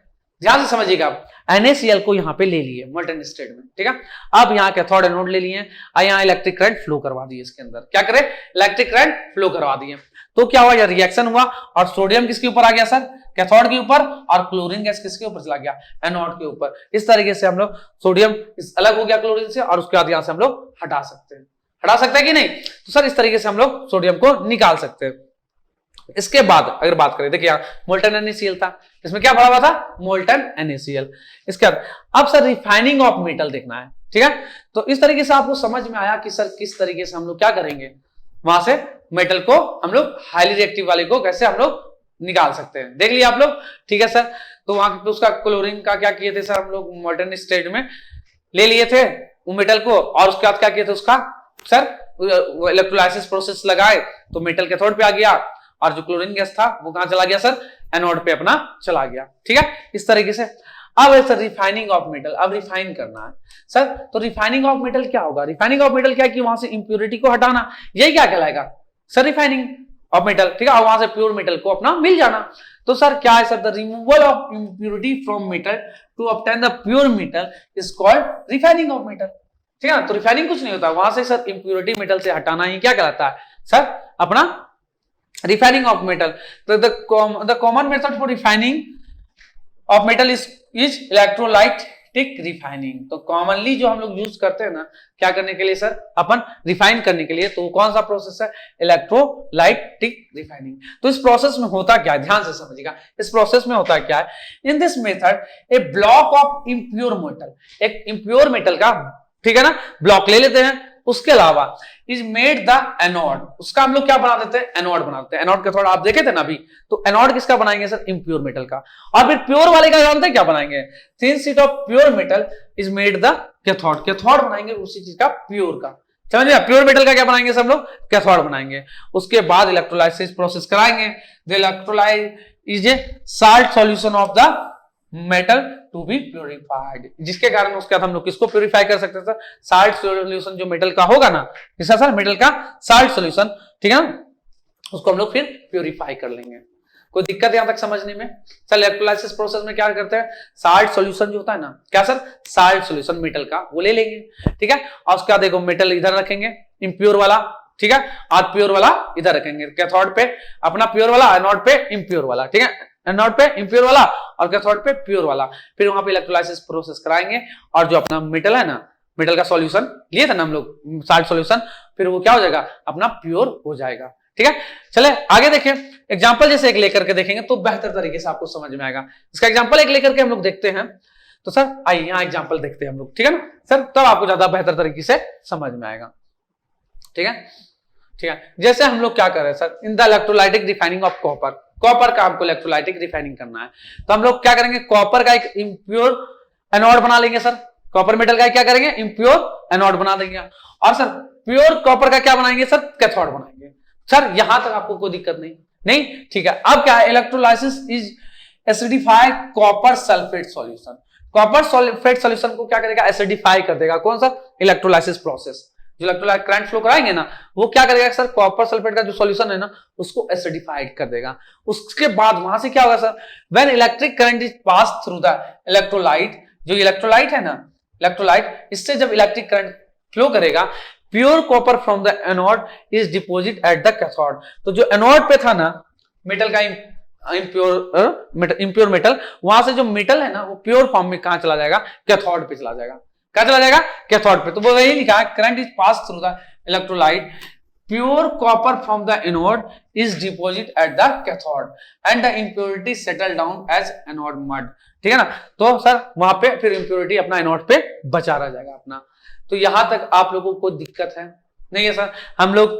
ध्यान से समझिएगा आप, NaCl को यहाँ पे ले लिए मोल्टन स्टेट में, ठीक है। अब यहाँ कैथोड एनोड ले लिए और यहाँ इलेक्ट्रिक करंट फ्लो करवा दिए, इसके अंदर क्या करे, इलेक्ट्रिक करंट फ्लो करवा दिए। तो क्या हुआ, रिएक्शन हुआ और सोडियम किसके ऊपर आ गया सर, कैथोड के ऊपर, और क्लोरीन गैस किसके ऊपर चला गया, एनोड के ऊपर। इस तरीके से हम लोग सोडियम अलग हो गया क्लोरीन से, और उसके बाद यहाँ से हम लोग हटा सकते हैं, कि नहीं। तो सर इस तरीके से हम लोग सोडियम को निकाल सकते हैं। इसके बाद अगर बात करें, देखिए मोल्टन NaCl था, इसमें क्या भरा हुआ था, मोल्टन NaCl। इसके बाद अब सर रिफाइनिंग ऑफ मेटल देखना है, ठीक है। तो इस तरीके से आपको समझ में आया कि सर किस तरीके से हम लोग क्या करेंगे, वहां से मेटल को हम लोग हाईली रिएक्टिव वाले को कैसे हम लोग निकाल सकते हैं, देख लिया आप लोग, ठीक है सर। तो वहां पे उसका क्लोरीन का क्या किए थे सर, हम लोग मोल्टन स्टेट में ले लिए थे वो मेटल को, और उसके बाद क्या किए थे, उसका सर इलेक्ट्रोलाइसिस प्रोसेस लगाए तो मेटल कैथोड पे आ गया, और जो क्लोरीन गैस था वो कहां चला गया सर, एनोड पे अपना चला गया, ठीक है। इस तरीके से अब है सर रिफाइनिंग ऑफ मेटल, अब रिफाइन करना है सर। तो रिफाइनिंग ऑफ मेटल क्या होगा, रिफाइनिंग ऑफ मेटल क्या है कि वहां से इंप्योरिटी को हटाना, यही क्या कहलाएगा सर, रिफाइनिंग ऑफ मेटल, ठीक है, और वहां से प्योर मेटल को अपना मिल जाना। तो सर क्या है sir, the removal of impurity from metal to obtain the pure metal is called refining of metal, ठीक है। तो रिफाइनिंग कुछ नहीं होता, वहां से सर इंप्योरिटी मेटल से हटाना ही क्या कहलाता है सर, अपना रिफाइनिंग ऑफ मेटल। तो the common method for refining of metal is electrolytic refining. तो कॉमनली जो हम लोग यूज करते हैं ना, क्या करने के लिए सर, अपन रिफाइन करने के लिए, तो कौन सा प्रोसेस है, इलेक्ट्रोलाइटिक रिफाइनिंग। तो इस प्रोसेस में होता क्या है, ध्यान से समझिएगा, इस प्रोसेस में होता क्या है, in this method A block of impure metal, एक इम्प्योर मेटल का, ठीक है ना, ब्लॉक ले लेते हैं, उसके अलावा इज मेड द एनोड, उसका हम लोग क्या बना देते हैं, एनोड बना देते हैं। एनोड का थोड़ा आप देखे थे ना अभी, तो एनोड किसका बनाएंगे सर, इम्प्योर मेटल का। और फिर प्योर वाले का जानते हैं क्या बनाएंगे, thin sheet of pure metal is made the cathode, cathode बनाएंगे उसी चीज का, प्योर का, समझिए, प्योर मेटल का क्या बनाएंगे सब लोग, कैथोड बनाएंगे। उसके बाद इलेक्ट्रोलाइसिस प्रोसेस कराएंगे, the electrolyte is a salt solution of the metal to be purified, जिसके कारण उसके बाद हम लोग किसको प्योरीफाई कर सकते हैं सर, साल्ट सॉल्यूशन जो मेटल का होगा ना, किसका सर, मेटल का साल्ट सॉल्यूशन, ठीक है ना, उसको हम लोग फिर प्योरीफाई कर लेंगे। कोई दिक्कत यहां तक समझने में सर, इलेक्ट्रोलाइसिस प्रोसेस में क्या करते हैं, साल्ट सॉल्यूशन जो होता है ना, क्या सर, साल्ट सॉल्यूशन मेटल का वो ले लेंगे, ठीक है, और उसका देखो मेटल इधर रखेंगे इम्प्योर वाला, ठीक है, और प्योर वाला इधर रखेंगे, कैथोड पे अपना प्योर वाला, एनोड पे इम्प्योर वाला, ठीक है, एनोड पे इम्प्योर वाला और कैथोड पे प्योर वाला। फिर वहां पे इलेक्ट्रोलाइसिस प्रोसेस कराएंगे, और जो अपना मेटल है ना, मेटल का सॉल्यूशन लिए थे ना हम लोग, साल्ट सॉल्यूशन, फिर वो क्या हो जाएगा, अपना प्योर हो जाएगा, ठीक है। चले आगे देखें, एग्जांपल जैसे एक लेकर के देखेंगे तो बेहतर तरीके से आपको समझ में आएगा। इसका एग्जांपल एक लेकर के हम लोग देखते हैं, तो सर आइए यहाँ एग्जांपल देखते हैं हम लोग, ठीक है ना सर, तब आपको ज्यादा बेहतर तरीके से समझ में आएगा, ठीक है, ठीक है। जैसे हम लोग क्या कर रहे हैं sir, in the electrolytic refining of copper, copper का हमको इलेक्ट्रोलाइटिक रिफाइनिंग करना है, तो हम लोग क्या करेंगे, कॉपर का एक इम्प्योर एनोड बना लेंगे सर, कॉपर मेटल का क्या करेंगे, इम्प्योर एनोड बना देंगे, और सर प्योर कॉपर का क्या बनाएंगे सर, कैथोड बनाएंगे। सर यहां तक आपको कोई दिक्कत नहीं, ठीक है। अब क्या है, electrolysis is acidified copper sulphate solution, copper sulphate solution को क्या करेगा, एसिडिफाई कर देगा, कौन सा, इलेक्ट्रोलाइसिस प्रोसेस, जो इलेक्ट्रोलाइट करंट फ्लो कराएंगे ना, वो क्या करेगा सर, कॉपर सल्फेट का जो सॉल्यूशन है ना, उसको एसिडिफाइड कर देगा। उसके बाद वहां से क्या होगा sir, when electric current is pass through the electrolyte, जो इलेक्ट्रोलाइट है ना, इलेक्ट्रोलाइट, इससे जब इलेक्ट्रिक करंट फ्लो करेगा, pure copper from the anode is deposit eight the cathode. तो जो एनोड पे था ना मेटल का इम्प्योर मेटल, वहां से जो मेटल है ना वो प्योर फॉर्म में कहां चला जाएगा, कैथोड पे चला जाएगा, कहां चला जाएगा, कैथोड पे। तो वो वही लिखा है, current is pass through the electrolyte pure copper from the anode is deposit at the cathode and the impurity settle down as anode mud. ठीक है ना, तो सर वहां पे फिर इम्प्योरिटी अपना एनोड पे बचा रह जाएगा अपना। तो यहां तक आप लोगों को दिक्कत है नहीं है सर? हम लोग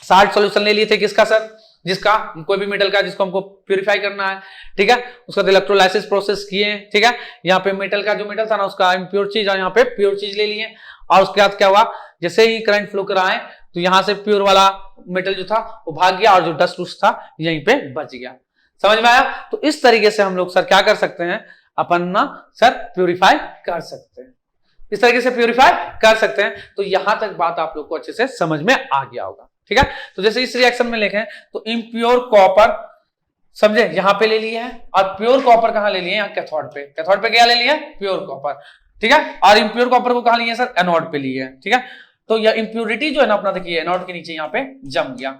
60 सॉल्यूशन ले लिए थे किसका सर? जिसका कोई भी मेटल का जिसको हमको प्यूरिफाई करना है, ठीक है, उसका इलेक्ट्रोलाइसिस प्रोसेस किए, ठीक है। यहाँ पे मेटल का जो मेटल था ना उसका इम्प्योर चीज और यहाँ पे प्योर चीज ले लिए, और उसके बाद क्या हुआ, जैसे ही करंट फ्लो कराए तो यहाँ से प्योर वाला मेटल जो था वो भाग गया और जो डस्ट उस्ट था यहीं पे बच गया। समझ में आया? तो इस तरीके से हम लोग सर क्या कर सकते हैं, अपन ना सर प्यूरिफाई कर सकते हैं, इस तरीके से प्यूरिफाई कर सकते हैं। तो यहां तक बात आप लोग को अच्छे से समझ में आ गया होगा, ठीक है। तो जैसे इस रिएक्शन में लिखे तो इम्प्योर कॉपर समझे यहां पे ले लिए है, और प्योर कॉपर कहां ले लिए? यहाँ कैथोड पे। कैथोड पे क्या ले लिया? प्योर कॉपर, ठीक है। और इम्प्योर कॉपर को कहां लिए सर? एनोड पे लिए, ठीक है। तो यह इम्प्योरिटी जो है ना अपना देखिए एनोड के नीचे यहाँ पे जम गया,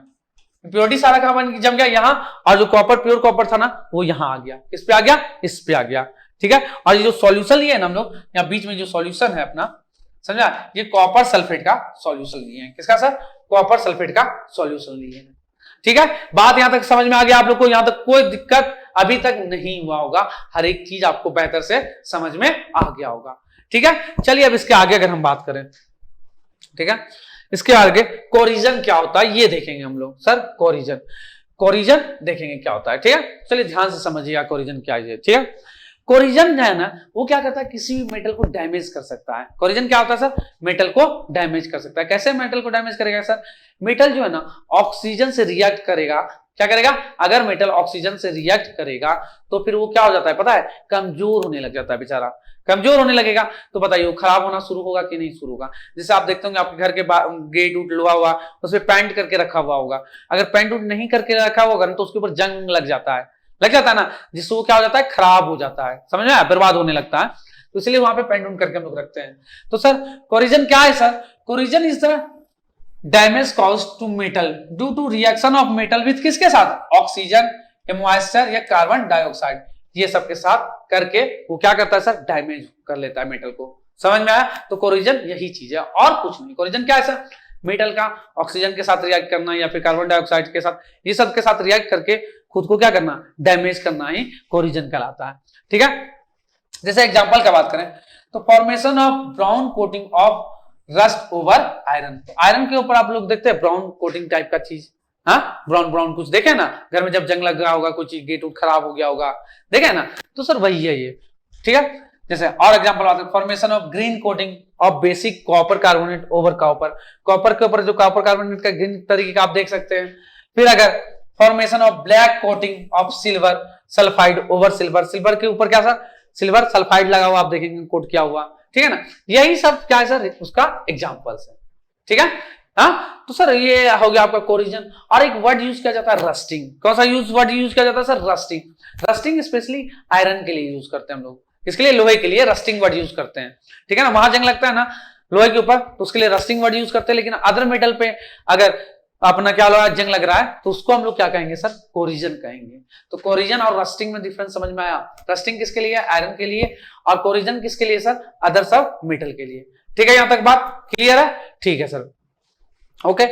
इम्प्योरिटी सारा कहां जम गया? यहाँ, और जो कॉपर प्योर कॉपर था ना वो यहाँ आ गया, किस पे आ गया? इस पे आ गया, ठीक है। और ये जो सॉल्यूशन लिए ना हम लोग, यहाँ बीच में जो सॉल्यूशन है अपना, समझा, ये कॉपर सल्फेट का सॉल्यूशन लिए हैं। किसका सर? कॉपर सल्फेट का सॉल्यूशन लिए हैं, ठीक है। बात यहां तक समझ में आ गया आप लोग को? यहां तक कोई दिक्कत अभी तक नहीं हुआ होगा, हर एक चीज आपको बेहतर से समझ में आ गया होगा, ठीक है। चलिए अब इसके आगे अगर हम बात करें, ठीक है, इसके आगे कोरिजन क्या होता है ये देखेंगे हम लोग सर। कोरिजन देखेंगे क्या होता है, ठीक है। चलिए ध्यान से समझिएगा कोरिजन क्या है, ठीक है। कोरिजन जो है ना वो क्या करता है, किसी भी मेटल को डैमेज कर सकता है। कोरिजन क्या होता है सर? मेटल को डैमेज कर सकता है। कैसे मेटल को डैमेज करेगा सर? मेटल जो है ना ऑक्सीजन से रिएक्ट करेगा, क्या करेगा? अगर मेटल ऑक्सीजन से रिएक्ट करेगा तो फिर वो क्या हो जाता है पता है? कमजोर होने लग जाता है बेचारा। कमजोर होने लगेगा तो बताइए वो खराब होना शुरू होगा कि नहीं शुरू होगा? जैसे आप देखते होंगे आपके घर के गेट उट लोहा हुआ उसमें पेंट करके रखा हुआ होगा, अगर पेंट उट नहीं करके रखा होगा तो उसके ऊपर जंग लग जाता है ना, जिससे वो क्या हो जाता है? खराब हो जाता है, समझ में? बर्बाद होने लगता है। तो इसलिए वहां पे पेंट उट करके हम लोग रखते हैं। तो सर कोरिजन क्या है sir? Corrosion is the damage cause to metal due to reaction of metal with किसके साथ? ऑक्सीजन या मॉइस्चर या कार्बन डाइऑक्साइड, ये सब के साथ करके वो क्या करता है सर? डैमेज कर लेता है मेटल को। समझ में आया? तो कोरिजन यही चीज है और कुछ नहीं। कोरिजन क्या है सर? मेटल का ऑक्सीजन के साथ रिएक्ट करना या फिर कार्बन डाइऑक्साइड के साथ, ये सब के साथ रिएक्ट करके खुद को क्या करना? डैमेज करना ही कोरिजन कहलाता है, ठीक है। जैसे एग्जांपल का बात करें तो formation of brown coating of rust over iron. तो आयरन के ऊपर आप लोग देखते हैं ब्राउन कोटिंग टाइप का चीज, हाँ ब्राउन कुछ देखे ना घर में, जब जंग लग गया होगा, कोई चीज गेट उट खराब हो गया होगा, देखे ना, तो सर वही है ये, ठीक है। जैसे और एग्जांपल आते हैं formation of green coating of basic copper carbonate over copper. Copper के ऊपर जो कॉपर कार्बोनेट का ग्रीन तरीके का आप देख सकते हैं। फिर अगर formation of black coating of silver sulphide over silver, silver के ऊपर क्या सर? सिल्वर सल्फाइड लगा हुआ आप देखेंगे कोट किया हुआ, ठीक है ना। यही सब क्या है सर? उसका एग्जांपल्स है, ठीक है। हाँ तो सर ये हो गया आपका कोरिजन। और एक वर्ड यूज किया जाता है रस्टिंग। कौन सा वर्ड यूज किया जाता है sir? Rusting. Rusting specially iron के लिए यूज करते हैं हम लोग, इसके लिए लोहे के लिए रस्टिंग वर्ड यूज करते हैं, ठीक है ना। वहां जंग लगता है ना लोहे के ऊपर तो उसके लिए रस्टिंग वर्ड यूज करते हैं, लेकिन अदर मेटल पे अगर अपना क्या जंग लग रहा है तो उसको हम लोग क्या कहेंगे सर? कोरिजन कहेंगे। तो कोरिजन और रस्टिंग में डिफरेंस समझ में आया? रस्टिंग किसके लिए? आयरन के लिए, और कोरिजन किसके लिए सर? अदर सब मेटल के लिए, ठीक है। यहां तक बात क्लियर है? ठीक है सर, ओके।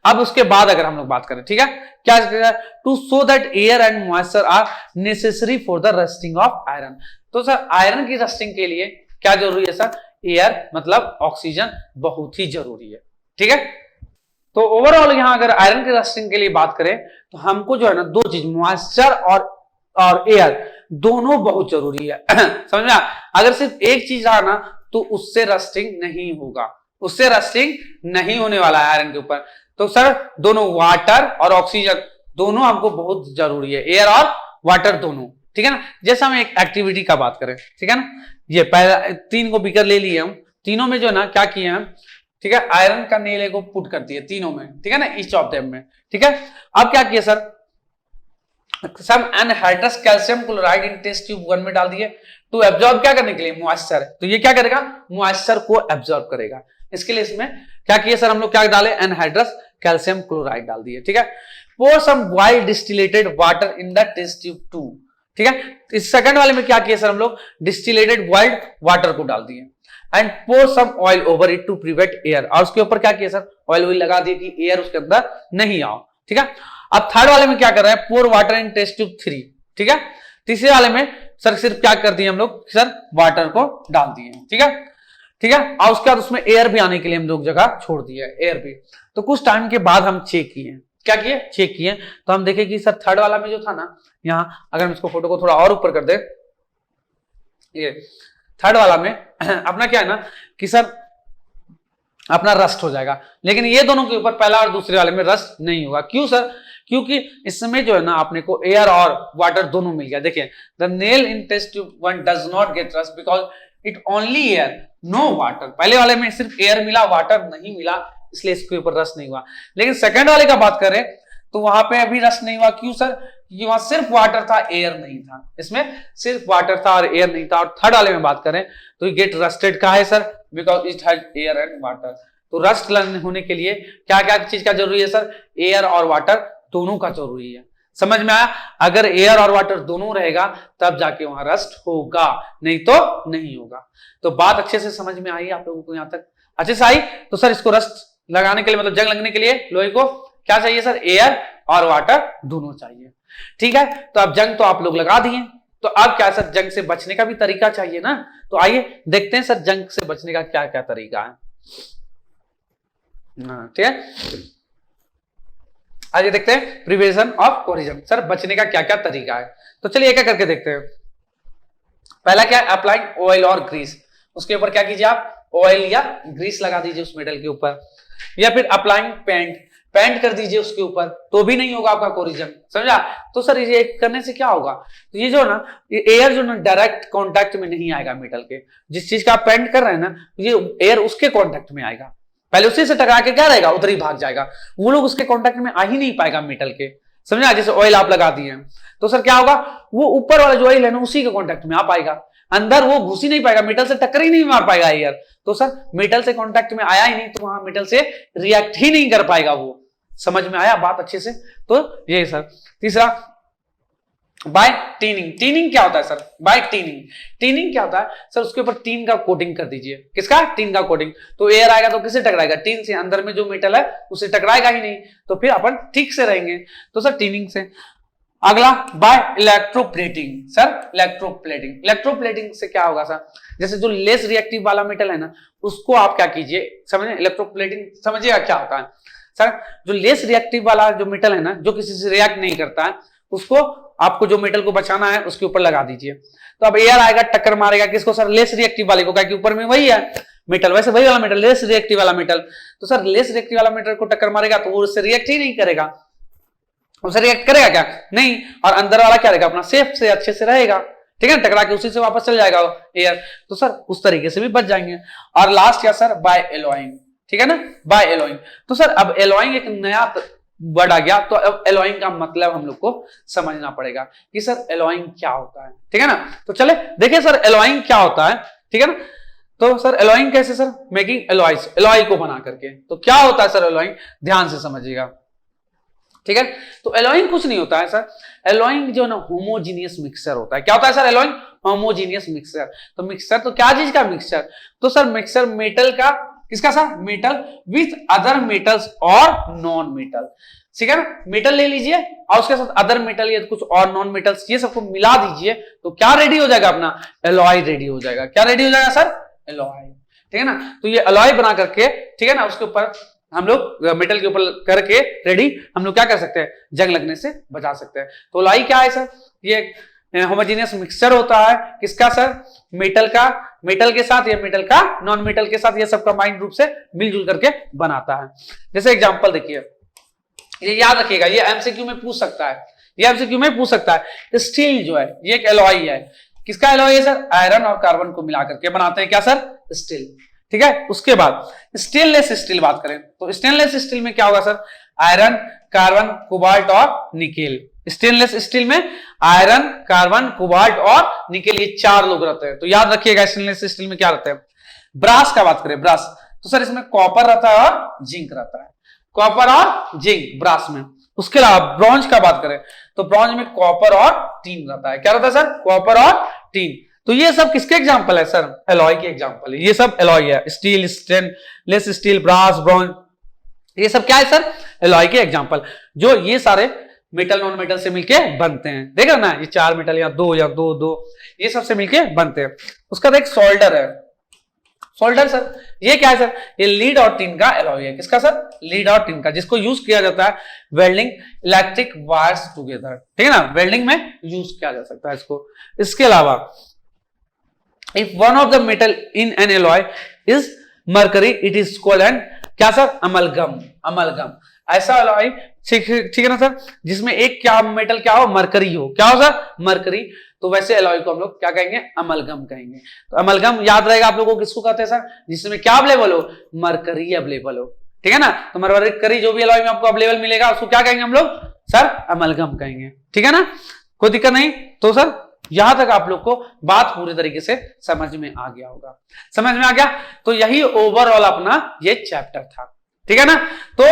अब उसके बाद अगर हम लोग बात करें, ठीक है, क्या? To show that air and moisture are necessary for the rusting of iron. तो सर आयरन की रस्टिंग के लिए क्या जरूरी है सर? एयर मतलब ऑक्सीजन बहुत ही जरूरी है, ठीक है। तो ओवरऑल यहां अगर आयरन की रस्टिंग के लिए बात करें तो हमको जो है ना दो चीज, मॉइस्चर और एयर दोनों बहुत जरूरी है समझ में? अगर सिर्फ एक चीज रहा ना तो उससे रस्टिंग नहीं होगा, उससे रस्टिंग नहीं होने वाला है आयरन के ऊपर। तो सर दोनों वाटर और ऑक्सीजन दोनों हमको बहुत जरूरी है, एयर और वाटर दोनों, ठीक है ना। जैसे हम एक एक्टिविटी का बात करें, ठीक है ना, ये पहला 3 को बीकर ले लिए हम, तीनों में जो है ना क्या किए हम, ठीक है, आयरन का नेले को पुट कर दिए तीनों में, ठीक है ना, ईच ऑफ देम में, ठीक है। अब क्या किया sir? Some anhydrous calcium chloride in test tube 1 में डाल दिए टू एब्जॉर्ब क्या करने के लिए? मॉइस्चर। तो ये क्या करेगा? मॉइस्चर को एब्जॉर्ब करेगा। इसके लिए इसमें क्या किया सर हम लोग? क्या डाले? एनहाइड्रस कैल्शियम क्लोराइड डाल दिए, ठीक है। Pour some boiled distilled water in the test tube 2, ठीक है। इस सेकंड वाले में क्या किया सर हम लोग? डिस्टिलेटेड बॉइल्ड वाटर को डाल दिए। And pour some oil over it to prevent air, और उसके ऊपर क्या किया सर, ऑयल लगा दिया कि एयर उसके अंदर नहीं आओ, ठीक है। अब थर्ड वाले में क्या कर रहे हैं, पोर वाटर इन टेस्ट ट्यूब 3, ठीक है। तीसरे वाले में सर सिर्फ क्या कर दिए हम लोग, सर वाटर को डाल दिए, ठीक है, ठीक है। और उसके बाद उसमें एयर भी आने के लिए हम लोग जगह छोड़ दिए, एयर भी। तो कुछ टाइम के बाद हम चेक किए, क्या किए, चेक किए, तो हम देखे कि सर थर्ड वाला में जो था ना, यहां अगर हम इसको फोटो को थोड़ा और ऊपर कर दे, ये थर्ड वाला में अपना क्या है ना कि सर अपना रस्ट हो जाएगा, लेकिन ये दोनों के ऊपर पहला और दूसरे वाले में रस्ट नहीं होगा। क्यों सर, क्योंकि इसमें जो है ना अपने को एयर और वाटर दोनों मिल गया। देखिए, the nail in test tube 1 does not get rust because it only air no water. पहले वाले में सिर्फ एयर मिला, वाटर नहीं मिला, इसलिए इसके ऊपर रस्ट नहीं हुआ। लेकिन सेकंड वाले का बात करें तो वहां पे अभी रस्ट नहीं हुआ। क्यों सर, क्योंकि वहां सिर्फ वाटर था, एयर नहीं था, इसमें सिर्फ वाटर था और एयर नहीं था। और थर्ड वाले में बात करें तो गेट रस्टेड का है sir, because it has air and water. तो रस्ट होने के लिए क्या क्या चीज का जरूरी है सर, एयर और वाटर दोनों का जरूरी है। समझ में आया, अगर एयर और वाटर दोनों रहेगा तब जाके वहां रस्ट होगा, नहीं तो नहीं होगा। तो बात अच्छे से समझ में आई आप लोगों को, यहां तक अच्छे से आई। तो सर इसको रस्ट लगाने के लिए, मतलब जंग लगने के लिए लोहे को क्या चाहिए सर, एयर और वाटर दोनों चाहिए, ठीक है। तो अब जंग तो आप लोग लगा दिए, तो अब क्या सर, जंग से बचने का भी तरीका चाहिए ना। तो आइए देखते हैं सर जंग से बचने का क्या क्या तरीका है, ठीक है। आइए देखते हैं प्रिवेंशन ऑफ कोरिजन, सर बचने का क्या क्या तरीका है। तो चलिए एक एक करके देखते हैं। पहला क्या है, अप्लाइंग ऑयल और ग्रीस। उसके ऊपर क्या कीजिए आप, ऑयल या ग्रीस लगा दीजिए उस मेटल के ऊपर, या फिर अप्लाइंग पेंट, पेंट कर दीजिए उसके ऊपर, तो भी नहीं होगा आपका कोरिजन, समझा। तो सर ये करने से क्या होगा, तो ये जो ना, ये एयर जो ना डायरेक्ट कांटेक्ट में नहीं आएगा मेटल के, जिस चीज का आप पेंट कर रहे हैं ना, ये एयर उसके कांटेक्ट में आएगा, पहले उसी से टकरा के क्या रहेगा, उधर ही भाग जाएगा, वो लोग उसके कांटेक्ट में आ ही नहीं पाएगा मेटल के, समझा। जैसे ऑयल आप लगा दिए तो सर क्या होगा, वो ऊपर वाला जो ऑयल है ना उसी के कांटेक्ट में आ पाएगा, अंदर वो घुस ही नहीं पाएगा, मेटल से टक्कर ही नहीं मार पाएगा एयर। तो सर मेटल से कांटेक्ट में आया ही नहीं, तो वहां मेटल से रिएक्ट ही नहीं कर पाएगा वो। समझ में आया बात अच्छे से। तो ये सर तीसरा, बाय टीनिंग। टीनिंग क्या होता है सर, बाय टीनिंग, टीनिंग क्या होता है सर, उसके ऊपर टीन का कोटिंग कर दीजिए। किसका, टीन का कोटिंग। तो एयर आएगा तो किससे टकराएगा, टीन से, अंदर में जो मेटल है उससे टकराएगा ही नहीं, तो फिर अपन ठीक से रहेंगे। तो सर टीनिंग से। अगला by electroplating. Sir electroplating, electroplating से क्या होगा सर, जैसे जो लेस रिएक्टिव वाला मेटल है ना उसको आप क्या कीजिए, समझे, इलेक्ट्रोप्लेटिंग समझिएगा क्या होता है सर। जो लेस रिएक्टिव वाला जो मेटल है ना, जो किसी से रिएक्ट नहीं करता है, उसको आपको जो मेटल को बचाना है उसके ऊपर लगा दीजिए। तो अब एयर आएगा टक्कर मारेगा किसको सर, लेस रिएक्टिव वाले को, क्या कि ऊपर में वही है मेटल, वैसे वही वाला मेटल, लेस रिएक्टिव वाला मेटल। तो सर लेस रिएक्टिव वाला मेटल को टक्कर मारेगा तो वो उससे रिएक्ट ही नहीं करेगा, उससे रिएक्ट करेगा क्या, नहीं। और अंदर वाला क्या रहेगा, अपना सेफ से अच्छे से रहेगा, ठीक है, टकरा के उसी से वापस चल जाएगा एयर। तो सर उस तरीके से भी बच जाएंगे। और लास्ट क्या सर, बाय एलॉइंग, ठीक है ना, बाय एलॉइंग। तो सर अब एलॉइंग एक नया वर्ड आ गया, तो अब एलॉइंग का मतलब हम लोग को समझना पड़ेगा कि सर एलॉइंग क्या होता है, ठीक है ना। तो चले देखिए सर एलॉइंग क्या होता है, ठीक है ना। तो सर एलॉइंग कैसे सर, मेकिंग एलॉयज, एलॉय को बना करके। तो क्या होता है सर एलॉइंग, ध्यान से समझिएगा, ठीक है। तो एलॉइंग कुछ नहीं होता है सर, एलॉइंग जो ना होमोजीनियस मिक्सचर होता है। क्या होता है सर एलॉइंग, होमोजीनियस मिक्सचर। तो मिक्सचर तो क्या चीज का मिक्सचर, तो सर मिक्सचर मेटल का, किसका sir, metal with other metals और नॉन मेटल, ठीक है ना। मेटल ले लीजिए और उसके साथ अदर मेटल या कुछ और नॉन मेटल्स, ये सबको मिला दीजिए, तो क्या रेडी हो जाएगा, अपना एलॉय रेडी हो जाएगा। क्या रेडी हो जाएगा सर, एलॉय, ठीक है ना। तो ये एलॉय बना करके, ठीक है ना, उसके ऊपर हम लोग मेटल के ऊपर करके रेडी हम लोग क्या कर सकते हैं, जंग लगने से बचा सकते हैं। तो एलॉय क्या है सर, ये होमोजेनियस मिक्सचर होता है, किसका सर, मेटल का, मेटल के साथ या मेटल का नॉन मेटल के साथ, ये सब कंबाइंड रूप से मिलजुल करके बनाता है। जैसे एग्जांपल देखिए, ये याद रखिएगा, ये एमसीक्यू में पूछ सकता है, ये एमसीक्यू में पूछ सकता है। स्टील जो है ये एक एलॉय है, किसका एलॉय है सर, आयरन और कार्बन को मिला करके बनाते हैं क्या सर, स्टील, ठीक है। उसके बाद स्टेनलेस स्टील बात करें तो स्टेनलेस स्टील में क्या होगा सर, आयरन, कार्बन, कोबाल्ट और निकेल। स्टेनलेस स्टील में आयरन, कार्बन, कोबाल्ट और निकेल, ये चार लोग रहते हैं। तो याद रखिएगा स्टेनलेस स्टील में क्या रहता है। ब्रास का बात करें, ब्रास, तो सर इसमें कॉपर रहता है और जिंक रहता है, कॉपर और जिंक ब्रास में। उसके अलावा ब्रॉन्ज का बात करें तो ब्रॉन्ज में कॉपर और टीन रहता है। क्या रहता है सर, कॉपर और टीन। तो ये सब किसके एग्जांपल है सर? एलॉय के एग्जांपल है, ये सब एलॉय है, steel, stainless steel, brass, bronze, ये सब क्या है सर? एलॉय के एग्जांपल, जो ये सारे मेटल नॉन मेटल से मिलके बनते हैं। देख रहे ना, ये 4 मेटल या दो ये सब से मिलके बनते हैं। उसका एक सोल्डर है, सोल्डर सर ये क्या है सर? ये लीड और टिन का एलॉय है। किसका सर? लीड और टिन का, जिसको यूज किया जाता है वेल्डिंग इलेक्ट्रिक वायर्स टुगेदर, ठीक है ना, वेल्डिंग में यूज किया जा सकता है इसको। इसके अलावा if one of the metal in an alloy is mercury it is called an क्या सर? अमलगम। अमलगम ऐसा एलॉय, ठीक है ना सर, जिसमें एक क्या मेटल क्या हो? मरकरी हो। क्या हो सर? मरकरी। तो वैसे एलॉय को हम लोग क्या कहेंगे? अमलगम कहेंगे। तो अमलगम याद रहेगा आप लोगों को, किसको कहते हैं सर? जिसमें क्या अवेलेबल हो? मरकरी अवेलेबल हो, ठीक है ना। तो मरकरी जो भी एलॉय में आपको अवेलेबल मिलेगा उसको क्या कहेंगे हम लोग? सर अमलगम कहेंगे, ठीक है ना, कोई दिक्कत नहीं। तो सर यहां तक आप लोग को बात पूरी तरीके से समझ में आ गया होगा, समझ में आ गया। तो यही ओवरऑल अपना ये चैप्टर था, ठीक है ना। तो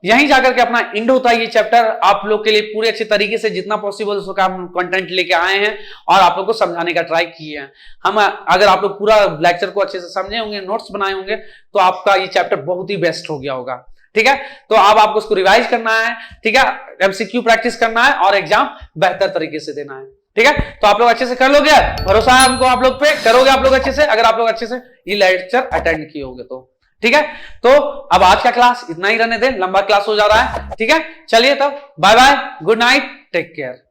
यहीं जाकर के अपना एंड होता है ये चैप्टर। आप लोग के लिए पूरे अच्छे तरीके से जितना पॉसिबल उसका हम कंटेंट लेके आए हैं और आप लोग को समझाने का ट्राई किए हैं हम। अगर आप लोग पूरा लेक्चर को अच्छे से समझे होंगे, नोट्स बनाए होंगे, तो आपका ये चैप्टर बहुत ही बेस्ट हो गया होगा, ठीक है। तो अब आपको उसको रिवाइज करना है, ठीक है, एमसीक्यू प्रैक्टिस करना है और एग्जाम बेहतर तरीके से देना है, ठीक है। तो आप लोग अच्छे से कर लोगे, भरोसा है हमको आप लोग पे, करोगे आप लोग अच्छे से, अगर आप लोग अच्छे से ये लेक्चर अटेंड किए होगे तो, ठीक है। तो अब आज का क्लास इतना ही रहने दें, लंबा क्लास हो जा रहा है, ठीक है। चलिए तब bye bye, good night, take care.